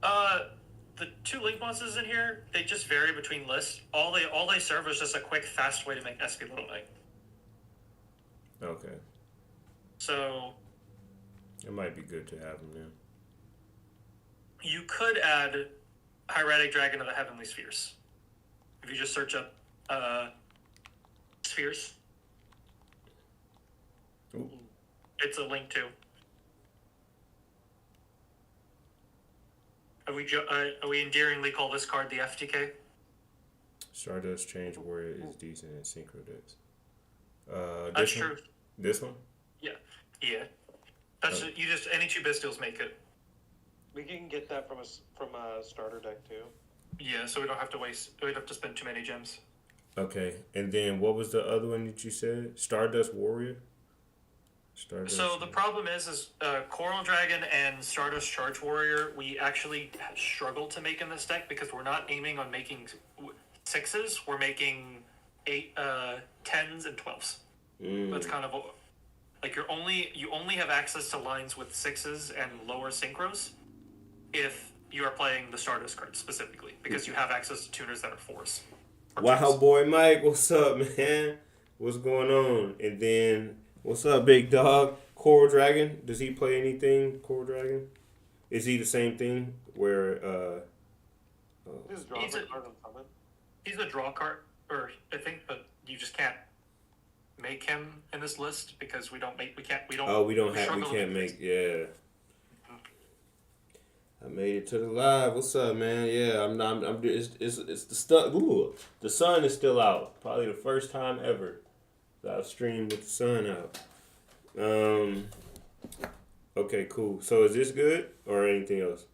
Speaker 2: The 2 Link monsters in here, they just vary between lists. All they serve is just a quick, fast way to make SP Little Knight.
Speaker 1: Okay.
Speaker 2: So
Speaker 1: It might be good to have them then.
Speaker 2: you could add Hieratic Dragon of the Heavenly Spheres. If you just search up spheres.
Speaker 1: Ooh.
Speaker 2: It's a link too. We endearingly call this card the FTK?
Speaker 1: Stardust Change Warrior is decent in Synchro decks.
Speaker 2: That's true.
Speaker 1: This one?
Speaker 2: Yeah. That's you just any 2 Bistiles make it.
Speaker 3: We can get that from a starter deck too.
Speaker 2: Yeah, so we don't have to spend too many gems.
Speaker 1: Okay. And then what was the other one that you said? Stardust Warrior?
Speaker 2: So the problem is Coral Dragon and Stardust Charge Warrior, we actually struggle to make in this deck because we're not aiming on making 6s. We're making 8, 10s, and 12s. That's kind of like you only have access to lines with 6s and lower synchros if you are playing the Stardust card specifically because you have access to tuners that are 4s.
Speaker 1: Wow, boy, Mike, what's up, man? What's going on? And then, what's up, big dog? Coral Dragon, does he play anything, Coral Dragon? Is he the same thing where,
Speaker 3: Just draw
Speaker 2: He's
Speaker 3: the
Speaker 2: a-
Speaker 3: card on summon.
Speaker 2: He's a draw card, or I think, but you just can't make him in this list because we don't.
Speaker 1: oh, we can't make, yeah. I made it to the live. What's up, man? Yeah, it's the stuff. Ooh, the sun is still out. Probably the first time ever that I've streamed with the sun out. Okay, cool. So is this good or anything else?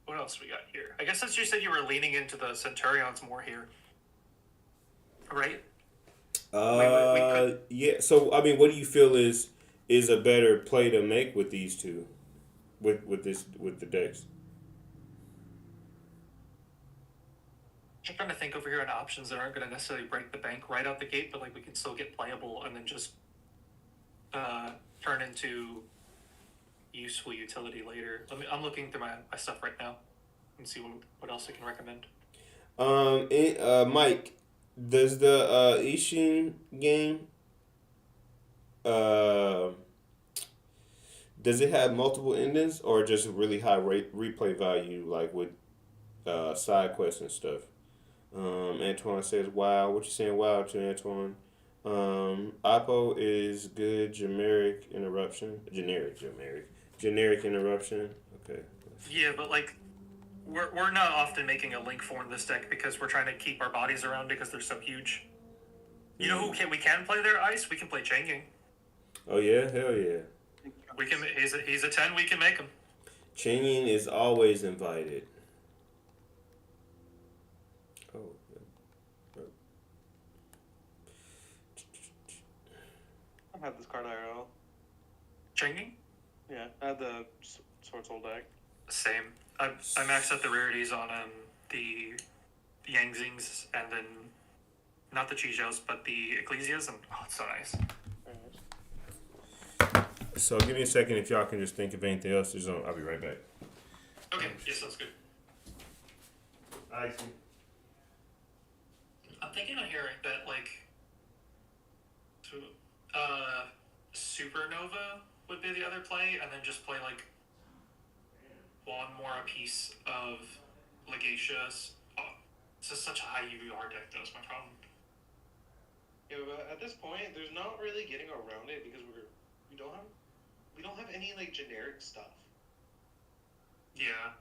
Speaker 2: What else we got here? I guess since you said you were leaning into the Centurions more here, right? We could-
Speaker 1: Yeah. So I mean, what do you feel is a better play to make with these two, with the decks?
Speaker 2: I'm trying to think over here on options that aren't going to necessarily break the bank right out the gate, but like we can still get playable and then just turn into useful utility later. I'm looking through my stuff right now and see what else I can recommend.
Speaker 1: Mike, does the Ishin game does it have multiple endings or just really high replay value like with side quests and stuff? Antoine says, "Wow, what you saying? Wow to Antoine." Oppo is good. Generic interruption. Okay.
Speaker 2: Yeah, but like we're not often making a link for in this deck because we're trying to keep our bodies around because they're so huge. You know who we can play their ice? We can play Changing.
Speaker 1: Oh yeah, hell yeah.
Speaker 2: We can. He's a 10. We can make him.
Speaker 1: Changing is always invited. Oh.
Speaker 3: I have this card IRL.
Speaker 2: Changing?
Speaker 3: Yeah, I had the Sword Soul deck.
Speaker 2: Same. I maxed out the rarities on the Yangzings and then not the Chijos but the Ecclesias and oh, it's so nice.
Speaker 3: Very nice.
Speaker 1: So give me a second if y'all can just think of anything else. I'll be right back.
Speaker 2: Okay, yes, that's good.
Speaker 1: I see.
Speaker 2: I'm thinking of hearing that, like, Supernova would be the other play, and then just play, like, one more a piece of Legacious. Oh, it's just such a high UVR deck, though, is my problem.
Speaker 3: Yeah, but at this point, there's not really getting around it because we don't have any like generic stuff.
Speaker 2: Yeah.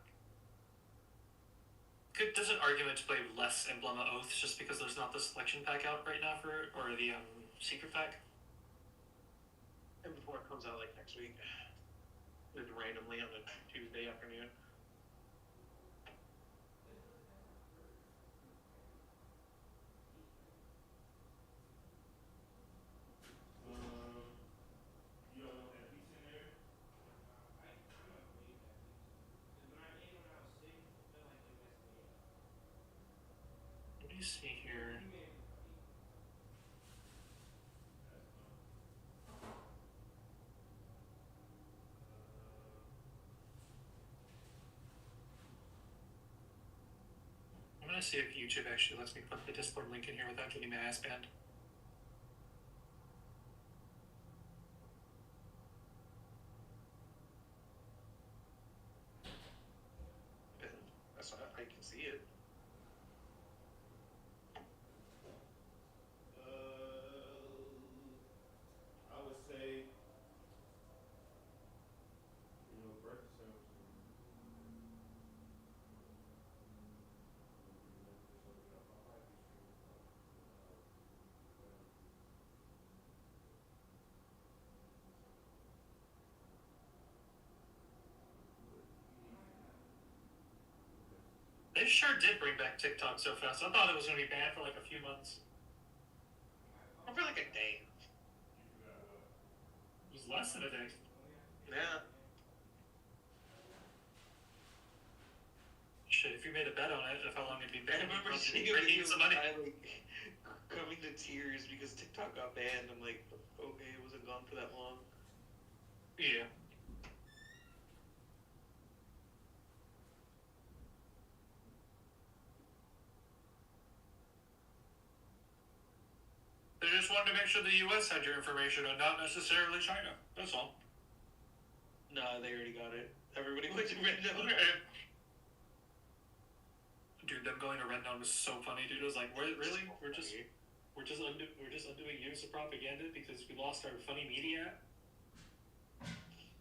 Speaker 2: There's an argument to play less Emblem of Oaths just because there's not the selection pack out right now for it, or the secret pack.
Speaker 3: And before it comes out like next week, randomly on a Tuesday afternoon.
Speaker 2: Let me see here. I'm gonna see if YouTube actually lets me put the Discord link in here without getting my ass banned.
Speaker 3: That's I can see it.
Speaker 1: I would say, birth ceremony.
Speaker 2: They sure did bring back TikTok so fast. I thought it was gonna be banned for like a few months.
Speaker 3: Or for like a day.
Speaker 2: It was less than a day.
Speaker 3: Yeah.
Speaker 2: Shit, if you made a bet on it, of how long it'd be
Speaker 3: I
Speaker 2: banned,
Speaker 3: remember
Speaker 2: you'd
Speaker 3: seeing
Speaker 2: probably
Speaker 3: a video
Speaker 2: some
Speaker 3: of
Speaker 2: money.
Speaker 3: I like coming to tears because TikTok got banned. I'm like, okay, it wasn't gone for that long.
Speaker 2: Yeah. They just wanted to make sure the U.S. had your information and not necessarily China. That's all.
Speaker 3: Nah, they already got it. Everybody went to Random.
Speaker 2: Dude, them going to Reddown was so funny, dude. It was like, really? We're just undoing years of propaganda because we lost our funny media.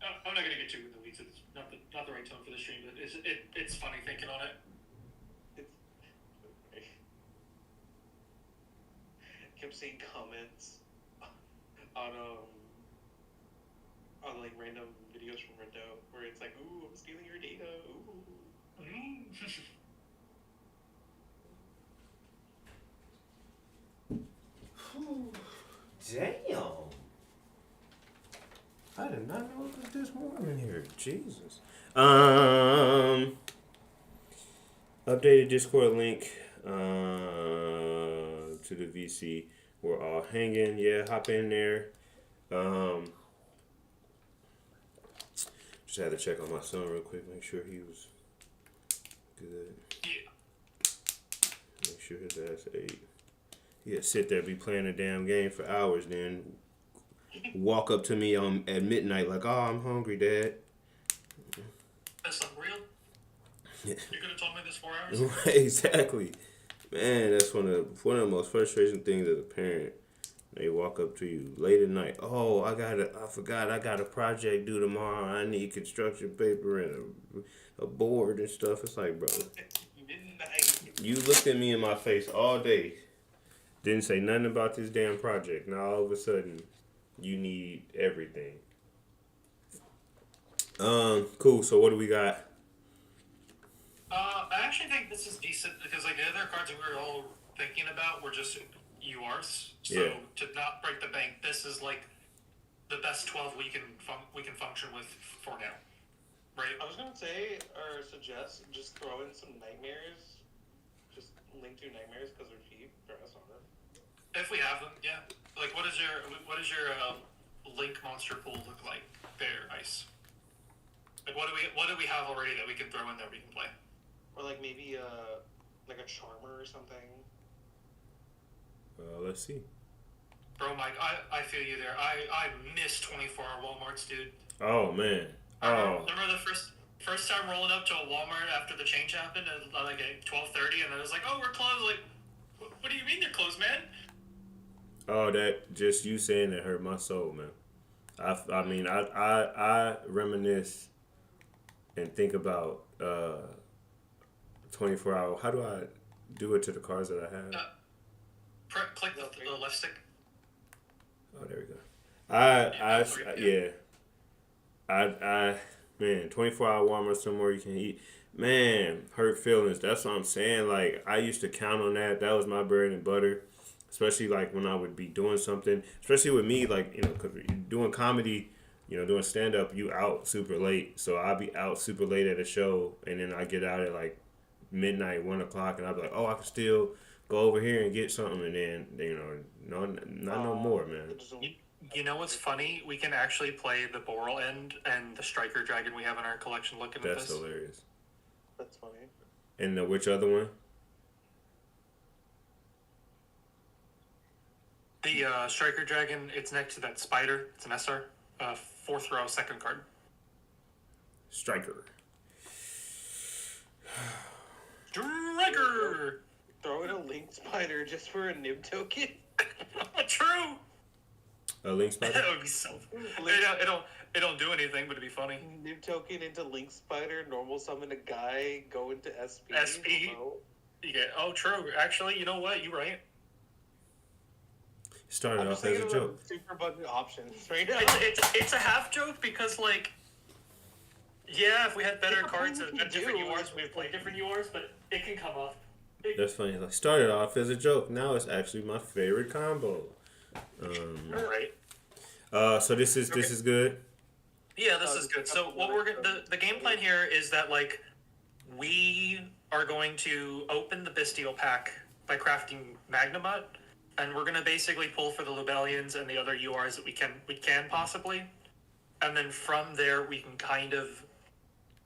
Speaker 2: I'm not gonna get too in the weeds. It's not the right tone for the stream, but it's funny thinking on it.
Speaker 3: Kept seeing comments on like random videos from Rendo where it's like, ooh, I'm stealing your data. Ooh.
Speaker 1: Damn. I did not know it was this warm in here. Jesus. Updated Discord link to the VC. We're all hanging. Yeah, hop in there. Just had to check on my son real quick, make sure he was good.
Speaker 2: Yeah.
Speaker 1: Make sure his ass ate. He'd sit there, be playing a damn game for hours, then walk up to me at midnight like, "Oh, I'm hungry, Dad."
Speaker 2: That's unreal.
Speaker 1: Yeah.
Speaker 2: You could have told me this 4 hours.
Speaker 1: Exactly, man. That's one of the most frustrating things as a parent. They walk up to you late at night. Oh, I forgot I got a project due tomorrow. I need construction paper and a board and stuff. It's like, bro, you looked at me in my face all day. Didn't say nothing about this damn project. Now all of a sudden, you need everything. Cool. So what do we got?
Speaker 2: I actually think this is decent because like the other cards that we were all thinking about were just URs. So
Speaker 1: Yeah.
Speaker 2: to not break the bank, this is like the best 12 we can function with for now, right?
Speaker 3: I was gonna say or suggest just throw in some nightmares. Just link to nightmares because they're cheap. Throw us on it.
Speaker 2: If we have them, yeah. Like, what is your Link monster pool look like? They're nice. Like what do we have already that we can throw in there we can play?
Speaker 3: Or like maybe like a charmer or something.
Speaker 1: Let's see.
Speaker 2: Bro, Mike, I feel you there. I miss 24-hour Walmarts, dude.
Speaker 1: Oh man.
Speaker 2: I
Speaker 1: Oh.
Speaker 2: remember the first time rolling up to a Walmart after the change happened at like at 12:30, and I was like, "Oh, we're closed." Like, what do you mean they're closed, man?
Speaker 1: Oh, that just you saying that hurt my soul, man. I mean, I reminisce and think about 24 hour. How do I do it to the cards that I have?
Speaker 2: Click the left stick.
Speaker 1: Oh, there we go. Man, 24-hour Walmart somewhere you can eat. Man, hurt feelings. That's what I'm saying. Like, I used to count on that. That was my bread and butter. Especially, like, when I would be doing something. Especially with me, like, you know, because doing comedy, you know, doing stand-up, you out super late. So I'd be out super late at a show, and then I get out at, like, midnight, 1 o'clock, and I'd be like, oh, I can still go over here and get something. And then, you know, not no more, man.
Speaker 2: You know what's funny? We can actually play the Boral End and the Striker Dragon we have in our collection looking at this.
Speaker 1: That's hilarious.
Speaker 3: That's funny.
Speaker 1: And which other one?
Speaker 2: The Striker Dragon, it's next to that spider. It's an SR. 4th row, 2nd card.
Speaker 1: Striker.
Speaker 2: Striker!
Speaker 3: Throw in a link spider just for a nib token.
Speaker 2: True!
Speaker 1: A link spider?
Speaker 2: That would be so it don't do anything, but it'd be funny.
Speaker 3: Nib token into link spider, normal summon a guy, go into SP.
Speaker 2: SP? Oh, true. Actually, you know what? You're right.
Speaker 1: Started
Speaker 3: I'm
Speaker 1: off
Speaker 3: just
Speaker 1: as a
Speaker 3: thinking
Speaker 1: joke.
Speaker 3: of super budget options right now.
Speaker 2: It's a half joke because, like, yeah, if we had better cards and different URs, we'd play different URs, but it can come off.
Speaker 1: That's funny. Like, started off as a joke. Now it's actually my favorite combo.
Speaker 2: Right.
Speaker 1: So this is good.
Speaker 2: Yeah, this is good. So what we're gonna the game plan here is that like we are going to open the Bestial pack by crafting Magnamut, and we're gonna basically pull for the Lubellians and the other URs that we can possibly, and then from there we can kind of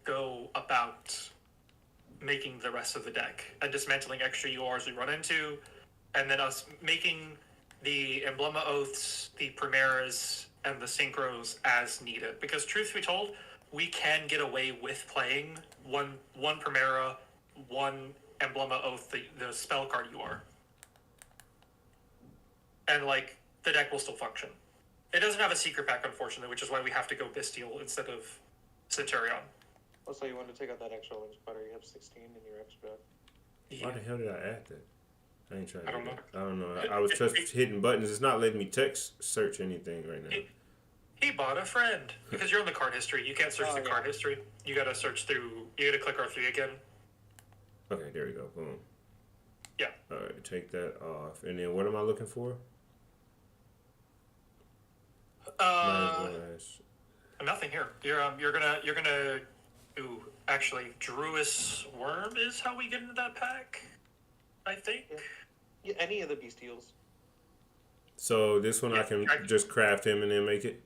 Speaker 2: go about making the rest of the deck and dismantling extra URs we run into, and then us making the Emblema Oaths, the Primeras, and the Synchros as needed. Because truth be told, we can get away with playing one Primera, one Emblema Oath, the spell card UR. And, like, the deck will still function. It doesn't have a secret pack, unfortunately, which is why we have to go Bestial instead of Centurion.
Speaker 3: Also, you want to take out that extra link spider. You have 16 in your extra.
Speaker 1: Why the hell did I add that? I ain't trying to.
Speaker 2: I don't know.
Speaker 1: I don't know. I was just hitting buttons. It's not letting me text search anything right now.
Speaker 2: He bought a friend. Because you're on the card history. You can't search the card history. You gotta search through. You gotta click R3 again.
Speaker 1: Okay, there we go. Boom.
Speaker 2: Yeah.
Speaker 1: All right, take that off. And then what am I looking for?
Speaker 2: Nothing here. You're gonna. Ooh, actually, Druis Worm is how we get into that pack. I think.
Speaker 3: Yeah, any of the bestials.
Speaker 1: So this one I can just craft him and then make it,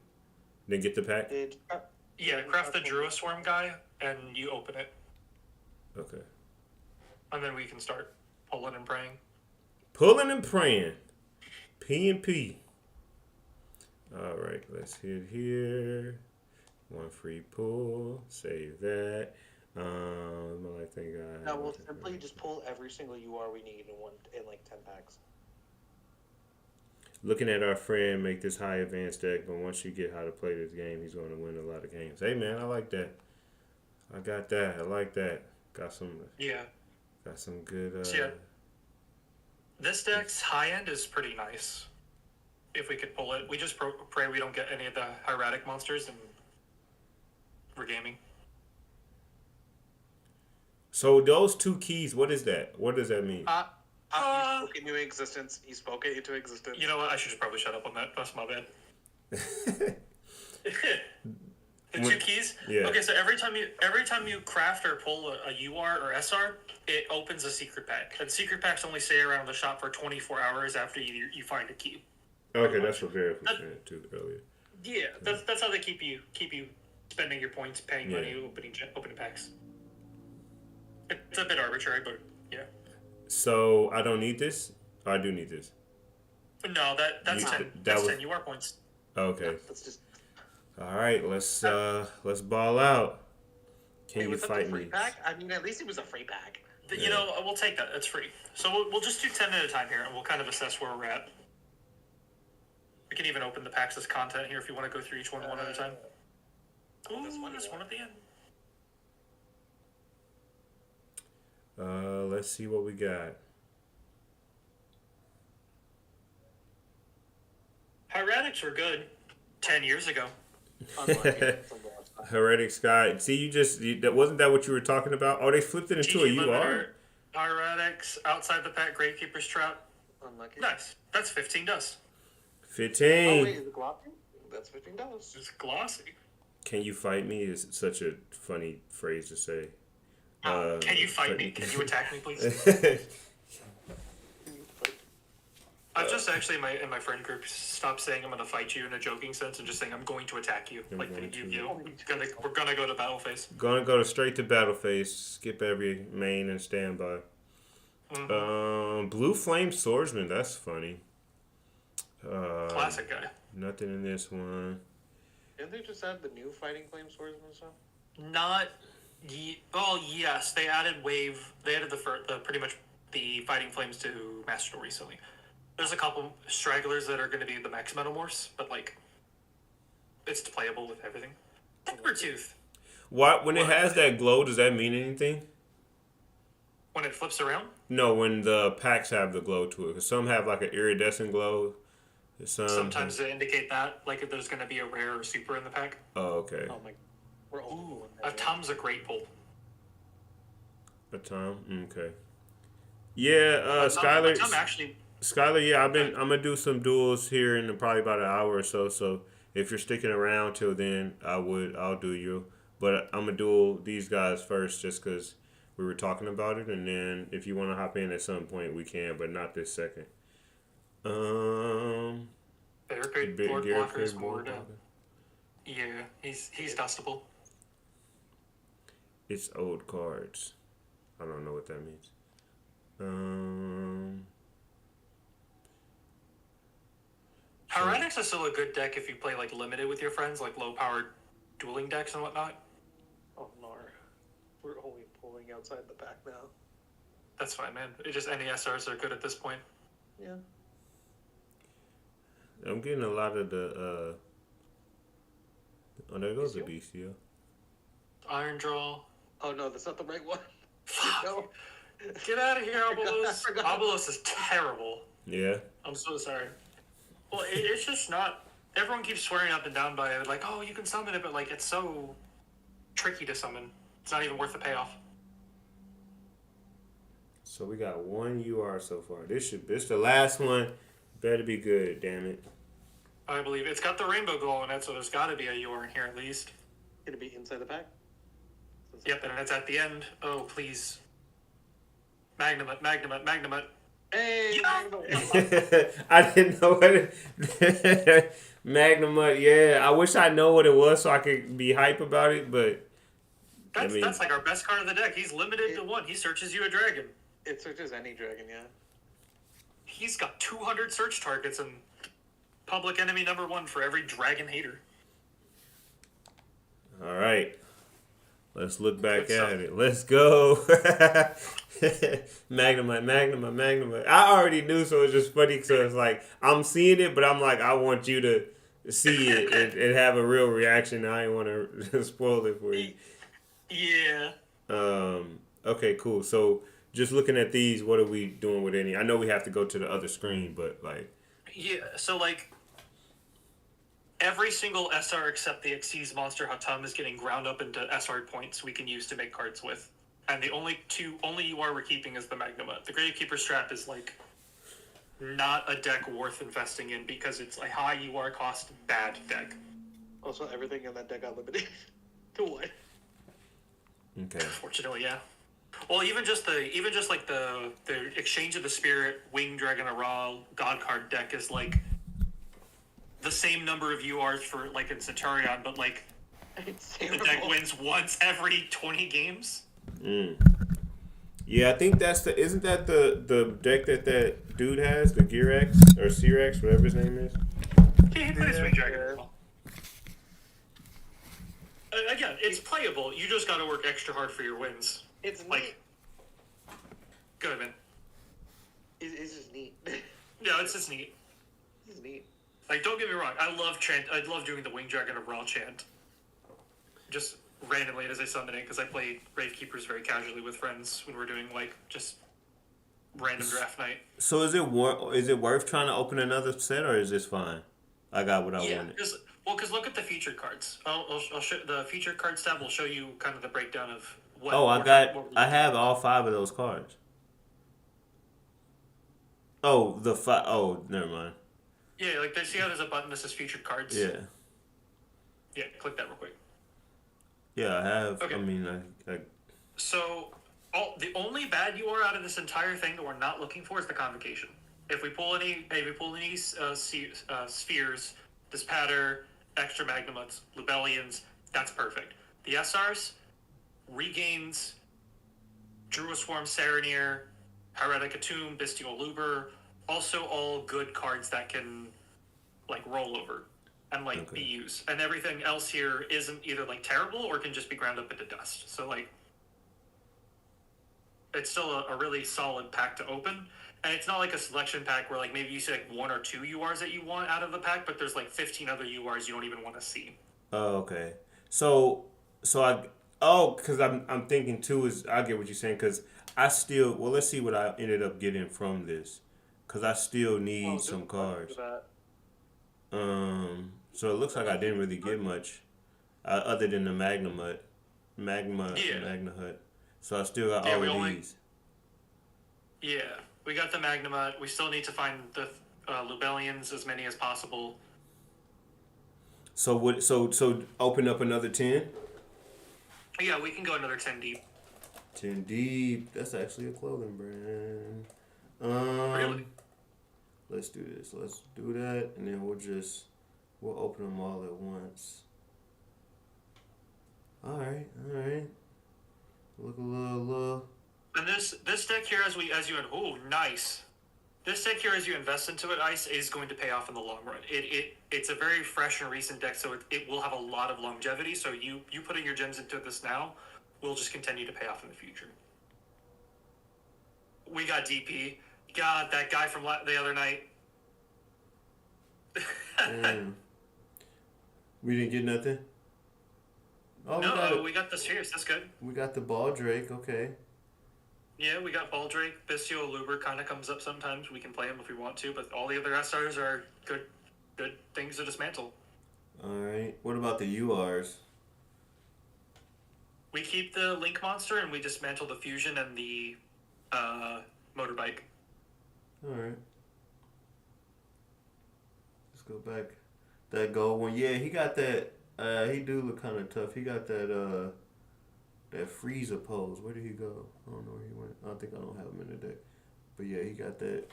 Speaker 1: then get the pack.
Speaker 2: Yeah, craft the Druis Worm guy, and you open it,
Speaker 1: Okay.
Speaker 2: and then we can start pulling and praying.
Speaker 1: Pulling and praying. P and P. All right, let's hit here. One free pull. Save that. I think
Speaker 3: Now we'll simply just pull every single UR we need in like 10 packs.
Speaker 1: Looking at our friend make this high advanced deck, but once you get how to play this game, he's going to win a lot of games. Hey man, I like that. I got that. I like that. Got some.
Speaker 2: Yeah.
Speaker 1: Got some good.
Speaker 2: Yeah. This deck's high end is pretty nice. If we could pull it, we just pray we don't get any of the hieratic monsters, and we're gaming.
Speaker 1: So those two keys, what is that? What does that mean?
Speaker 3: He spoke it into existence. He spoke it into existence.
Speaker 2: You know what? I should just probably shut up on that. That's my bad. The two keys.
Speaker 1: Yeah.
Speaker 2: Okay, so every time you craft or pull a UR or SR, it opens a secret pack. And secret packs only stay around the shop for 24 hours after you find a key.
Speaker 1: Okay, that's what Verif was saying too earlier.
Speaker 2: Yeah, that's how they keep you spending your points, paying money, opening packs. It's a bit arbitrary, but yeah.
Speaker 1: So I don't need this. Or I do need this.
Speaker 2: No, that's
Speaker 1: You-
Speaker 2: 10.
Speaker 1: that
Speaker 2: That's
Speaker 1: was-
Speaker 2: 10 UR points.
Speaker 1: Okay.
Speaker 3: That's just.
Speaker 1: All right. Let's ball out. Can
Speaker 3: Hey,
Speaker 1: you
Speaker 3: was that
Speaker 1: fight
Speaker 3: the free
Speaker 1: me?
Speaker 3: pack? I mean, at least it was a free pack.
Speaker 2: You know, we'll take that. It's free. So we'll just do 10 at a time here, and we'll kind of assess where we're at. We can even open the packs as content here if you want to go through each one at a time. Ooh, there's one at the end.
Speaker 1: Let's see what we got.
Speaker 2: Hieratics were good 10 years ago.
Speaker 1: Heretic Sky. See, that wasn't that what you were talking about? Oh, they flipped it into a
Speaker 2: GG
Speaker 1: UR.
Speaker 2: Limiter, Hieratics, outside the pack, Gravekeeper's Trap.
Speaker 3: Unlucky.
Speaker 2: Nice. That's 15 dust.
Speaker 1: 15.
Speaker 3: Oh, wait, is it glossy? That's $15.
Speaker 2: It's glossy.
Speaker 1: Can you fight me? Is such a funny phrase to say.
Speaker 2: Can you fight me? Can you attack me, please? I've just actually in my friend group stopped saying I'm gonna fight you in a joking sense and just saying I'm going to attack you. Like the Yu-Gi-Oh. We're gonna go to battle phase.
Speaker 1: Gonna go straight to battle phase. Skip every main and standby. Blue Flame Swordsman. That's funny.
Speaker 2: Classic guy.
Speaker 1: Nothing in this one.
Speaker 3: Didn't they just add the new Fighting Flame Swordsman stuff?
Speaker 2: Not. Oh yes, they added wave. They added the pretty much the Fighting Flames to Master Duel recently. There's a couple stragglers that are going to be the Max Metamorphs, but like, it's playable with everything. Tooth.
Speaker 1: What when it has that glow? Does that mean anything?
Speaker 2: When it flips around?
Speaker 1: No, when the packs have the glow to it. Because some have like an iridescent glow.
Speaker 2: Sometimes they indicate that, like if there's going to be a rare or super in the pack.
Speaker 1: Oh, okay.
Speaker 3: Oh my. We're all
Speaker 2: A Tom's a great pull.
Speaker 1: A Tom? Okay. Yeah, Skylar.
Speaker 2: Tom actually.
Speaker 1: Skylar, yeah, I'm gonna do some duels here in probably about an hour or so. So if you're sticking around till then, I'll do you. But I'm gonna duel these guys first, just because we were talking about it, and then if you want to hop in at some point, we can, but not this second.
Speaker 2: Barricade board blocker is more. Yeah, he's dustable.
Speaker 1: It's old cards. I don't know what that means.
Speaker 2: Hieratics is still a good deck if you play like limited with your friends, like low powered dueling decks and whatnot.
Speaker 3: Oh no. We're only pulling outside the pack now.
Speaker 2: That's fine, man. It just any SRs are good at this point.
Speaker 3: Yeah.
Speaker 1: I'm getting a lot of the. Oh, there goes the BCO.
Speaker 2: Iron Draw.
Speaker 3: Oh no, that's not the right one.
Speaker 2: Fuck.
Speaker 3: No.
Speaker 2: Get out of here, Abelos.
Speaker 3: forgot.
Speaker 2: Abelos is terrible.
Speaker 1: Yeah.
Speaker 2: I'm so sorry. Well, it's just not. Everyone keeps swearing up and down by it, like, oh, you can summon it, but like, it's so tricky to summon. It's not even worth the payoff.
Speaker 1: So we got one UR so far. This the last one. Better be good, damn it.
Speaker 2: I believe it's got the rainbow glow in it, so there's got to be a UR in here at least.
Speaker 3: Gonna be inside the pack?
Speaker 2: Yep, and it's at the end. Oh, please. Magnamut, Magnamut, Magnamut.
Speaker 3: Hey!
Speaker 2: Yeah.
Speaker 1: I didn't know what it... Magnamut, yeah. I wish I know what it was so I could be hype about it, but...
Speaker 2: That's like our best card of the deck. He's limited to one. He searches you a dragon.
Speaker 3: It searches any dragon, yeah.
Speaker 2: He's got 200 search targets and public enemy number 1 for every dragon hater.
Speaker 1: All right. Let's look back at it. Let's go. Magnamut. I already knew, so it's just funny because it's like, I'm seeing it, but I'm like, I want you to see it and have a real reaction. I didn't want to spoil it for you.
Speaker 2: Yeah.
Speaker 1: Okay, cool. So just looking at these, what are we doing with any? I know we have to go to the other screen, but like...
Speaker 2: Yeah, so like... Every single SR except the Xyz monster Hatum is getting ground up into SR points we can use to make cards with. And the only UR we're keeping is the Magnamut. The Gravekeeper's Trap is like not a deck worth investing in because it's a high UR cost bad deck.
Speaker 3: Also, everything in that deck got limited to one.
Speaker 1: Okay.
Speaker 2: Fortunately, yeah. Well, even just like the Exchange of the Spirit, Wing Dragon Aral, God card deck is like the same number of URs for like in Centurion, but like
Speaker 3: It's
Speaker 2: the
Speaker 3: terrible.
Speaker 2: deck wins once every 20 games.
Speaker 1: Yeah, I think that's isn't that the deck that dude has, the Gear X or Seer X, whatever his name is?
Speaker 2: Yeah, he plays Wing Dragon.
Speaker 3: Yeah.
Speaker 2: As well. Again, it's playable. You just got to work extra hard for your wins.
Speaker 3: It's neat.
Speaker 2: Like, go ahead, man.
Speaker 3: It's just neat.
Speaker 2: Yeah, it's just neat.
Speaker 3: It's neat.
Speaker 2: Like, don't get me wrong. I love doing the Wing Dragon of Raw chant. Just randomly as I summon it, because I play Grave Keepers very casually with friends when we're doing like just random draft night.
Speaker 1: So is it worth trying to open another set, or is this fine? I got what I wanted.
Speaker 2: Because look at the featured cards. I'll show the featured cards tab will show you kind of the breakdown of what.
Speaker 1: Oh, I have all 5 of those cards. Oh, oh, never mind.
Speaker 2: Yeah, like see how there's a button that says featured cards.
Speaker 1: Yeah.
Speaker 2: Yeah, click that real quick.
Speaker 1: Yeah, I have.
Speaker 2: Okay.
Speaker 1: I mean, I
Speaker 2: So, the only bad you are out of this entire thing that we're not looking for is the convocation. If we pull any spheres, Dispatter, extra Magnamuts, Lubellians, that's perfect. The SRs, Regains, Druid Swarm, Saranir, Heretic Tomb, Bestial Luber, also all good cards that can like roll over and like be used. And everything else here isn't either like terrible or can just be ground up into dust. So like it's still a really solid pack to open. And it's not like a selection pack where like maybe you see like 1 or 2 URs that you want out of the pack, but there's like 15 other URs you don't even want to see.
Speaker 1: Oh, okay. Because I'm thinking too is I get what you're saying because let's see what I ended up getting from this because I still need some cards. So it looks like I didn't really get much other than the Magna Hut. So I still got all of these.
Speaker 2: Yeah, we got the Magnamut. We still need to find the Lubellians, as many as possible.
Speaker 1: So open up another 10?
Speaker 2: Yeah, we can go another 10 deep.
Speaker 1: 10 deep. That's actually a clothing brand.
Speaker 2: Really?
Speaker 1: Let's do this. Let's do that, and then we'll open them all at once. All right. Look a little.
Speaker 2: And this deck here, as you nice. This deck here, as you invest into it, Ice, is going to pay off in the long run. It's a very fresh and recent deck, so it will have a lot of longevity. So you putting your gems into this now will just continue to pay off in the future. We got DP. God, that guy from the other night.
Speaker 1: We didn't get nothing? Oh,
Speaker 2: no, we got the Spheres. That's good.
Speaker 1: We got the Ball Drake, okay.
Speaker 2: Yeah, we got Baldrake. Bestial Luber kind of comes up sometimes. We can play him if we want to, but all the other SRs are good things to dismantle.
Speaker 1: Alright. What about the URs?
Speaker 2: We keep the Link Monster and we dismantle the Fusion and the Motorbike.
Speaker 1: Alright. Let's go back. That gold one. Yeah, he got that. He do look kind of tough. He got that Frieza pose. Where did he go? I don't know where he went. I don't have him in the deck. But yeah, he got that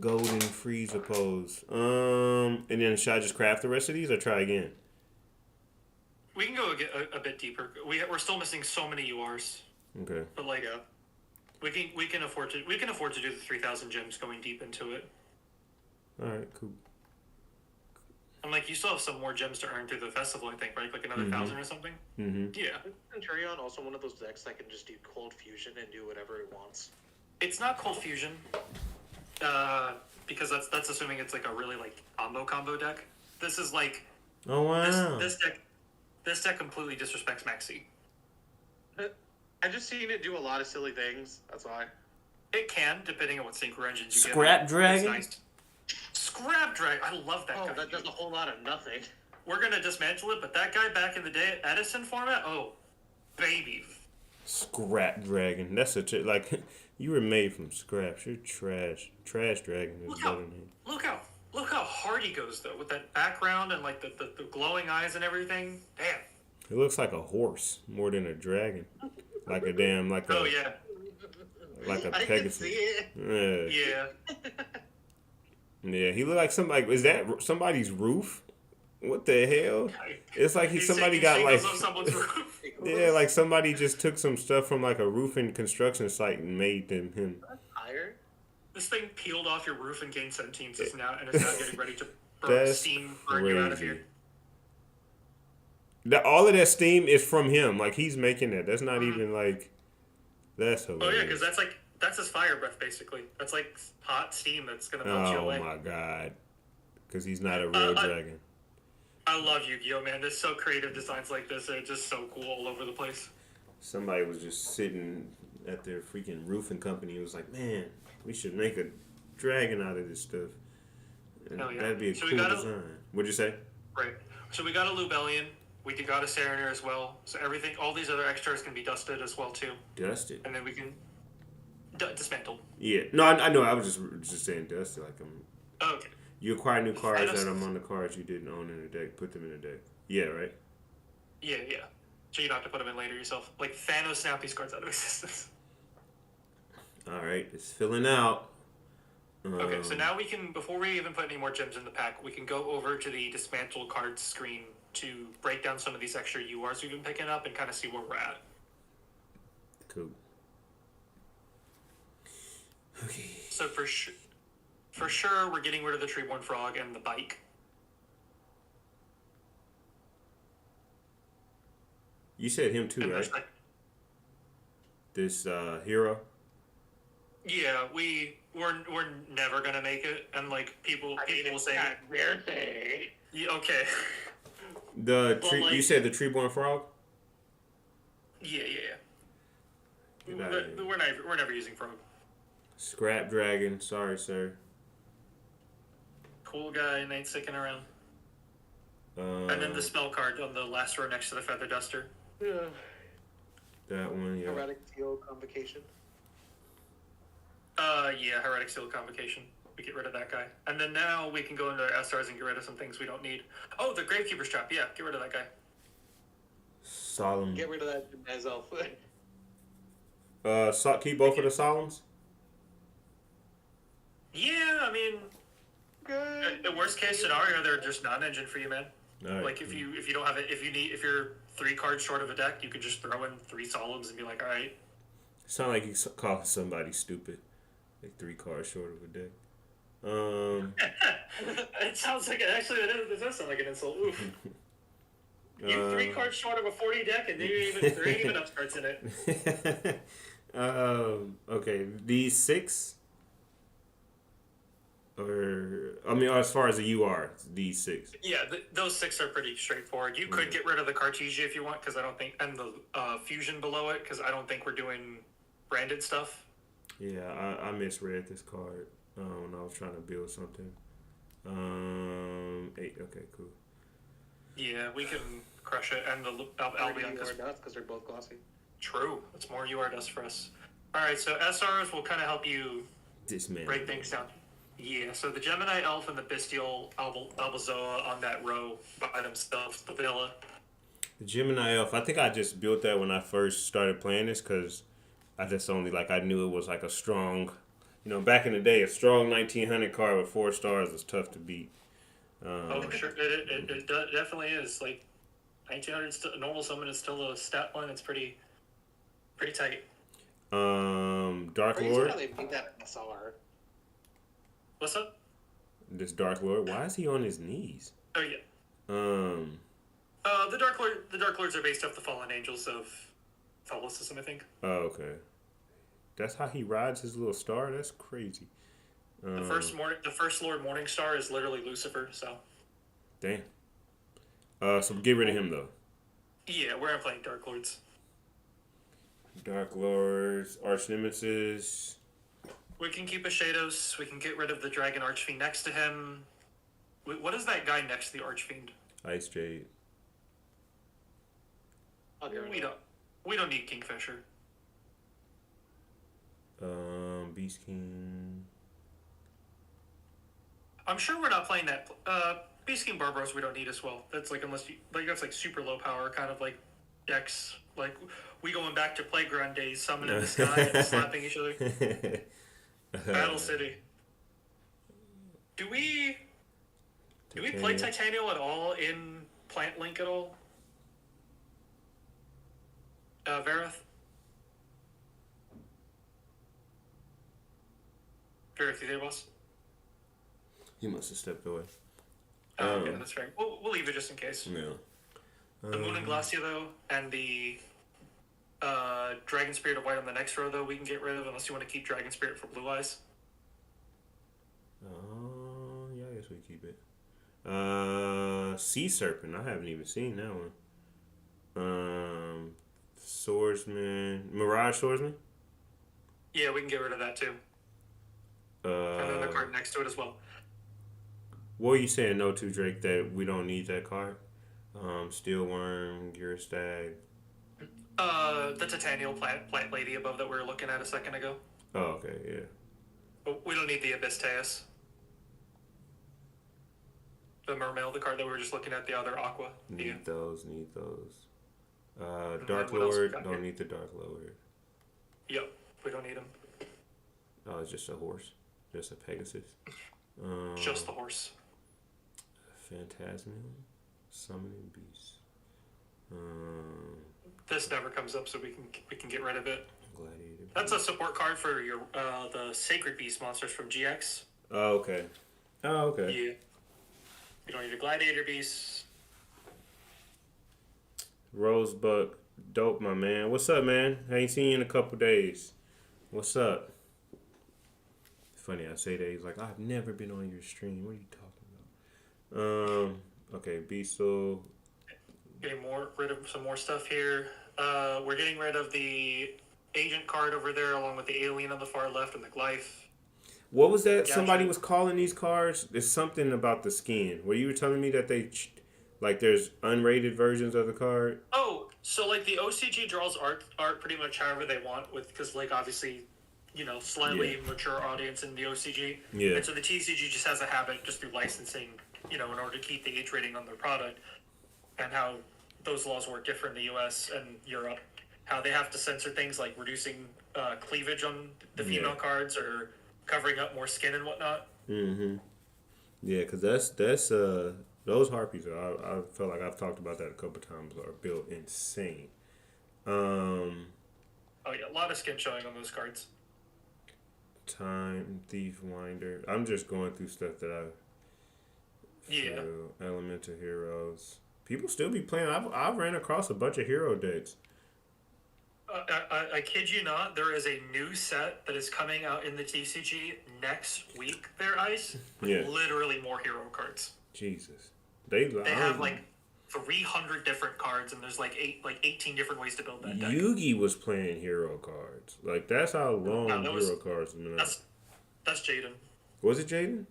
Speaker 1: golden Frieza pose. And then should I just craft the rest of these or try again?
Speaker 2: We can go a bit deeper. We're still missing so many URs.
Speaker 1: Okay.
Speaker 2: But like, we can afford to do the 3,000 gems going deep into it.
Speaker 1: All right, cool.
Speaker 2: And like, you still have some more gems to earn through the festival, I think, right? Like another 1,000 or something.
Speaker 1: Mm-hmm.
Speaker 2: Yeah.
Speaker 3: Centurion also one of those decks that can just do Cold Fusion and do whatever it wants.
Speaker 2: It's not Cold Fusion, because that's assuming it's like a really like combo deck. This is like,
Speaker 1: oh wow,
Speaker 2: this deck completely disrespects Maxi.
Speaker 3: I just seen it do a lot of silly things. That's why.
Speaker 2: It can, depending on what synchro engines you
Speaker 1: Scrap
Speaker 2: get.
Speaker 1: Dragon.
Speaker 2: Nice. Scrap Dragon. I love that guy.
Speaker 3: That does a whole lot of nothing.
Speaker 2: We're gonna dismantle it, but that guy back in the day, Edison format. Oh, baby.
Speaker 1: Scrap Dragon. That's like you were made from scraps. You're trash. Trash Dragon is better than him.
Speaker 2: Look how hard he goes though, with that background and like the glowing eyes and everything. Damn.
Speaker 1: It looks like a horse more than a dragon. Like a
Speaker 2: Oh yeah.
Speaker 1: Like a
Speaker 3: I
Speaker 1: Pegasus.
Speaker 3: can see it.
Speaker 1: Yeah.
Speaker 2: Yeah.
Speaker 1: Yeah, he looked like somebody. Is that somebody's roof? What the hell? It's like somebody
Speaker 2: taking
Speaker 1: got like
Speaker 2: shingles off someone's roof.
Speaker 1: yeah, like somebody just took some stuff from like a roofing construction site and made them him.
Speaker 3: Higher?
Speaker 2: This thing peeled off your roof and gained sentience is now getting ready to
Speaker 1: That's
Speaker 2: burn you out of
Speaker 1: crazy.
Speaker 2: here.
Speaker 1: All of that steam is from him. Like he's making that. That's not
Speaker 2: Mhm.
Speaker 1: even like. That's
Speaker 2: Oh
Speaker 1: hilarious.
Speaker 2: yeah, because that's his fire breath basically. That's like hot steam that's gonna melt you
Speaker 1: Oh
Speaker 2: away.
Speaker 1: my god. Because he's not a real dragon.
Speaker 2: I love Yu-Gi-Oh, man. There's so creative designs like this. They're just so cool all over the place.
Speaker 1: Somebody was just sitting at their freaking roofing company and was like, man, we should make a dragon out of this stuff. And
Speaker 2: Hell yeah.
Speaker 1: that'd be a
Speaker 2: So we
Speaker 1: cool
Speaker 2: gotta-
Speaker 1: design. What'd you say?
Speaker 2: Right. So we got a Lubellion. We got a Serener as well. So everything, all these other extras can be dusted as well too.
Speaker 1: Dusted.
Speaker 2: And then we can dismantle.
Speaker 1: Yeah. No, I know. I was just saying dusted. Like
Speaker 2: Okay.
Speaker 1: you acquire new cards
Speaker 2: Thanos-
Speaker 1: that are among the cards you didn't own in the deck. Put them in the deck. Yeah, right?
Speaker 2: Yeah. So you don't have to put them in later yourself. Like Thanos snapped these cards out of existence.
Speaker 1: All right. It's filling out.
Speaker 2: Okay, so now we can, before we even put any more gems in the pack, we can go over to the dismantle cards screen to break down some of these extra URs we've been picking up and kind of see where we're at.
Speaker 1: Cool. Okay.
Speaker 2: So for sure, we're getting rid of the Treeborn Frog and the Bike.
Speaker 1: You said him too,
Speaker 2: And
Speaker 1: right?
Speaker 2: there's like,
Speaker 1: This hero.
Speaker 2: yeah, we're never gonna make it, and like people will say, yeah, okay,
Speaker 1: The
Speaker 2: Well,
Speaker 1: tree.
Speaker 2: like-
Speaker 1: You said the treeborn frog.
Speaker 2: yeah.
Speaker 1: Get outta here.
Speaker 2: We're never using Frog.
Speaker 1: Scrap dragon. Sorry, sir.
Speaker 2: Cool guy, and ain't sticking around.
Speaker 1: Um,
Speaker 2: And then the spell card on the last row next to the Feather Duster.
Speaker 3: Yeah.
Speaker 1: that one. Yeah.
Speaker 3: Erratic Teal Convocation.
Speaker 2: Yeah, Heretic Seal Convocation. We get rid of that guy. And then now we can go into our SRs and get rid of some things we don't need. Oh, the Gravekeeper's Trap. Yeah, get rid of that guy.
Speaker 1: Solemn.
Speaker 3: Get rid of that as elf.
Speaker 1: Keep both of the solemns.
Speaker 2: Yeah, I mean,
Speaker 3: Good.
Speaker 2: the worst case scenario, they're just non-engine for you, man.
Speaker 1: All right.
Speaker 2: Like if you don't have it, if you're 3 cards short of a deck, you could just throw in 3 Solemns and be like, all right.
Speaker 1: Sound like you calling somebody stupid. Like 3 cards short of a deck.
Speaker 2: It sounds like it does sound like an insult. Oof. You 3 cards short of a 40 deck, and there ain't even enough cards in it.
Speaker 1: Okay. These 6. Or as far as the UR, these 6.
Speaker 2: Yeah, those 6 are pretty straightforward. You could get rid of the Cartesia if you want, because I don't think, and the Fusion below it, because I don't think we're doing branded stuff.
Speaker 1: Yeah, I misread this card when I was trying to build something. 8. Okay, cool.
Speaker 2: Yeah, we can crush it, and the Albion, because
Speaker 3: because they're both glossy.
Speaker 2: true, it's more UR dust for us. All right, so SRs will kind of help you
Speaker 1: Dismantle.
Speaker 2: break things down. Yeah, so the Gemini Elf and the Bestial Albazoa on that row by themselves, the Villa.
Speaker 1: The Gemini Elf, I think I just built that when I first started playing this because I just only, I knew it was like a strong, back in the day, a strong 1900 card with 4 stars was tough to beat.
Speaker 2: Oh, sure, it definitely is. Like, 1900 normal summon is still a stat line. It's pretty tight.
Speaker 1: Dark
Speaker 3: Crazy
Speaker 1: Lord.
Speaker 3: how they made that SR.
Speaker 2: What's up?
Speaker 1: This Dark Lord, why is he on his knees?
Speaker 2: Oh yeah. The Dark Lords are based off the fallen angels of Catholicism, I think.
Speaker 1: Oh, okay. That's how he rides his little star. That's crazy.
Speaker 2: The first Lord Morningstar is literally Lucifer. So.
Speaker 1: Damn. So get rid of him though.
Speaker 2: Yeah, we're not playing Dark Lords.
Speaker 1: Dark Lords, Arch Nemesis.
Speaker 2: We can keep a Shadows. We can get rid of the Dragon Archfiend next to him. What is that guy next to the Archfiend?
Speaker 1: Ice Jade.
Speaker 3: I'll get rid of
Speaker 2: We
Speaker 3: that.
Speaker 2: don't need Kingfisher.
Speaker 1: Beast King.
Speaker 2: I'm sure we're not playing that. Beast King Barbaros we don't need as well. That's like unless you that's like super low power kind of like decks. Like we going back to playground days, summoning the sky and slapping each other. Battle City. Do we play Titanial at all in Plant Link at all? Vareth? Vareth, you there, boss?
Speaker 1: He must have stepped away.
Speaker 2: Okay, that's fair. We'll leave it just in case.
Speaker 1: Yeah.
Speaker 2: The Moon and Glacia, though, and the Dragon Spirit of White on the next row, though, we can get rid of unless you want to keep Dragon Spirit for Blue Eyes.
Speaker 1: Yeah, I guess we keep it. Sea Serpent. I haven't even seen that one. Swordsman. Mirage Swordsman?
Speaker 2: Yeah, we can get rid of that, too. And then the card next to it as well.
Speaker 1: What are you saying, no to Drake, that we don't need that card? Steelworm, Gearstag.
Speaker 2: The Titanial plant lady above that we were looking at a second ago.
Speaker 1: Oh, okay, yeah.
Speaker 2: But we don't need the Abyssteus. The Mermail, the card that we were just looking at, the other Aqua.
Speaker 1: Need those.
Speaker 2: And
Speaker 1: Dark
Speaker 2: then what else we
Speaker 1: Lord,
Speaker 2: got
Speaker 1: don't
Speaker 2: here?
Speaker 1: need the Dark Lord.
Speaker 2: Yep, we don't need them.
Speaker 1: Oh, it's just a horse. Just a Pegasus.
Speaker 2: Just the horse.
Speaker 1: Phantasmal. Summoning Beast.
Speaker 2: This never comes up, so we can get rid of it.
Speaker 1: Gladiator.
Speaker 2: That's a support card for your the Sacred Beast monsters from GX.
Speaker 1: Oh, okay.
Speaker 2: Yeah. You don't need a Gladiator Beast.
Speaker 1: Rosebuck. Dope, my man. What's up, man? I ain't seen you in a couple days. What's up? Funny, I say that. He's like, I've never been on your stream. What are you talking about? Okay, Beastle.
Speaker 2: Getting rid of some more stuff here. We're getting rid of the Agent card over there, along with the Alien on the far left and the Glyph.
Speaker 1: What was that?
Speaker 2: Gotcha.
Speaker 1: Somebody was calling these cards? There's something about the skin. Were you telling me that there's unrated versions of the card?
Speaker 2: Oh, so like the OCG draws art pretty much however they want because like obviously, slightly mature audience in the OCG.
Speaker 1: Yeah.
Speaker 2: And so the TCG just has a habit just through licensing, in order to keep the age rating on their product, and how those laws work different in the US and Europe. How they have to censor things like reducing cleavage on the female cards or covering up more skin and whatnot.
Speaker 1: Mm-hmm. Yeah, because that's those harpies. I feel like I've talked about that a couple times. Are built insane.
Speaker 2: Oh yeah, a lot of skin showing on those cards.
Speaker 1: Time Thief Winder. I'm just going through stuff that I. Elemental Heroes. People still be playing. I've ran across a bunch of hero decks.
Speaker 2: I kid you not, there is a new set that is coming out in the TCG next week. There, Ice. With literally more hero cards.
Speaker 1: Jesus,
Speaker 2: they have like 300 different cards, and there's like 18 different ways to build that deck.
Speaker 1: Yugi was playing hero cards. Like that's how long hero cards have been out.
Speaker 2: That's Jaden.
Speaker 1: Was it Jaden?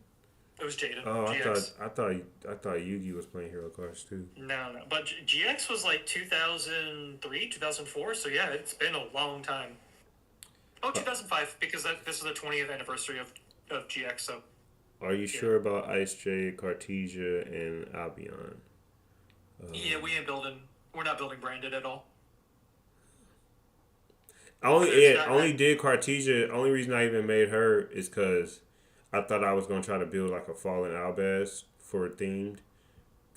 Speaker 2: It was Jaden.
Speaker 1: Oh,
Speaker 2: GX.
Speaker 1: I thought Yugi was playing hero cards too.
Speaker 2: No. But GX was like 2003, 2004. So yeah, it's been a long time. Oh, 2005 because this is the 20th anniversary of GX. So.
Speaker 1: Are you sure about Ice Jade, Cartesia, and Albion?
Speaker 2: Yeah, we're not building branded at all.
Speaker 1: I only did Cartesia. Only reason I even made her is because I thought I was going to try to build like a Fallen Albaz for a themed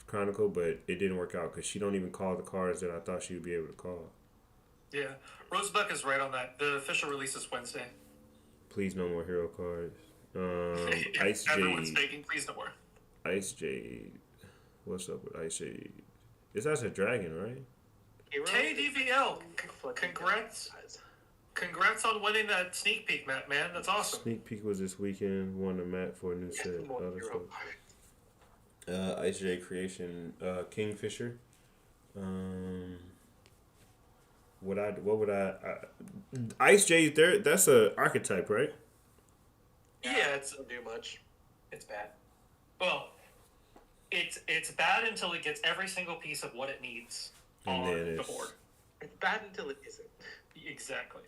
Speaker 1: Chronicle, but it didn't work out because she don't even call the cards that I thought she would be able to call.
Speaker 2: Yeah. Rosebuck is right on that. The official release is Wednesday.
Speaker 1: Please no more hero cards. Ice
Speaker 2: Everyone's
Speaker 1: Jade.
Speaker 2: begging, please no more.
Speaker 1: Ice Jade. What's up with Ice Jade? That's a dragon, right?
Speaker 2: KDVL. Congrats on winning that sneak peek map, man. That's awesome.
Speaker 1: Sneak peek was this weekend. Won the map for a new set. Ice Jade creation. Kingfisher. Ice Jade. That's a archetype, right?
Speaker 2: Yeah,
Speaker 3: it doesn't do much. It's bad.
Speaker 2: Well, it's bad until it gets every single piece of what it needs on the board.
Speaker 3: It's bad until it isn't.
Speaker 2: Exactly.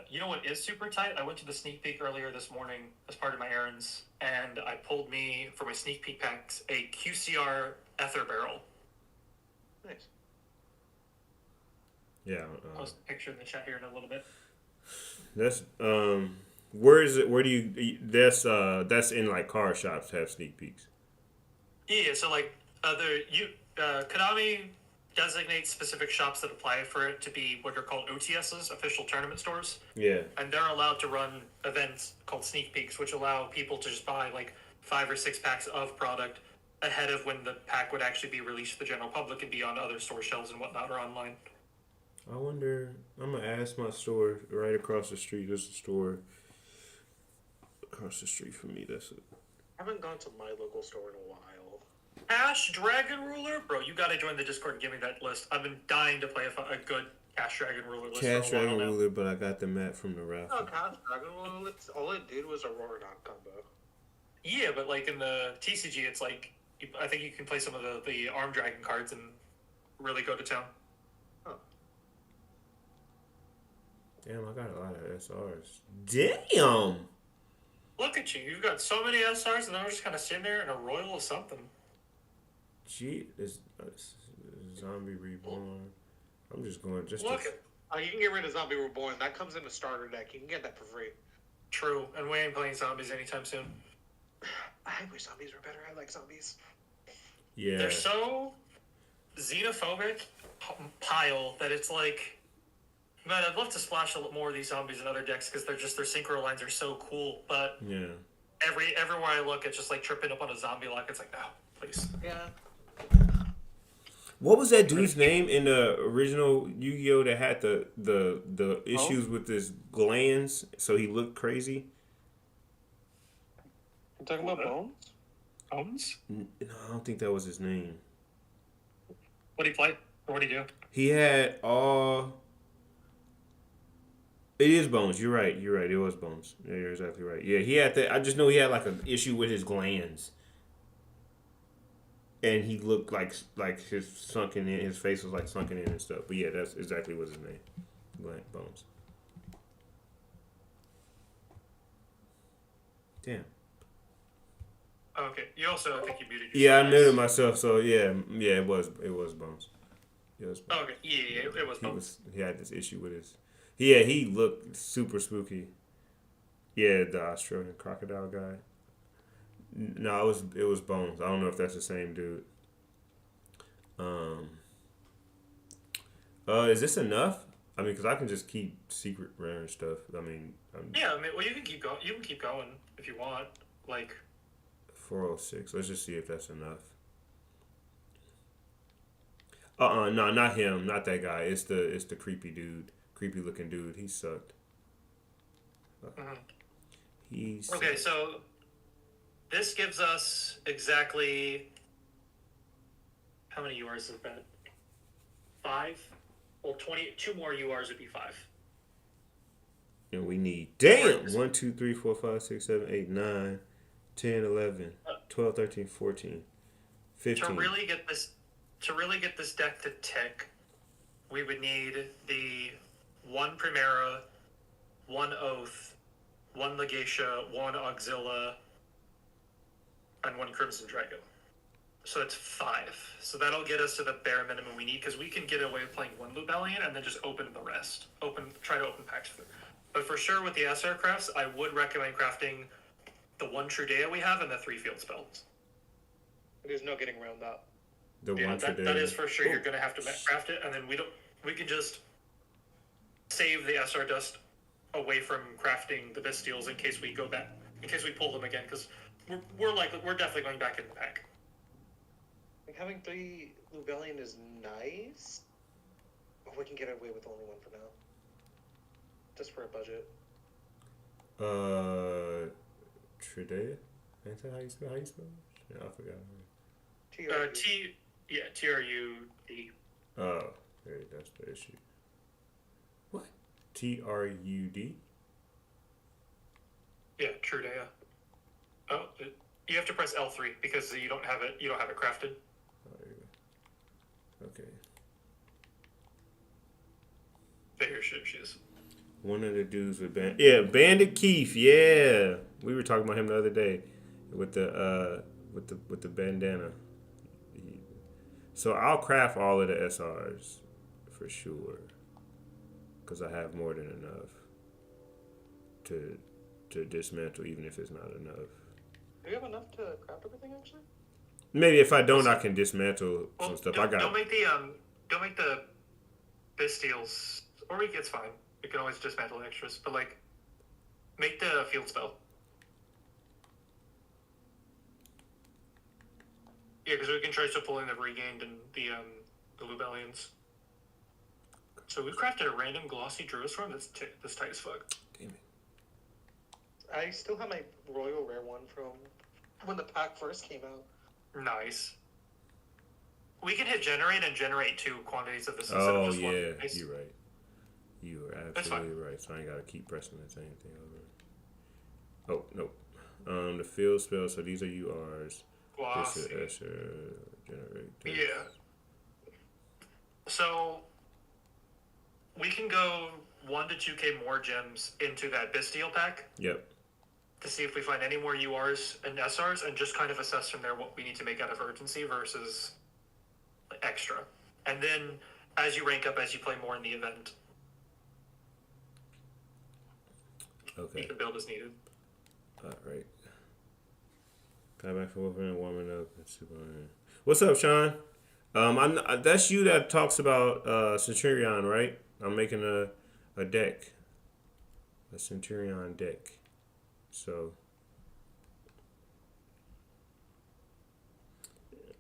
Speaker 2: You know what is super tight? I went to the sneak peek earlier this morning as part of my errands, and I pulled me, for my sneak peek packs, a QCR Ether Barrel.
Speaker 3: Nice.
Speaker 1: Yeah.
Speaker 2: I'll post a picture in the chat here in a little bit.
Speaker 1: That's Where is it? Where do you? That's in like car shops have sneak peeks.
Speaker 2: Yeah, so like Konami designates specific shops that apply for it to be what are called OTSs, official tournament stores,
Speaker 1: Yeah.
Speaker 2: and they're allowed to run events called sneak peeks, which allow people to just buy like 5 or 6 packs of product ahead of when the pack would actually be released to the general public and be on other store shelves and whatnot or online.
Speaker 1: I wonder. I'm gonna ask my store right across the street. There's a store across the street from me. That's it.
Speaker 3: I haven't gone to my local store in a while.
Speaker 2: Cash Dragon Ruler? Bro, you gotta join the Discord and give me that list. I've been dying to play a good Cash Dragon Ruler list
Speaker 1: Cash
Speaker 2: for a while
Speaker 1: Dragon
Speaker 2: now.
Speaker 1: Ruler, but I got the map from the raffle.
Speaker 3: Oh, Cash Dragon Ruler, all it did was a Rorodon combo.
Speaker 2: Yeah, but like in the TCG, it's like, I think you can play some of the Arm Dragon cards and really go to town.
Speaker 3: Huh.
Speaker 1: Damn, I got a lot of SRs. Damn!
Speaker 2: Look at you. You've got so many SRs and they're just kind of sitting there in a royal of something.
Speaker 1: Gee, is Zombie Reborn. I'm just going just
Speaker 2: Look
Speaker 1: to...
Speaker 2: at
Speaker 3: You can get rid of Zombie Reborn. That comes in a starter deck. You can get that for free.
Speaker 2: True, and we ain't playing zombies anytime soon.
Speaker 3: I wish zombies were better. I like zombies.
Speaker 1: Yeah.
Speaker 2: They're so xenophobic pile that it's like, man, I'd love to splash a lot more of these zombies in other decks because their synchro lines are so cool. But
Speaker 1: Yeah.
Speaker 2: everywhere I look, it's just like tripping up on a zombie lock. It's like, no, please.
Speaker 3: Yeah.
Speaker 1: What was that dude's name in the original Yu-Gi-Oh that had the issues with his glands, so he looked crazy?
Speaker 3: You talking about Bones?
Speaker 2: Bones?
Speaker 1: No, I don't think that was his name.
Speaker 2: What do you play? Or what do you do?
Speaker 1: He had all. It is Bones. You're right. It was Bones. Yeah, you're exactly right. Yeah, he had that. I just know he had like an issue with his glands, and he looked like his sunken in. His face was like sunken in and stuff. But yeah, that's exactly what his name. Bones.
Speaker 2: Oh,
Speaker 1: Damn.
Speaker 2: okay. You also, I think you muted yourself.
Speaker 1: Yeah, I muted myself. So yeah, it was Bones. It was Bones.
Speaker 2: Oh, okay. Yeah, it was Bones.
Speaker 1: He had this issue with his. Yeah, he looked super spooky. Yeah, the Australian crocodile guy. No, it was Bones. I don't know if that's the same dude. Is this enough? I mean, because I can just keep secret rare and stuff. I mean,
Speaker 2: Well, you can keep going. You can keep going if you want. Like
Speaker 1: 406. Let's just see if that's enough. No, not him. Not that guy. It's the creepy dude. Creepy looking dude. He sucked.
Speaker 2: Okay, so this gives us exactly how many URs have been? 5? Well, 22 more URs would be 5.
Speaker 1: And we need 1, 2, 3, 4, 5, 6, 7, 8, 9, 10, 11, 12, 13, 14, 15.
Speaker 2: To really get this deck to tick, we would need the 1 Primera, 1 Oath, 1 Legatia, 1 Auxilla, and 1 Crimson Dragon. So it's 5. So that'll get us to the bare minimum we need, because we can get away with playing 1 Lubellion and then just open the rest. Try to open packs. But for sure with the SR crafts, I would recommend crafting the 1 Trudea we have and the 3 field spells.
Speaker 3: There's no getting around that.
Speaker 2: That is for sure. You're going to have to craft it, and then we can just save the SR dust away from crafting the Bestials in case we go back, in case we pull them again, because we're definitely going back in the pack.
Speaker 3: Like having 3 Lubellion is nice, but we can get away with only 1 for now, just for a budget.
Speaker 1: Tridea? Is that how you spell it? Yeah, I forgot.
Speaker 2: TRUD.
Speaker 1: Oh, that's the issue. What? TRUD?
Speaker 2: Yeah, Trudea. Oh, you have to press L3 because you don't have it. You don't have it crafted.
Speaker 1: Oh, there you go. Okay.
Speaker 2: There she is.
Speaker 1: One of the dudes with Bandit Keith. Yeah, we were talking about him the other day with the bandana. So I'll craft all of the SRs for sure, because I have more than enough to to dismantle, even if it's not enough.
Speaker 3: Do you have enough to craft everything actually?
Speaker 1: Maybe if I don't, I can dismantle some stuff.
Speaker 2: Don't make the Bastials, or it's fine. You can always dismantle the extras, but like, make the field spell. Yeah, because we can try to pull in the regained and the Lubellians. So we've crafted a random glossy Druisform that's tight as fuck.
Speaker 1: Damn it.
Speaker 3: I still have my Royal Rare one from when the pack first came out.
Speaker 2: Nice. We can hit generate and generate 2 quantities of this instead
Speaker 1: Oh,
Speaker 2: of just one.
Speaker 1: yeah.
Speaker 2: Nice.
Speaker 1: You're right. You are absolutely right. So I ain't got to keep pressing the same thing over. Oh, nope. The field spell, so these are URs.
Speaker 2: Glossy.
Speaker 1: This is Escher, generate. This.
Speaker 2: Yeah. So we can go 1 to 2k more gems into that Bastille pack
Speaker 1: Yep.
Speaker 2: to see if we find any more URs and SRs, and just kind of assess from there what we need to make out of urgency versus extra. And then as you rank up, as you play more in the event,
Speaker 1: Okay.
Speaker 2: you can build as needed.
Speaker 1: All right. Got back from working and warming up. What's up, Sean? That's you that talks about Centurion, right? I'm making a deck, a Centurion deck. So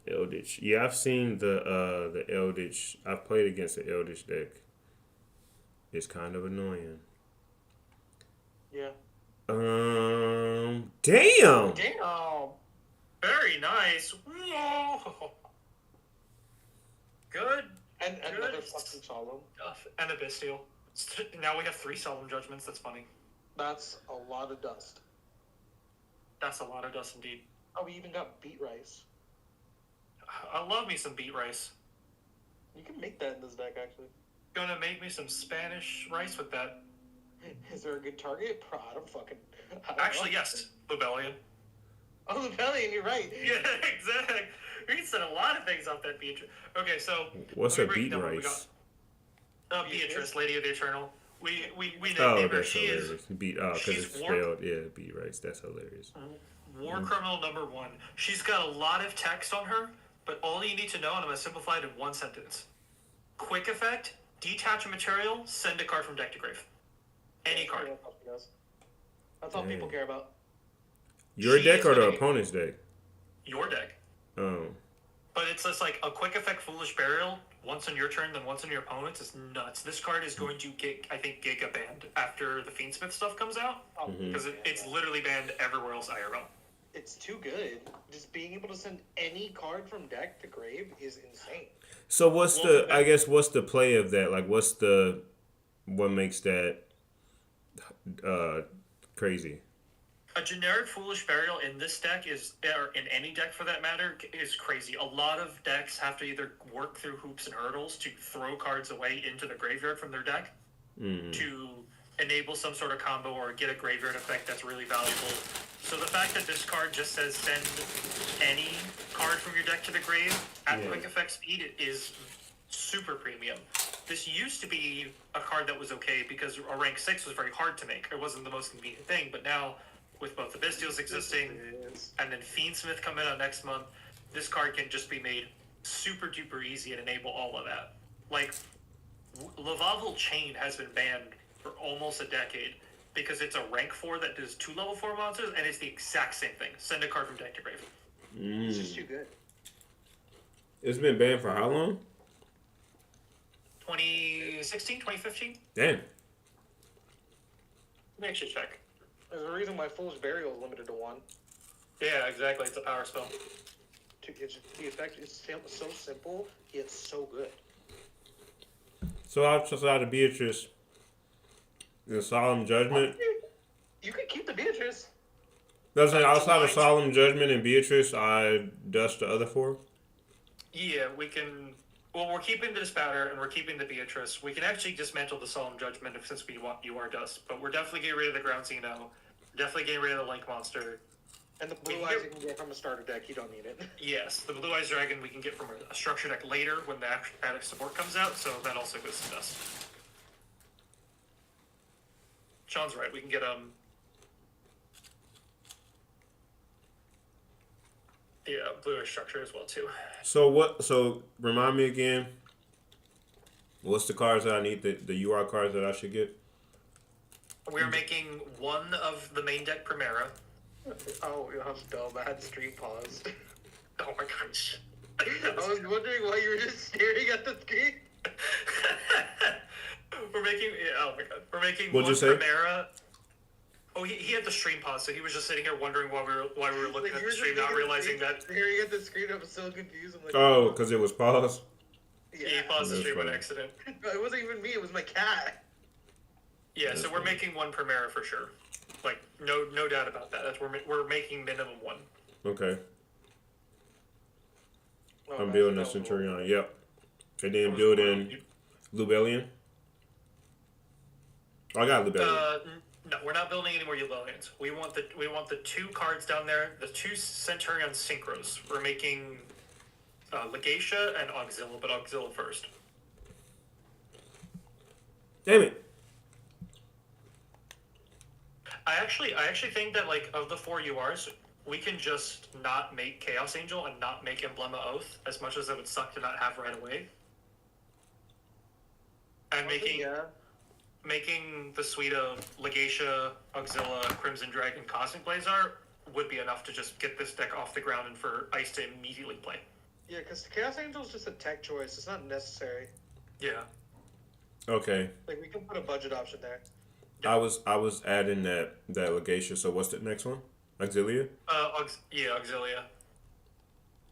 Speaker 1: Eldritch. Yeah, I've seen the Eldritch. I've played against the Eldritch deck. It's kind of annoying.
Speaker 3: Yeah.
Speaker 1: Damn.
Speaker 3: Damn.
Speaker 2: Very nice. Whoa. Good.
Speaker 3: And
Speaker 2: Good
Speaker 3: another fucking solemn.
Speaker 2: stuff. And a Bastille. Now we have 3 solemn judgments. That's funny.
Speaker 3: That's a lot of dust.
Speaker 2: That's a lot of dust indeed.
Speaker 3: Oh, we even got beet rice.
Speaker 2: I love me some beet rice.
Speaker 3: You can make that in this deck, actually.
Speaker 2: Gonna make me some Spanish rice with that.
Speaker 3: Is there a good target? I don't know.
Speaker 2: Actually, yes. Lubellian.
Speaker 3: Oh, the Bellion, you're right.
Speaker 2: Yeah, exactly. We can set a lot of things off that Beatrice. Okay, so
Speaker 1: What's
Speaker 2: let
Speaker 1: a
Speaker 2: me break
Speaker 1: beat
Speaker 2: down what we
Speaker 1: rice?
Speaker 2: got. Beatrice, Lady of the Eternal. We
Speaker 1: Oh,
Speaker 2: named her.
Speaker 1: that's
Speaker 2: She
Speaker 1: hilarious.
Speaker 2: is
Speaker 1: Because
Speaker 2: she's
Speaker 1: it's
Speaker 2: war-
Speaker 1: spelled. Yeah, beat rice. That's hilarious.
Speaker 2: war criminal number 1. She's got a lot of text on her, but all you need to know, and I'm gonna simplify it in 1 sentence. Quick effect, detach a material, send a card from deck to grave. Any card.
Speaker 3: That's all people care about.
Speaker 1: Your
Speaker 2: She
Speaker 1: deck
Speaker 2: is
Speaker 1: or the
Speaker 2: gonna-
Speaker 1: opponent's deck?
Speaker 2: Your deck.
Speaker 1: Oh.
Speaker 2: But it's just like a quick effect Foolish Burial, once on your turn, then once on your opponent's, is nuts. This card is going to get, I think, Giga banned after the Fiendsmith stuff comes out. Because it's literally banned everywhere else IRL.
Speaker 3: It's too good. Just being able to send any card from deck to grave is insane.
Speaker 1: So what's what's the play of that? Like, what makes that crazy?
Speaker 2: A generic Foolish Burial in this deck or in any deck for that matter, is crazy. A lot of decks have to either work through hoops and hurdles to throw cards away into the graveyard from their deck to enable some sort of combo or get a graveyard effect that's really valuable. So the fact that this card just says send any card from your deck to the grave at quick effect speed is super premium. This used to be a card that was okay because a rank 6 was very hard to make. It wasn't the most convenient thing, but now with both the Bastials existing and then Fiendsmith coming out next month, this card can just be made super duper easy and enable all of that. Like, Lavavel Chain has been banned for almost a decade because it's a rank 4 that does 2 level 4 monsters, and it's the exact same thing. Send a card from deck to grave.
Speaker 3: It's just too good.
Speaker 1: It's been banned for how long?
Speaker 2: 2016, 2015?
Speaker 1: Damn.
Speaker 2: Let me actually check.
Speaker 3: There's a reason why Fool's Burial is limited to 1.
Speaker 2: Yeah, exactly. It's a power spell.
Speaker 3: The effect is so simple, yet so good.
Speaker 1: So outside of Beatrice, the Solemn Judgment.
Speaker 3: You could keep the Beatrice.
Speaker 1: That's like outside of Solemn Judgment and Beatrice, I dust the other 4.
Speaker 2: Yeah, we can. Well, we're keeping the Dispouter and we're keeping the Beatrice. We can actually dismantle the Solemn Judgment since we want UR Dust, but we're definitely getting rid of the Ground Xeno. Definitely getting rid of the Link Monster.
Speaker 3: And the Blue Eyes you can get from a starter deck. You don't need it.
Speaker 2: Yes, the Blue Eyes Dragon we can get from a structure deck later when the actual support comes out, so that also goes to dust. Sean's right. We can get bluish structure as well too.
Speaker 1: So what? So remind me again. What's the cards that I need? The UR cards that I should get.
Speaker 2: We're making one of the main deck Primera.
Speaker 3: Oh, I'm dumb. I had stream paused.
Speaker 2: Oh my gosh.
Speaker 3: I was wondering why you were just staring at the screen.
Speaker 2: We're making. Oh my god. We're making
Speaker 1: What'd
Speaker 2: one
Speaker 1: you say?
Speaker 2: Primera. Oh, he had the stream pause, so he was just sitting here wondering why we were looking
Speaker 3: Like,
Speaker 2: at
Speaker 3: you
Speaker 2: the
Speaker 3: were
Speaker 2: stream,
Speaker 3: just
Speaker 2: not
Speaker 3: looking at
Speaker 2: realizing
Speaker 3: the
Speaker 2: that
Speaker 3: screen, staring at the screen. I was so confused. I'm like,
Speaker 1: Oh, because it was paused.
Speaker 3: yeah.
Speaker 2: he paused the
Speaker 1: That's
Speaker 2: stream on
Speaker 1: funny.
Speaker 2: accident.
Speaker 3: No, it wasn't even me. It was my cat.
Speaker 2: Yeah,
Speaker 1: That's
Speaker 2: so we're
Speaker 1: funny.
Speaker 2: making one Primera for sure. Like no doubt about that. That's we're making minimum one.
Speaker 1: Okay.
Speaker 3: Oh,
Speaker 1: I'm
Speaker 3: nice.
Speaker 1: building a
Speaker 3: That was cool.
Speaker 1: Centurion. Yep. And then building Lubellian. Oh, I got Lubellian.
Speaker 2: No, we're not building any more Eulalians. We want the two cards down there, the two Centurion synchros. We're making Legatia and Auxilla, but Auxilla first.
Speaker 1: Damn it.
Speaker 2: I actually think that like of the 4 URs, we can just not make Chaos Angel and not make Emblema Oath, as much as it would suck to not have right away. And making the suite of Legatia, Auxilla, Crimson Dragon, Cosmic Blazar would be enough to just get this deck off the ground and for Ice to immediately play.
Speaker 3: Yeah, because Chaos Angel is just a tech choice. It's not necessary.
Speaker 2: Yeah.
Speaker 1: Okay.
Speaker 3: Like, we can put a budget option there.
Speaker 1: I was adding that Legatia. So what's the next one? Auxilia?
Speaker 2: Auxilia.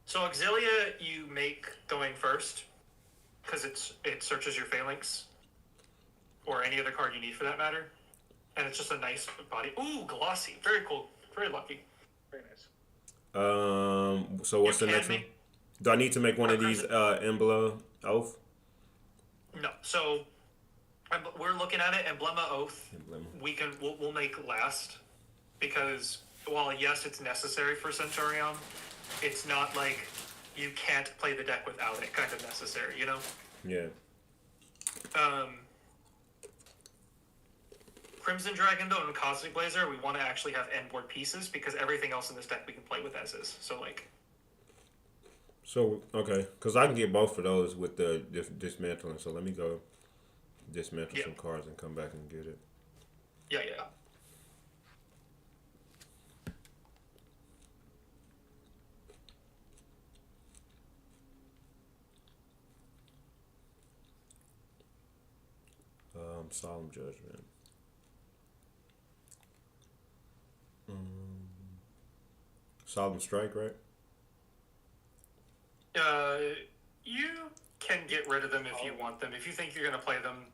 Speaker 2: So Auxilia you make going first, because it searches your phalanx, or any other card you need for that matter, and it's just a nice body. Ooh, glossy, very cool, very lucky.
Speaker 3: Very nice.
Speaker 1: So what's
Speaker 2: You
Speaker 1: the
Speaker 2: can
Speaker 1: next one?
Speaker 2: make-
Speaker 1: Do I need to make one of these Emblema Oath?
Speaker 2: No, so we're looking at it. Emblema Oath.
Speaker 1: Emblema.
Speaker 2: We'll make last, because while yes, it's necessary for Centurion, it's not like you can't play the deck without it. Kind of necessary, you know.
Speaker 1: Yeah.
Speaker 2: Crimson Dragon though and Cosmic Blazer, we want to actually have end board pieces because everything else in this deck we can play with as is. So like,
Speaker 1: So okay, because I can get both of those with the dismantling. So let me go dismantle
Speaker 2: Yeah.
Speaker 1: some cards and come back and get it.
Speaker 2: yeah.
Speaker 1: Solemn Judgment. Solemn Strike, right?
Speaker 2: You can get rid of them if you want them. If you think you're gonna play them,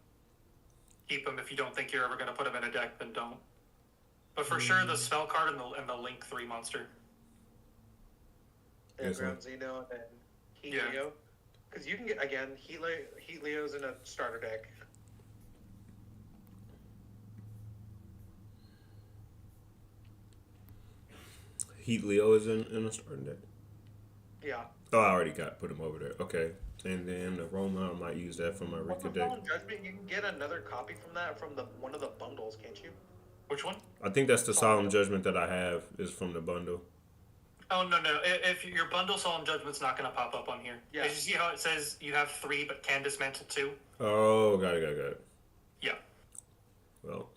Speaker 2: keep them. If you don't think you're ever gonna put them in a deck, then don't. But for sure, the spell card and the Link 3 monster.
Speaker 3: Yeah,
Speaker 1: Yes,
Speaker 3: Ground Xeno and Heat
Speaker 2: Yeah.
Speaker 3: Leo. Because you can get, again, Heat Leo's in a starter deck.
Speaker 1: Heat Leo is in a starting deck.
Speaker 3: Yeah.
Speaker 1: Oh, I already put him over there. Okay, and then the Roma, I might use that for my Rika
Speaker 3: Also,
Speaker 1: deck.
Speaker 3: Fallen Judgment, you can get another copy from that from one of the bundles, can't you?
Speaker 2: Which one?
Speaker 1: I think that's the Solemn Judgment that I have is from the bundle.
Speaker 2: Oh no. If your bundle Solemn Judgment's not gonna pop up on here.
Speaker 3: Yeah.
Speaker 2: Did you see how it says you have 3 but can dismantle 2?
Speaker 1: Oh, got it.
Speaker 2: Yeah.
Speaker 1: Well,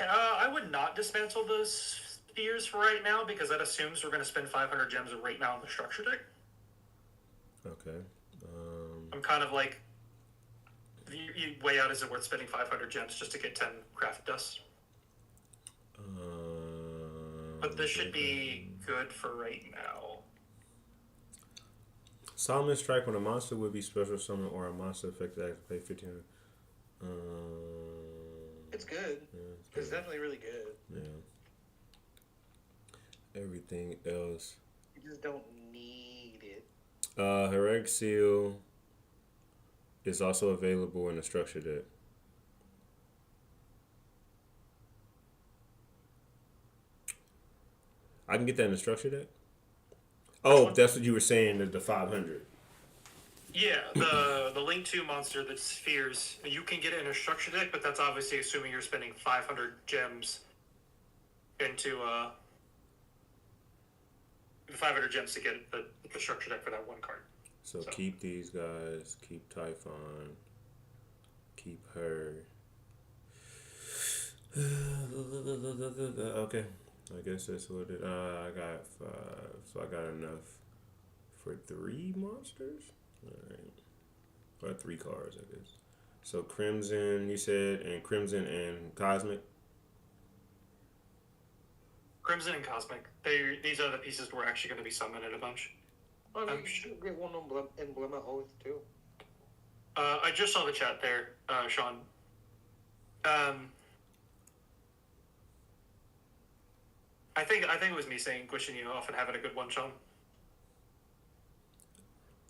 Speaker 2: I would not dismantle the spheres for right now because that assumes we're going to spend 500 gems right now on the structure deck.
Speaker 1: okay.
Speaker 2: I'm kind of like, you weigh out, is it worth spending 500 gems just to get 10 craft dust? But this should be good for right now.
Speaker 1: Solemn Strike when a monster would be special summon or a monster effect that pay 15.
Speaker 3: It's good.
Speaker 1: Yeah,
Speaker 3: It's definitely really good.
Speaker 1: yeah. Everything else.
Speaker 3: You just don't need it.
Speaker 1: Heroic Seal is also available in the structure deck. I can get that in the structure deck? Oh, that's what you were saying, the 500.
Speaker 2: Yeah, the Link 2 monster, the spheres, you can get it in a structure deck, but that's obviously assuming you're spending 500 gems into 500 gems to get the structure deck for that one card.
Speaker 1: So keep these guys. Keep Typhon. Keep her. Okay. I guess that's what it. I got 5, so I got enough for 3 monsters. All right, or 3 cards, I guess. So Crimson, you said, and Crimson and Cosmic.
Speaker 2: Crimson and Cosmic. These are the pieces we're actually going to be summoned in a bunch.
Speaker 3: Oh, you should get one emblem oath too.
Speaker 2: I just saw the chat there, Sean. I think it was me saying wishing you off and having a good one, Sean.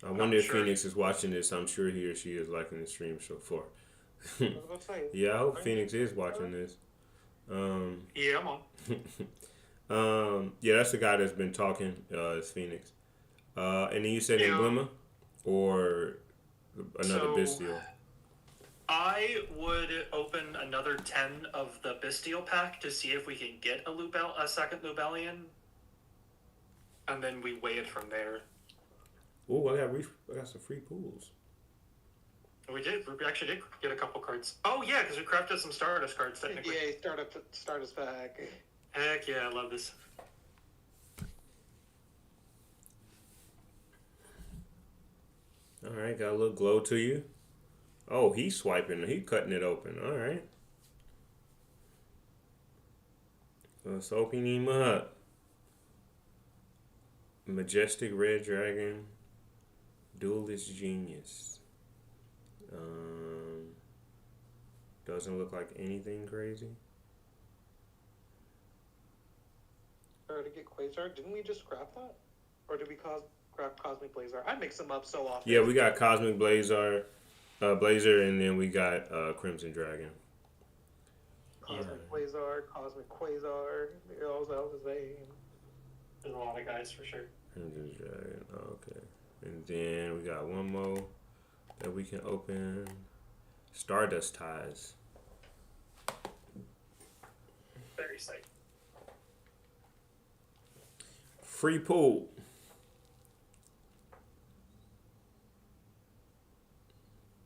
Speaker 1: I wonder if Phoenix is watching this. I'm sure he or she is liking the stream so far. Yeah, I hope Phoenix is watching this.
Speaker 2: Yeah, I'm on.
Speaker 1: Yeah, that's the guy that's been talking. Is Phoenix. And then you said Emblema or another Bestial.
Speaker 2: I would open another 10 of the Bestial pack to see if we can get a second Lubellion, and then we weigh it from there.
Speaker 1: Oh, I got some free pools.
Speaker 2: We actually did get a couple cards. Oh yeah, because we crafted some Stardust cards technically.
Speaker 3: Yeah, Stardust pack.
Speaker 2: Heck yeah, I love this.
Speaker 1: All right, got a little glow to you. Oh, he's swiping. He's cutting it open. All right. Let's open him up. Majestic Red Dragon. Duelist Genius. Doesn't look like anything crazy.
Speaker 3: Or to get Quasar, didn't we just craft that? Or did we craft Cosmic Blazer? I mix them up so often.
Speaker 1: Yeah, we got Cosmic Blazer, and then we got Crimson Dragon.
Speaker 3: Cosmic Blazer, Cosmic Quasar, they all sound the same.
Speaker 2: There's a lot of guys for sure.
Speaker 1: Crimson Dragon, okay. And then we got one more that we can open. Stardust Ties.
Speaker 2: Very sick.
Speaker 1: Free pool.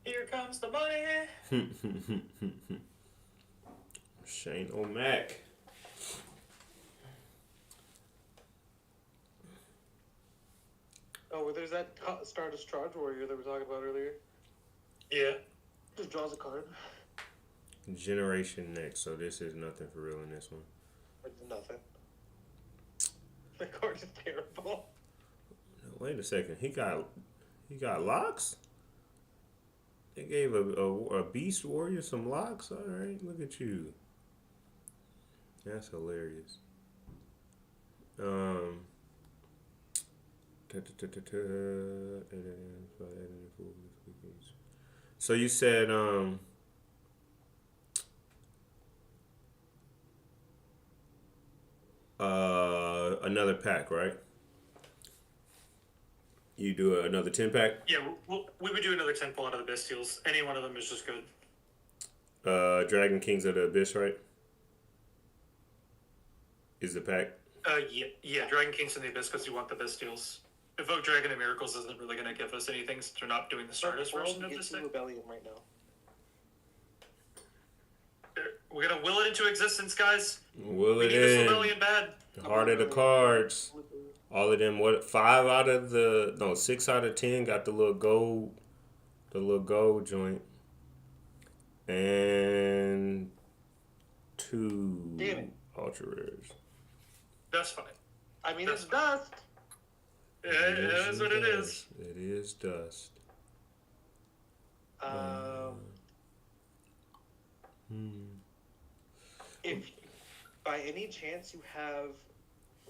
Speaker 2: Here comes the money.
Speaker 1: Shane O'Mac.
Speaker 3: Oh, well, there's that Stardust Charge Warrior that we were talking about earlier.
Speaker 2: Yeah.
Speaker 3: Just draws a card.
Speaker 1: Generation next, so this is nothing for real in this one.
Speaker 3: It's nothing. The card is terrible.
Speaker 1: Wait a second, he got locks? They gave a Beast Warrior some locks? Alright, look at you. That's hilarious. So you said another pack, right? You do another 10 pack?
Speaker 2: Yeah, we would do another 10 pull out of the Bestials. Any one of them is just good.
Speaker 1: Dragon Kings of the Abyss, right? Is the pack?
Speaker 2: Yeah, Dragon Kings in the Abyss because you want the Bestials. Evoke Dragon of Miracles isn't really going to give us anything since we're not doing the Stardust version of this deck.
Speaker 3: Rebellion right now.
Speaker 2: We're going to will it into existence, guys.
Speaker 1: Will
Speaker 2: we
Speaker 1: it
Speaker 2: need this
Speaker 1: in.
Speaker 2: Rebellion bad.
Speaker 1: Heart of the cards. All of them, 6 out of 10 got the little gold joint. And 2 ultra rares.
Speaker 2: That's fine.
Speaker 3: I mean,
Speaker 2: That's
Speaker 3: it's dust.
Speaker 2: Yeah, it is what it is.
Speaker 1: It is dust.
Speaker 3: If by any chance you have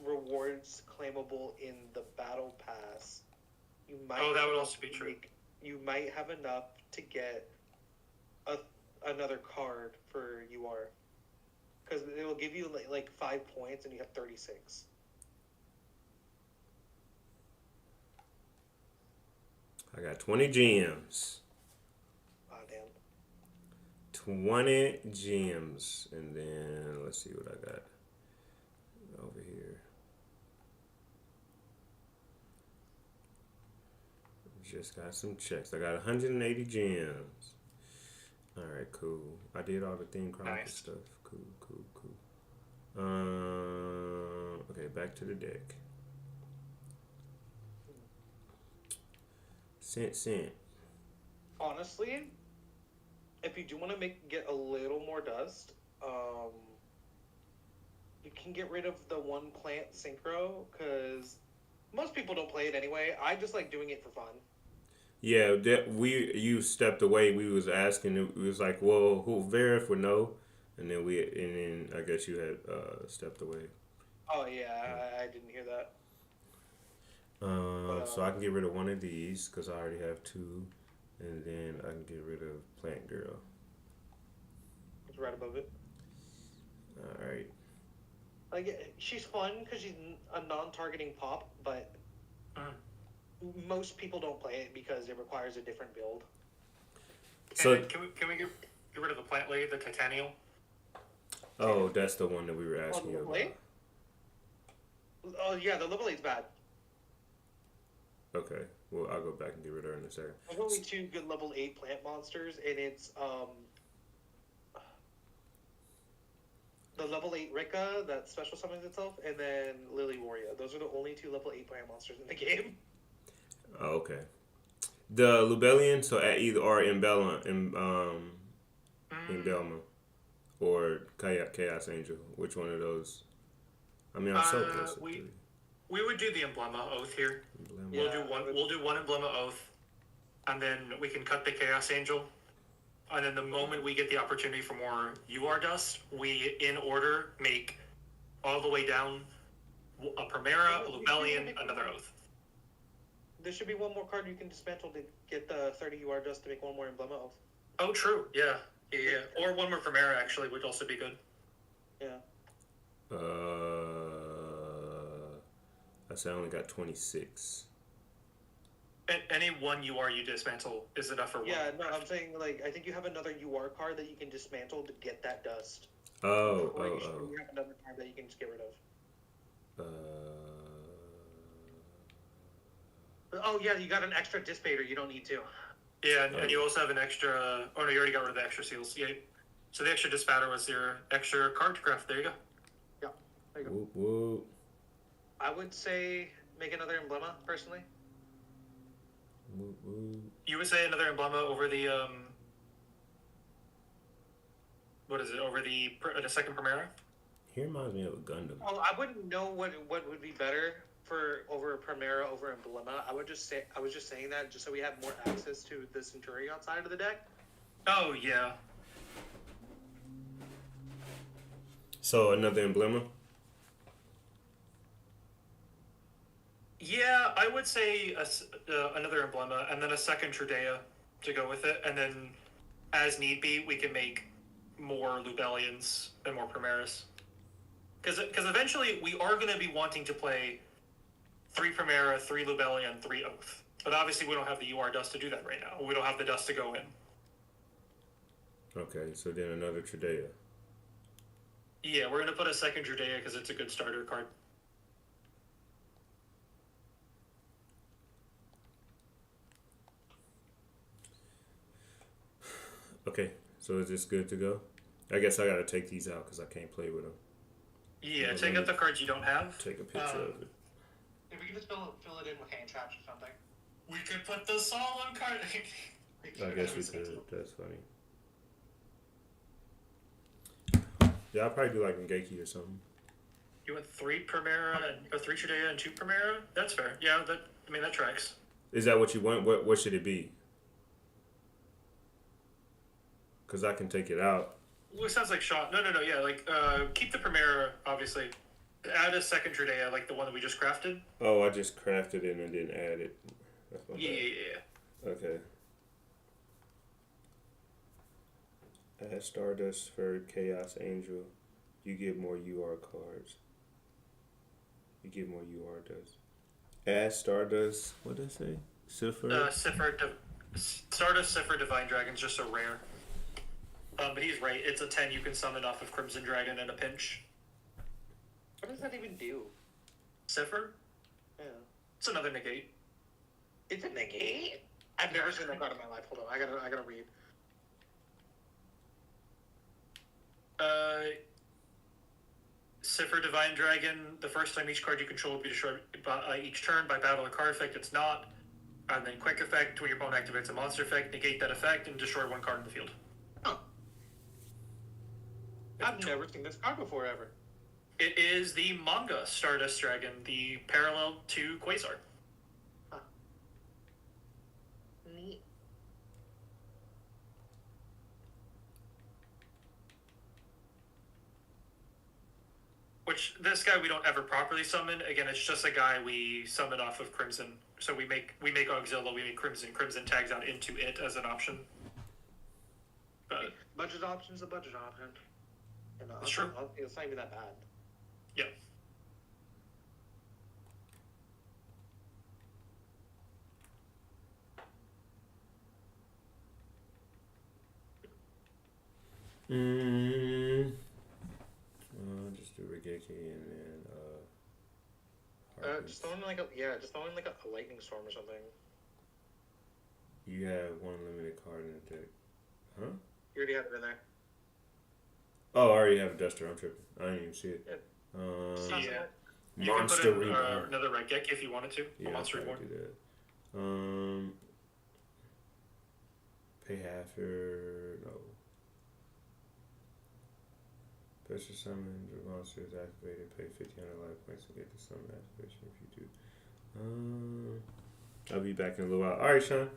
Speaker 3: rewards claimable in the battle pass, you might.
Speaker 2: Oh, that would also be true.
Speaker 3: You might have enough to get another card for UR, because it will give you like 5 points, and you have 36.
Speaker 1: I got 20 gems.
Speaker 3: Oh damn.
Speaker 1: 20 gems. And then let's see what I got over here. Just got some checks. I got 180 gems. Alright, cool. I did all the theme Chronicle
Speaker 2: Nice.
Speaker 1: stuff. Cool. Okay, back to the deck. Cent.
Speaker 3: Honestly, if you do want to get a little more dust, you can get rid of the one plant synchro because most people don't play it anyway. I just like doing it for fun.
Speaker 1: Yeah, you stepped away. We was asking. It was like, well, who verify no, and then I guess you had stepped away.
Speaker 3: Oh yeah, I didn't hear that.
Speaker 1: So I can get rid of one of these because I already have two, and then I can get rid of Plant Girl.
Speaker 3: It's right above it.
Speaker 1: All right.
Speaker 3: Like she's fun because she's a non-targeting pop, but most people don't play it because it requires a different build.
Speaker 1: So
Speaker 2: can we get rid of the plant lady, the Titanial?
Speaker 1: Oh, that's the one that we were asking you
Speaker 3: level
Speaker 1: about.
Speaker 3: 8? Oh yeah, the level 8's bad.
Speaker 1: Okay, well I'll go back and get rid of her in a second.
Speaker 3: There's only 2 good level 8 plant monsters, and it's the level 8 Rika that special summons itself, and then Lily Warrior. Those are the only 2 level 8 plant monsters in the game.
Speaker 1: Oh, okay. The Lubellian, so at either or Imbelma, or Chaos Angel. Which one of those? I mean, I'm so close to 3.
Speaker 2: We would do the Emblema Oath here.
Speaker 1: Emblema.
Speaker 3: Yeah.
Speaker 2: We'll do one Emblema Oath, and then we can cut the Chaos Angel. And then the moment we get the opportunity for more UR dust, we, in order, make all the way down a Primera, a Lubellian, another Oath.
Speaker 3: There should be one more card you can dismantle to get the 30 UR dust to make one more Emblema Oath.
Speaker 2: Oh, true. Yeah. Or one more Primera, actually, would also be good.
Speaker 3: Yeah.
Speaker 1: I said I only got 26.
Speaker 2: Any one UR you dismantle is enough for one.
Speaker 3: Yeah, no, I'm saying, like, I think you have another UR card that you can dismantle to get that dust.
Speaker 1: You
Speaker 3: have another card that you can just get rid of. Oh, yeah, you got an extra Dissipator. You don't need to.
Speaker 2: Yeah, and you also have an extra... Oh, no, you already got rid of the extra seals. Yeah. So the extra Dissipator was your extra card to craft. There you go.
Speaker 3: Yeah, there you go.
Speaker 1: Whoop, whoop.
Speaker 3: I would say make another Emblema, personally.
Speaker 1: Whoop, whoop.
Speaker 2: You would say another Emblema over the... What is it? Over the second Primera?
Speaker 1: He reminds me of a Gundam.
Speaker 3: Oh, I wouldn't know what would be better for over Primera over Emblema. I was just saying that just so we have more access to the Centurion side of the deck.
Speaker 2: Oh, yeah.
Speaker 1: So another Emblema?
Speaker 2: Yeah, I would say another Emblema and then a second Trudea to go with it. And then, as need be, we can make more Lubellians and more Primeras. Because eventually we are going to be wanting to play 3 Primera, 3 Lubellian, 3 Oath. But obviously we don't have the UR dust to do that right now. We don't have the dust to go in.
Speaker 1: Okay, so then another Trudea.
Speaker 2: Yeah, we're going to put a second Trudea because it's a good starter card.
Speaker 1: Okay, so is this good to go? I guess I gotta take these out because I can't play with them.
Speaker 2: Yeah, take out the cards you don't have.
Speaker 1: Take a picture of it.
Speaker 3: If we can just fill it in with hand traps or something.
Speaker 2: We could put the Solemn card.
Speaker 1: I guess we could. That's funny. Yeah, I'll probably do like Ngeki or something.
Speaker 2: You went 3 Primera or 3 Trudea and 2 Primera? That's fair. Yeah, that tracks.
Speaker 1: Is that what you want? What should it be? Because I can take it out.
Speaker 2: Well, it sounds like shot. No. Yeah, like keep the Primera, obviously. Add a second Trudea, like the one that we just crafted.
Speaker 1: Oh, I just crafted it and didn't add it. That's my bad.
Speaker 2: Yeah.
Speaker 1: Okay. Add Stardust for Chaos Angel. You get more UR cards. You get more UR dust. Add Stardust. What did I say? Cipher?
Speaker 2: Stardust Cipher Divine Dragon's just a rare. But he's right. It's a 10 you can summon off of Crimson Dragon in a pinch.
Speaker 3: What does that even do?
Speaker 2: Cipher?
Speaker 3: Yeah.
Speaker 2: It's another negate.
Speaker 3: It's a negate? I've never seen that card in my life. Hold on, I gotta read.
Speaker 2: Cipher Divine Dragon. The first time each card you control will be destroyed by each turn by battle or card effect. It's not. And then quick effect, when your opponent activates a monster effect, negate that effect and destroy one card in the field.
Speaker 3: Huh. I've never seen this card before, ever.
Speaker 2: It is the manga Stardust Dragon, the parallel to Quasar.
Speaker 3: Huh. Neat.
Speaker 2: Which, this guy we don't ever properly summon. Again, it's just a guy we summon off of Crimson. So we make Auxilla, we make Crimson. Crimson tags out into it as an option. But
Speaker 3: Budget option's a budget option. And
Speaker 2: It's true.
Speaker 3: It's not even that bad.
Speaker 2: yeah.
Speaker 1: Just do Regeki and then
Speaker 3: Just throw in like a lightning storm or something.
Speaker 1: You have one limited card in the deck. Huh?
Speaker 3: You already have it in there.
Speaker 1: Oh, I already have a Duster. I'm tripping. I didn't even see it.
Speaker 3: Yeah.
Speaker 2: Yeah. You can
Speaker 1: Monster
Speaker 2: put in
Speaker 1: Reborn.
Speaker 2: another Regeki if you wanted to.
Speaker 1: Yeah,
Speaker 2: A Monster
Speaker 1: I'll
Speaker 2: Reborn.
Speaker 1: probably do that. Pay half your no. Special summon the monster is activated. Pay 1,500 life points to get the summon activation if you do. I'll be back in a little while. All right, Sean.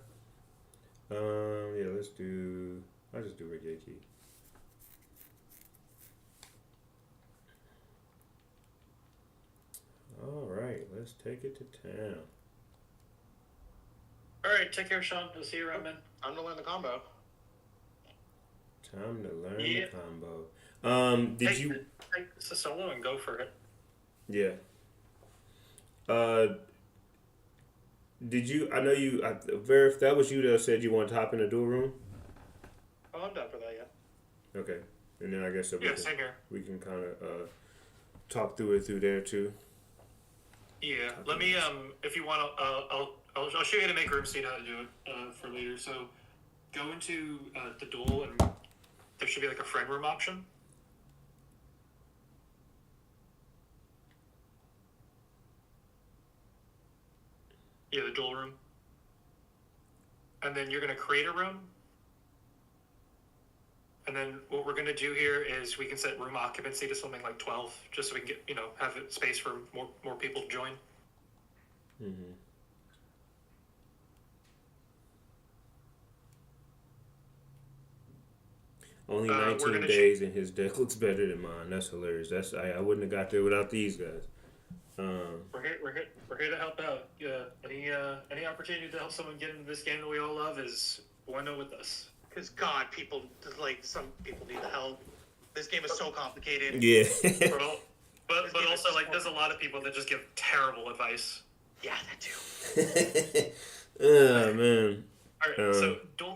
Speaker 1: Yeah, let's do. I'll just do Regeki. All right, let's take it to town.
Speaker 2: Alright, take care, Sean. I'll see you around, man.
Speaker 3: I'm gonna learn the combo.
Speaker 1: Time to learn
Speaker 2: Yeah.
Speaker 1: the combo. Did you?
Speaker 2: Take the solo and go for it.
Speaker 1: Yeah. Did you? I know you. Verif, that was you that said you wanted to hop in the duel room.
Speaker 3: Oh, I'm done for that, yeah.
Speaker 1: Okay, and then I guess that
Speaker 2: Yeah, same here.
Speaker 1: we can kind of talk through it through there too.
Speaker 2: Yeah, let me if you want to I'll show you how to make room so you know how to do it for later. So go into the duel and there should be like a friend room option. Yeah, the duel room. And then you're going to create a room. And then what we're going to do here is we can set room occupancy to something like 12, just so we can get, have it space for more people to join.
Speaker 1: Mm-hmm. Only 19 days and his deck looks better than mine. That's hilarious. I wouldn't have got there without these guys.
Speaker 2: We're here to help out. Any opportunity to help someone get into this game that we all love is bueno with us.
Speaker 3: Because God, some people need the help. This game is so complicated.
Speaker 1: Yeah.
Speaker 2: but also there's a lot of people that just give terrible advice.
Speaker 3: Yeah, that too.
Speaker 1: Oh man.
Speaker 2: All right, so dual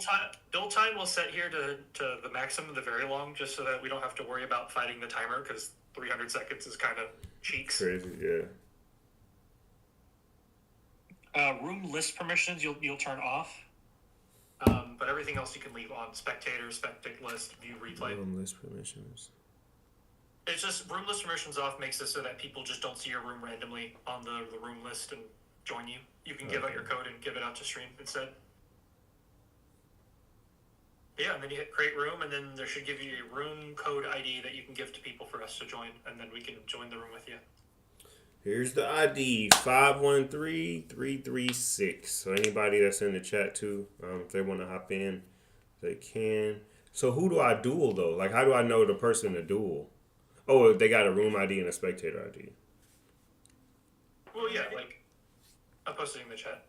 Speaker 2: time we'll set here to the maximum, the very long, just so that we don't have to worry about fighting the timer because 300 seconds is kind of cheeks.
Speaker 1: Crazy, yeah.
Speaker 2: Room list permissions you'll turn off, but everything else you can leave on. Spectator, spectate list, view replay.
Speaker 1: Room list permissions.
Speaker 2: It's just room list permissions off makes it so that people just don't see your room randomly on the room list and join you. You can give out your code and give it out to stream instead. Yeah, and then you hit create room, and then there should give you a room code ID that you can give to people for us to join, and then we can join the room with you.
Speaker 1: Here's the ID, 513336. So anybody that's in the chat too, if they want to hop in, they can. So who do I duel though? Like, how do I know the person to duel? Oh, they got a room ID and a spectator ID.
Speaker 2: Well, yeah, I posted in the chat.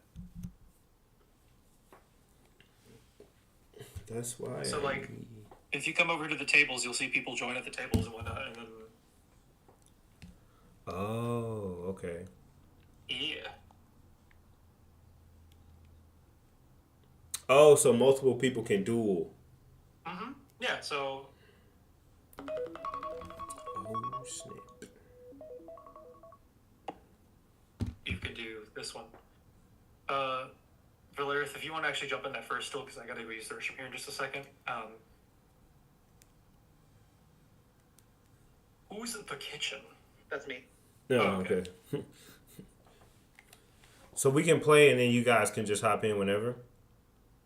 Speaker 1: That's why.
Speaker 2: So if you come over to the tables, you'll see people join at the tables and whatnot, and then.
Speaker 1: Oh, okay.
Speaker 2: Yeah.
Speaker 1: Oh, so multiple people can duel.
Speaker 2: Mm-hmm. Yeah. So.
Speaker 1: Oh snap!
Speaker 2: You could do this one. Valerith, if you want to actually jump in that first still, because I gotta go use the restroom here in just a second. Who's at the kitchen?
Speaker 3: That's me.
Speaker 1: No, okay. So we can play, and then you guys can just hop in whenever.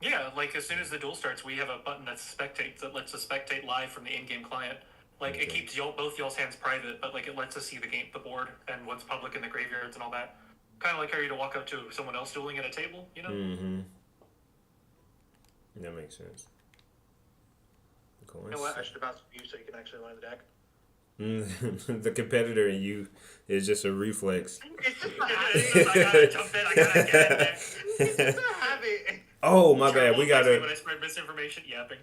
Speaker 2: Yeah, like as soon as the duel starts, we have a button that spectates that lets us spectate live from the in-game client. Like it keeps both y'all's hands private, but like it lets us see the board and what's public in the graveyards and all that. Kind of like how you to walk up to someone else dueling at a table, you know?
Speaker 1: Mm-hmm. That makes sense.
Speaker 3: You know what? I should have asked you so you can actually learn the deck.
Speaker 1: The competitor in you is just a reflex.
Speaker 3: It's just a
Speaker 2: I gotta jump in. I gotta get in there.
Speaker 3: It's just a habit.
Speaker 1: Oh my bad. We
Speaker 2: When
Speaker 1: gotta
Speaker 2: I spread misinformation, yapping.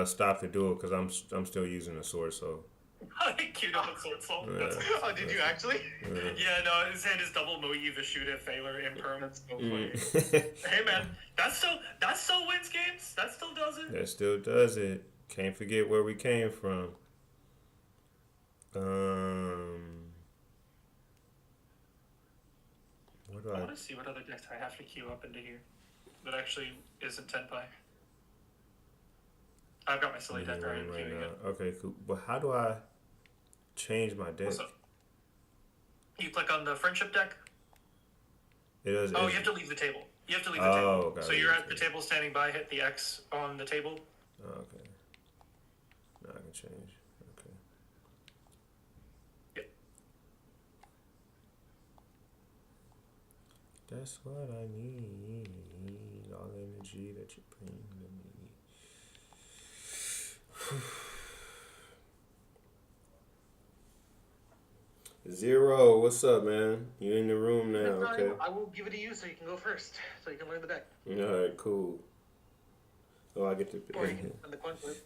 Speaker 1: stop the duel because I'm still using a sword. So
Speaker 2: Cute up sword soul.
Speaker 3: Oh, did you actually?
Speaker 2: Yeah, no, his hand is double Moe the shoot at Thaler imperm. That's so funny. Hey man, that still wins games. That still does it.
Speaker 1: That still does it. Can't forget where we came from. What do
Speaker 2: I
Speaker 1: I?
Speaker 2: want to see what other decks I have to queue up into here that actually isn't Tenpai. I've got my silly deck already
Speaker 1: right
Speaker 2: queuing it.
Speaker 1: now. Okay, cool. But how do I change my deck?
Speaker 2: What's up? You click on the friendship deck.
Speaker 1: It does.
Speaker 2: Oh, you have to leave the table. You have to leave the table.
Speaker 1: Okay.
Speaker 2: So you're at the table standing by, hit the X on the table.
Speaker 1: Okay. Now I can change. Okay.
Speaker 2: Yep.
Speaker 1: That's what I need. All the energy that you bring to me. Zero, what's up, man? You in the room now, okay?
Speaker 3: I will give it to you so you can go first, so you can learn the deck.
Speaker 1: Alright, cool. Oh, I get to
Speaker 3: Or you can send the coin flip.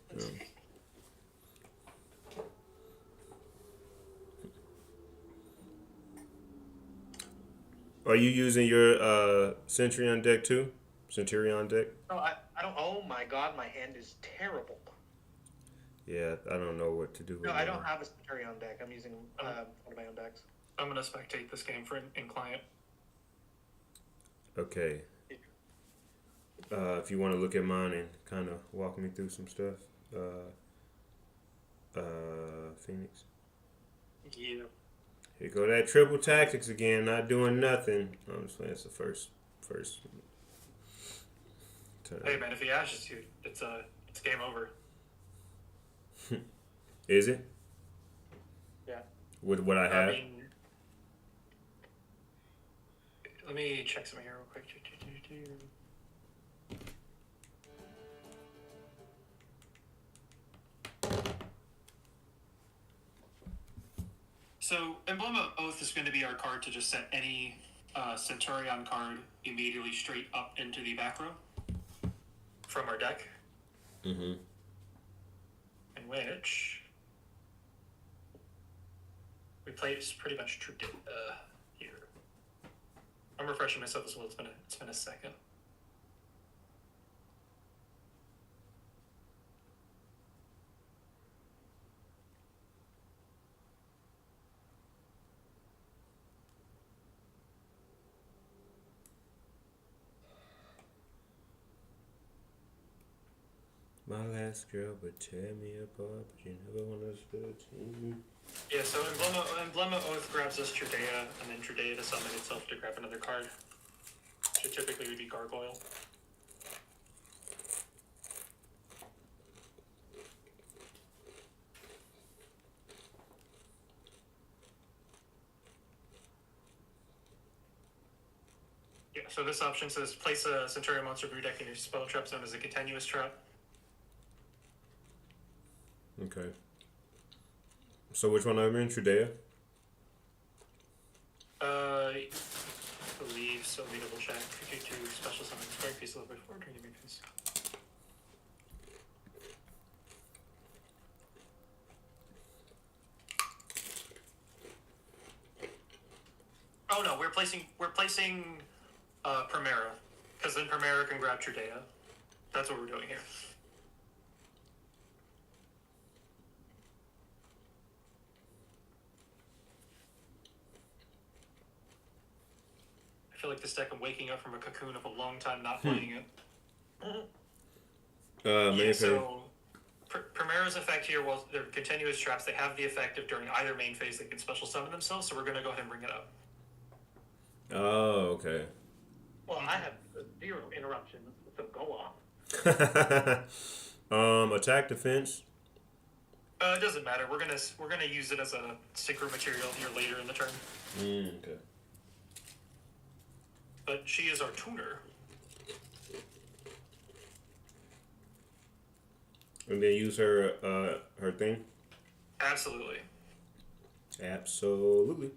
Speaker 1: Are you using your Centurion deck too? Centurion deck?
Speaker 3: No, I don't. Oh my god, my hand is terrible.
Speaker 1: Yeah, I don't know what to do with
Speaker 3: No, I
Speaker 1: mine.
Speaker 3: don't have a Centurion deck. I'm using one of my own decks.
Speaker 2: I'm gonna spectate this game for in client.
Speaker 1: Okay. If you want to look at mine and kind of walk me through some stuff, Phoenix.
Speaker 2: Yeah.
Speaker 1: Here go that triple tactics again, not doing nothing. I'm just playing. It's the first turn.
Speaker 2: Hey man, if he ashes you, it's game over.
Speaker 1: Is it?
Speaker 2: Yeah.
Speaker 1: With what I have?
Speaker 2: I mean, let me check some here real quick. So, Emblem of Oath is going to be our card to just set any Centurion card immediately straight up into the back row from our deck.
Speaker 1: Mm-hmm.
Speaker 2: In which we play pretty much here. I'm refreshing myself as well. It's been a second.
Speaker 1: My last girl would tear me apart, but you never understood.
Speaker 2: Yeah, so Emblem of Oath grabs us Trudea, and then Trudea to summon itself to grab another card. Which typically would be Gargoyle. Yeah, so this option says place a Centurion monster brew deck in your spell trap zone as a continuous trap.
Speaker 1: Okay. So which one are we in? Trudea?
Speaker 2: I believe so. Let me double check. Could you do special summon square piece level before during your phase? Oh no, we're placing Primera, because then Primera can grab Trudea. That's what we're doing here. I feel like this deck I'm waking up from a cocoon of a long time not playing it.
Speaker 1: Main phase.
Speaker 2: So Primera's effect here, well, they're continuous traps. They have the effect of during either main phase they can special summon themselves, so we're going to go ahead and bring it up.
Speaker 1: Oh, okay.
Speaker 5: Well, I have 0 interruptions, so go off.
Speaker 1: Attack, defense.
Speaker 2: It doesn't matter. We're gonna use it as a synchro material here later in the turn.
Speaker 1: Okay.
Speaker 2: But she is our tuner.
Speaker 1: And then use her her thing.
Speaker 2: Absolutely.
Speaker 1: Absolutely.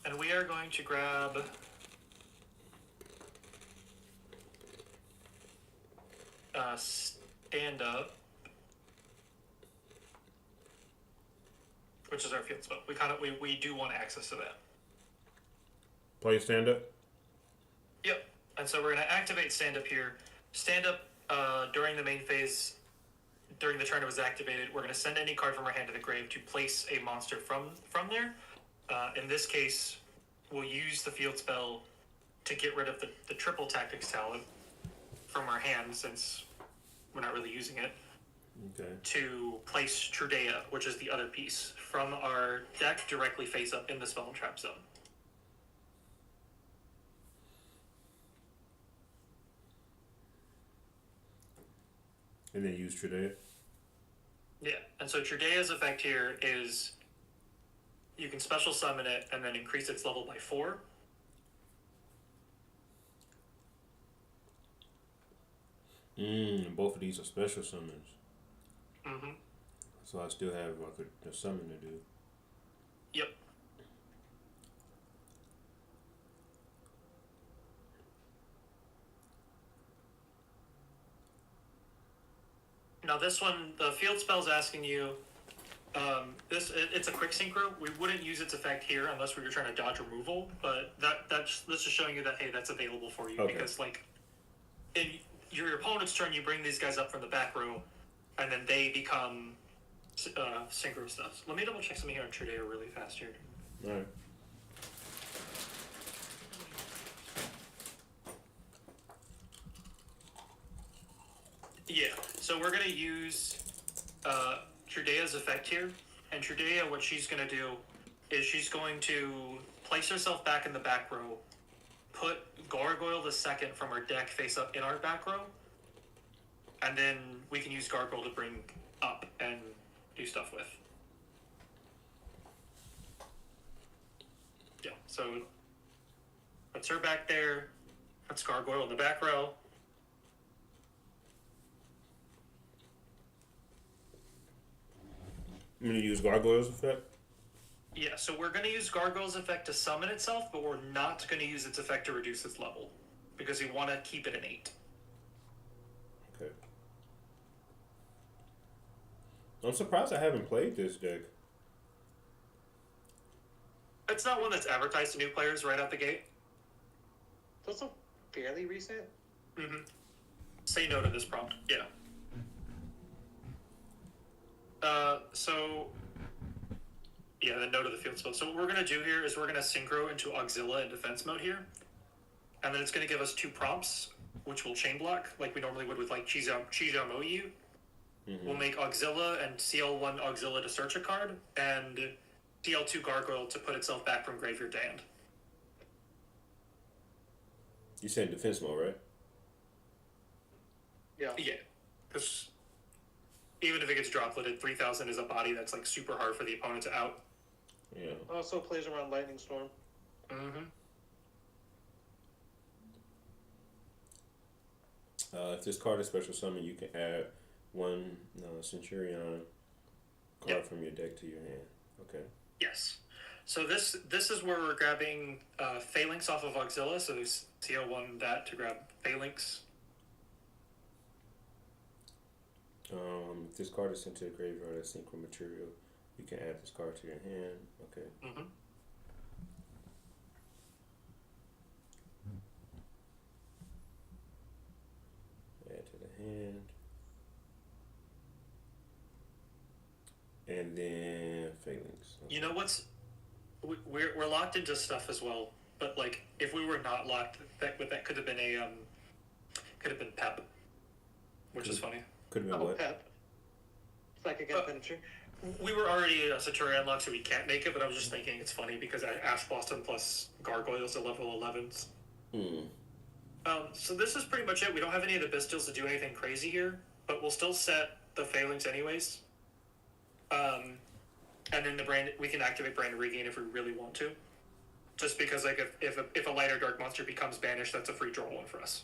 Speaker 2: And we are going to grab stand up, which is our field spell. We do want access to that.
Speaker 1: Play stand up.
Speaker 2: Yep. And so we're going to activate stand up here. Stand up during the main phase, during the turn it was activated. We're going to send any card from our hand to the grave to place a monster from there. In this case, we'll use the field spell to get rid of the triple tactics talent from our hand, since we're not really using it.
Speaker 1: Okay.
Speaker 2: To place Trudea, which is the other piece, from our deck directly face up in the spell and trap zone.
Speaker 1: And then use Trudea.
Speaker 2: Yeah, and so Trudea's effect here is you can special summon it and then increase its level by 4.
Speaker 1: Both of these are special summons.
Speaker 2: Mm-hmm.
Speaker 1: So I still have like a summon to do.
Speaker 2: Yep. Now this one, the field spell's asking you, it's a quick synchro. We wouldn't use its effect here unless we were trying to dodge removal, but that's just showing you that, hey, that's available for you.
Speaker 1: Okay.
Speaker 2: Because, like, in your opponent's turn, you bring these guys up from the back row, and then they become synchro stuff. Let me double check something here on Trudea really fast here.
Speaker 1: Alright.
Speaker 2: Yeah, so we're going to use Trudea's effect here. And Trudea, what she's going to do is she's going to place herself back in the back row, put Gargoyle the second from our deck face up in our back row, and then we can use Gargoyle to bring up and do stuff with. Yeah, so puts her back there, puts Gargoyle in the back row.
Speaker 1: I'm gonna use Gargoyle's effect.
Speaker 2: Yeah, so we're going to use Gargoyle's effect to summon itself, but we're not going to use its effect to reduce its level, because we want to keep it an 8.
Speaker 1: Okay. I'm surprised I haven't played this deck.
Speaker 2: It's not one that's advertised to new players right out the gate.
Speaker 3: So it's a fairly recent.
Speaker 2: Mm-hmm. Say no to this prompt. Yeah. Yeah, then no to the field spell. So what we're going to do here is we're going to synchro into Auxilla in defense mode here. And then it's going to give us 2 prompts, which will chain block, like we normally would with, like, Chijamoyu. We'll make Auxilla and CL1 Auxilla to search a card, and CL2 Gargoyle to put itself back from graveyard to hand.
Speaker 1: You said defense mode, right?
Speaker 3: Yeah.
Speaker 2: Yeah. Because even if it gets dropleted, 3,000 is a body that's, like, super hard for the opponent to out.
Speaker 1: Yeah.
Speaker 3: Also plays around Lightning Storm.
Speaker 2: Mm-hmm.
Speaker 1: If this card is special summon, you can add 1 Centurion card from your deck to your hand. Okay.
Speaker 2: Yes. So this is where we're grabbing Phalanx off of Auxilla. So there's CL1 that to grab Phalanx.
Speaker 1: If this card is sent to the graveyard as synchro material, you can add this card to your hand. Okay.
Speaker 2: Mm-hmm.
Speaker 1: Add to the hand. And then Phalanx. Okay.
Speaker 2: You know what's... We're locked into stuff as well. But like, if we were not locked, that could have been a Pep, which is funny.
Speaker 1: Could have been
Speaker 5: Oh,
Speaker 1: what?
Speaker 5: Pep. Psychic and penetrate.
Speaker 2: We were already a Centurion lock, so we can't make it. But I was just thinking it's funny because Ash Blossom plus Gargoyles are level 11s. So this is pretty much it. We don't have any of the Bestials to do anything crazy here, but we'll still set the Phalanx anyways. And then we can activate Brand Regain if we really want to. Just because, like, if a light or dark monster becomes banished, that's a free draw one for us.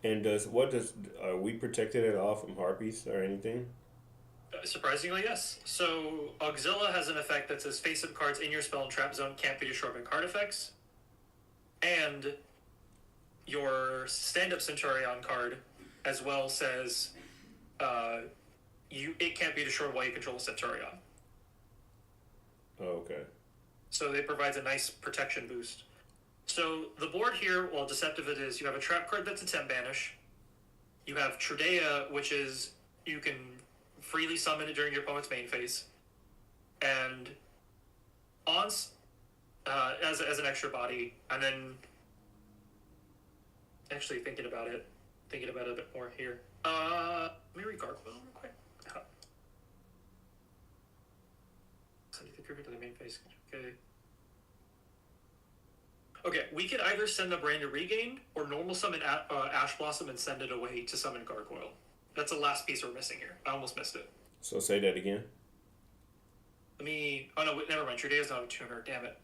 Speaker 1: And are we protected at all from harpies or anything?
Speaker 2: Surprisingly, yes. So Auxilla has an effect that says face-up cards in your spell and trap zone can't be destroyed by card effects. And your stand-up Centurion card as well says it can't be destroyed while you control a Centurion.
Speaker 1: Oh, okay.
Speaker 2: So it provides a nice protection boost. So the board here, while deceptive it is, you have a trap card that's a temp banish. You have Trudea, which is you can freely summon it during your opponent's main phase. And as an extra body, and then actually thinking about it a bit more here. Let me read Gargoyle real quick. Send the creature to the main phase. Okay, we could either send the Brand of Regain or normal summon Ash Blossom and send it away to summon Gargoyle. That's the last piece we're missing here. I almost missed it.
Speaker 1: So say that again.
Speaker 2: Oh no, never mind. Trudea's not a tuner. Damn it.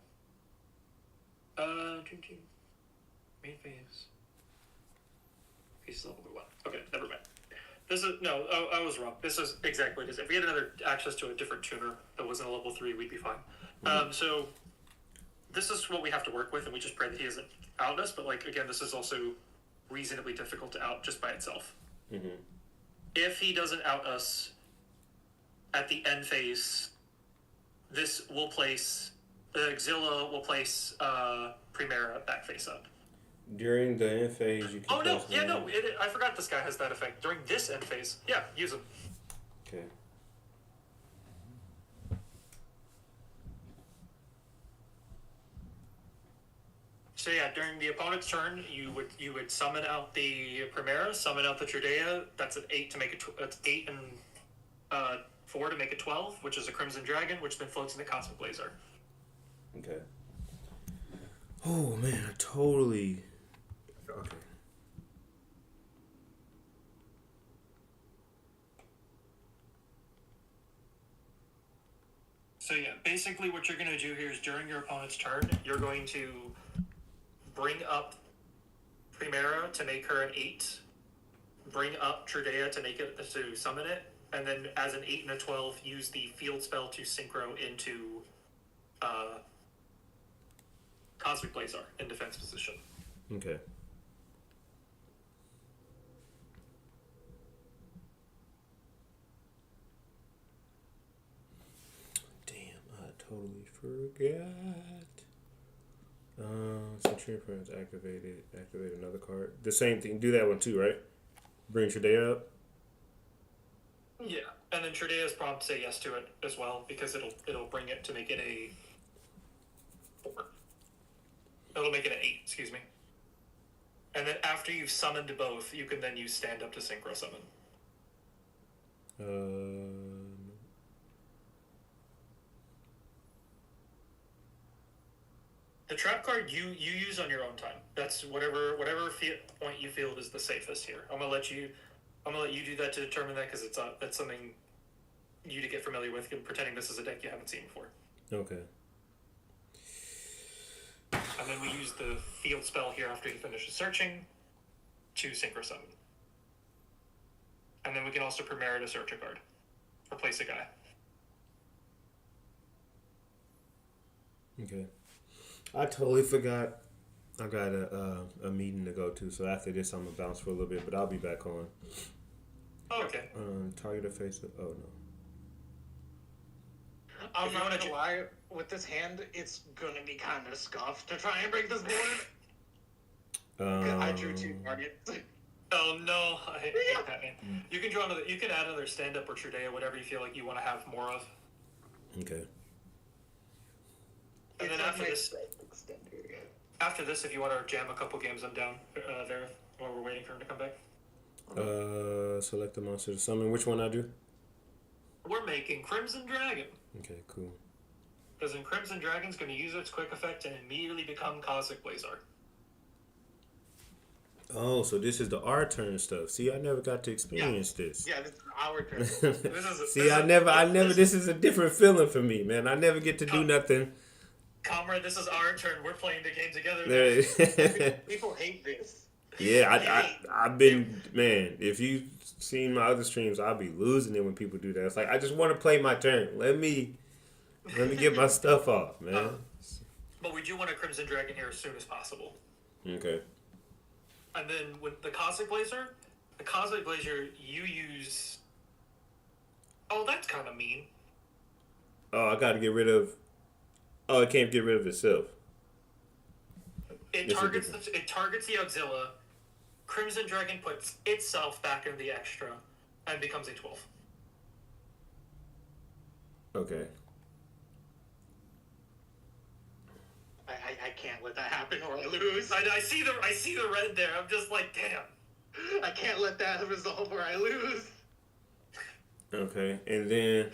Speaker 2: Main phase. Piece level 1. Okay, never mind. I was wrong. This is exactly what it is. If we had another access to a different tuner that wasn't a level 3, we'd be fine. So this is what we have to work with, and we just pray that he doesn't out us. But like again, this is also reasonably difficult to out just by itself.
Speaker 1: Mm-hmm.
Speaker 2: If he doesn't out us at the end phase, this will place Auxilla will place Primera back face up.
Speaker 1: During the end phase, you can.
Speaker 2: Oh no! Yeah, no. I forgot this guy has that effect during this end phase. Yeah, use him.
Speaker 1: Okay.
Speaker 2: So yeah, during the opponent's turn, you would summon out the Primera, summon out the Trudea. That's an 8 to make it. That's 8 and 4 to make it 12, which is a Crimson Dragon, which then floats into Cosmic Blazer.
Speaker 1: Okay. Oh man, I totally. Okay.
Speaker 2: So yeah, basically what you're going to do here is during your opponent's turn, you're going to bring up Primera to make her an 8, bring up Trudea to summon it, and then as an 8 and a 12, use the field spell to synchro into Cosmic Blazer in defense position.
Speaker 1: Okay. Totally forgot. Centurion Friends activated. Activate another card. The same thing. Do that one too, right? Bring Trudea up.
Speaker 2: Yeah, and then Trudea's prompt say yes to it as well because it'll bring it to make it a 4. It'll make it an 8. Excuse me. And then after you've summoned both, you can then use stand up to synchro summon. The trap card you use on your own time. That's whatever point you feel is the safest here. I'm gonna let you do that to determine that because that's something you to get familiar with. Pretending this is a deck you haven't seen before.
Speaker 1: Okay.
Speaker 2: And then we use the field spell here after he finishes searching to synchro summon. And then we can also Primera to search a card. Replace a guy.
Speaker 1: Okay. I totally forgot. I got a meeting to go to, so after this I'm gonna bounce for a little bit, but I'll be back on.
Speaker 2: Oh, okay.
Speaker 1: Target a face. Oh no.
Speaker 5: I'm not gonna lie. With this hand, it's gonna be kind of scuffed to try and break this board. I drew 2 targets.
Speaker 2: Oh no, I hate that, man. You can draw another. You can add another stand up or Trudea, whatever you feel like you want to have more of.
Speaker 1: Okay.
Speaker 2: And then
Speaker 5: It's like my
Speaker 2: after this,
Speaker 5: strength extender.
Speaker 2: after this, if you want to jam a couple games, I'm down there while we're waiting for him to come back.
Speaker 1: Select the monster to summon. Which one I do?
Speaker 2: We're making Crimson Dragon.
Speaker 1: Okay, cool.
Speaker 2: Because then Crimson Dragon's going to use its quick effect and immediately become Cosmic Blazar.
Speaker 1: Oh, so this is the our turn stuff. See, I never got to experience this.
Speaker 5: Yeah, this is our turn.
Speaker 1: See, I never. This is a different feeling for me, man. I never get to do nothing.
Speaker 2: Comrade, this is our turn. We're playing the game together.
Speaker 5: People hate this.
Speaker 1: Yeah, I've been, man. If you've seen my other streams, I'll be losing it when people do that. It's like I just want to play my turn. Let me get my stuff off, man.
Speaker 2: But we do want a Crimson Dragon here as soon as possible.
Speaker 1: Okay.
Speaker 2: And then with the Cosmic Blazer, you use. Oh, that's kind of mean.
Speaker 1: Oh, I got to get rid of. Oh, it can't get rid of itself.
Speaker 2: It targets the Auxilla. Crimson Dragon puts itself back in the extra and becomes a 12.
Speaker 1: Okay.
Speaker 5: I can't let that happen or I lose.
Speaker 2: I see the red there. I'm just like, damn.
Speaker 5: I can't let that result where I lose.
Speaker 1: Okay, and then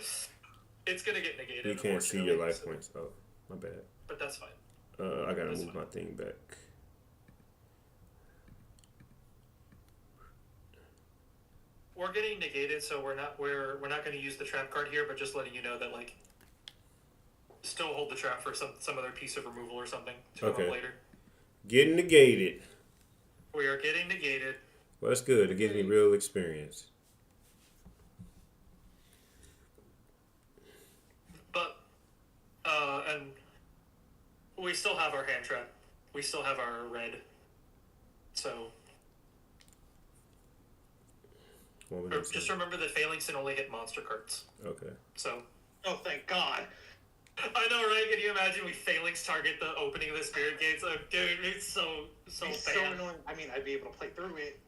Speaker 2: It's gonna get negated.
Speaker 1: you can't see your life points. Oh, my bad.
Speaker 2: But that's fine.
Speaker 1: I gotta
Speaker 2: That's
Speaker 1: move
Speaker 2: fine.
Speaker 1: my thing back.
Speaker 2: We're getting negated, so we're not going to use the trap card here, but just letting you know that like, still hold the trap for some other piece of removal or something to come up later.
Speaker 1: Getting negated.
Speaker 2: We are getting negated.
Speaker 1: Well, that's good. It gives me real experience.
Speaker 2: But and we still have our hand trap. We still have our red. So. Just remember that Phalanx can only hit monster cards.
Speaker 1: Okay.
Speaker 2: So.
Speaker 5: Oh, thank God.
Speaker 2: I know, right? Can you imagine we Phalanx target the opening of the Spirit Gates? Oh, dude, it's so
Speaker 5: It's
Speaker 2: bad.
Speaker 5: so annoying. I mean, I'd be able to play through it,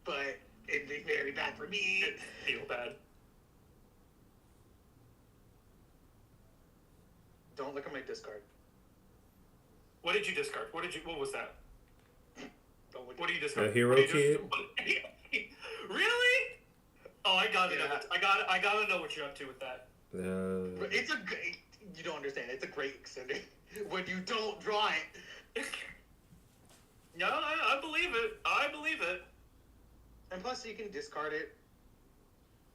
Speaker 5: but it'd be very bad for me.
Speaker 2: It'd feel bad.
Speaker 5: Don't look at my discard.
Speaker 2: What did you discard? What was that?
Speaker 5: Don't look
Speaker 2: What do you discard?
Speaker 1: A hero
Speaker 2: What do
Speaker 1: kid?
Speaker 2: Really? Oh, I gotta know.
Speaker 5: Yeah.
Speaker 2: I gotta know what you're up to with that.
Speaker 5: But it's a great. You don't understand. It's a great extender when you don't draw it.
Speaker 2: No, I believe it. I believe it.
Speaker 5: And plus, you can discard it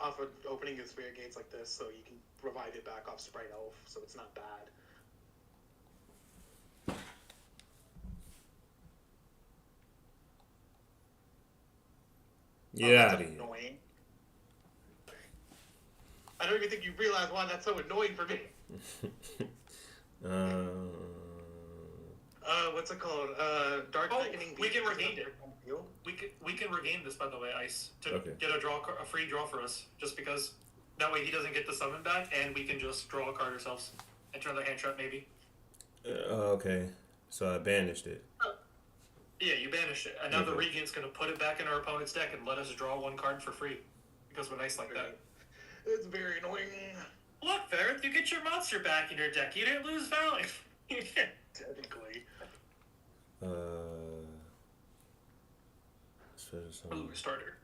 Speaker 5: off of opening the Spirit Gates like this, so you can revive it back off Sprite Elf, so it's not bad.
Speaker 1: Yeah.
Speaker 5: That's annoying. I don't even think you realize why that's so annoying for me. What's it called? Dark Thickening.
Speaker 2: We can
Speaker 5: Beast.
Speaker 2: regain it. We can regain this, by the way, Ice, to
Speaker 1: Okay.
Speaker 2: get a free draw for us, just because that way he doesn't get the summon back, and we can just draw a card ourselves and turn the hand trap maybe.
Speaker 1: Okay. So I banished it.
Speaker 2: Yeah, you banished it, and now the
Speaker 1: Okay.
Speaker 2: Regent's gonna put it back in our opponent's deck and let us draw one card for free because we're nice like that.
Speaker 5: It's very annoying.
Speaker 2: Look, Ferrith, you get your monster back in your deck. You didn't lose value.
Speaker 5: Technically.
Speaker 2: Ooh, starter.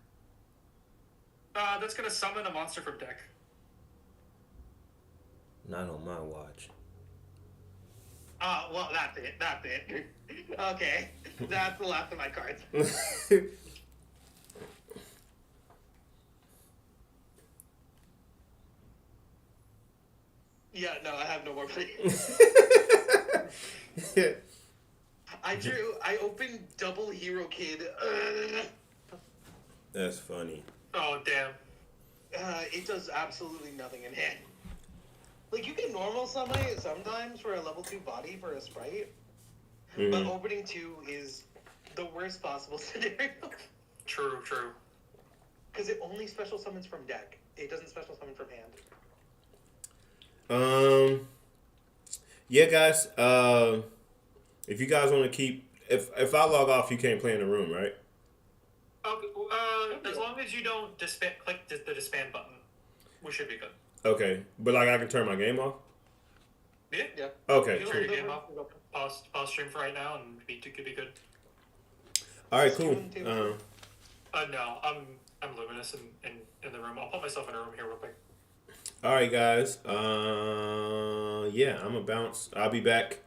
Speaker 2: That's gonna summon a monster from deck.
Speaker 1: Not on my watch.
Speaker 5: Well, that's it. That's it. Okay. That's the last of my cards. Yeah, no, I have no more please. I opened double Hero Kid.
Speaker 1: That's funny.
Speaker 2: Oh, damn.
Speaker 5: It does absolutely nothing in hand. Like, you can normal summon it sometimes for a level 2 body for a sprite, but opening 2 is the worst possible scenario.
Speaker 2: True.
Speaker 5: Because it only special summons from deck. It doesn't special summon from hand.
Speaker 1: Yeah, guys. If you guys want to keep, if I log off, you can't play in the room, right?
Speaker 2: As long as you don't click the disband button, we should be good.
Speaker 1: Okay, but like I can turn my game off.
Speaker 2: Yeah.
Speaker 5: Yeah.
Speaker 1: Okay,
Speaker 2: You
Speaker 1: cool.
Speaker 2: turn your game off. Pause stream for right now, and could be good.
Speaker 1: All right, cool.
Speaker 2: No, I'm luminous in the room. I'll put myself in a room here real quick.
Speaker 1: All right, guys. Yeah, I'm gonna bounce. I'll be back.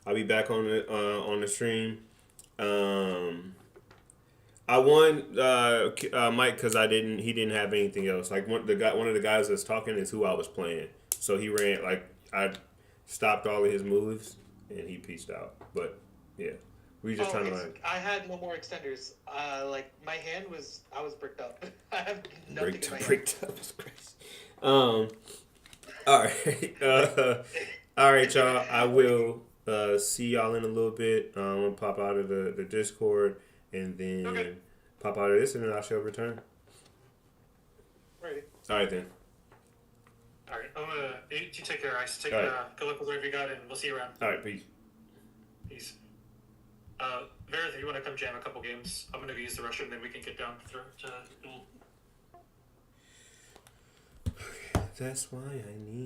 Speaker 1: I'll be back on the stream. I won Mike because he didn't have anything else. Like one of the guys that's talking is who I was playing. So he ran I stopped all of his moves and he pieced out. But yeah, we just trying to like
Speaker 5: I had no more extenders. Like my hand I was bricked up. I have nothing in my hand.
Speaker 1: bricked up. It's crazy. All right, all right, y'all. I will see y'all in a little bit. I'm gonna pop out of the Discord and then pop out of this, and then I shall return.
Speaker 5: Ready.
Speaker 1: All right then.
Speaker 2: All right, you take care, Ice. Good luck with whatever you got, and we'll see you around.
Speaker 1: All right, peace.
Speaker 2: Peace. Verith, if you want to come jam a couple games, I'm gonna go use the restroom, then we can get down to duel.
Speaker 1: That's why I need.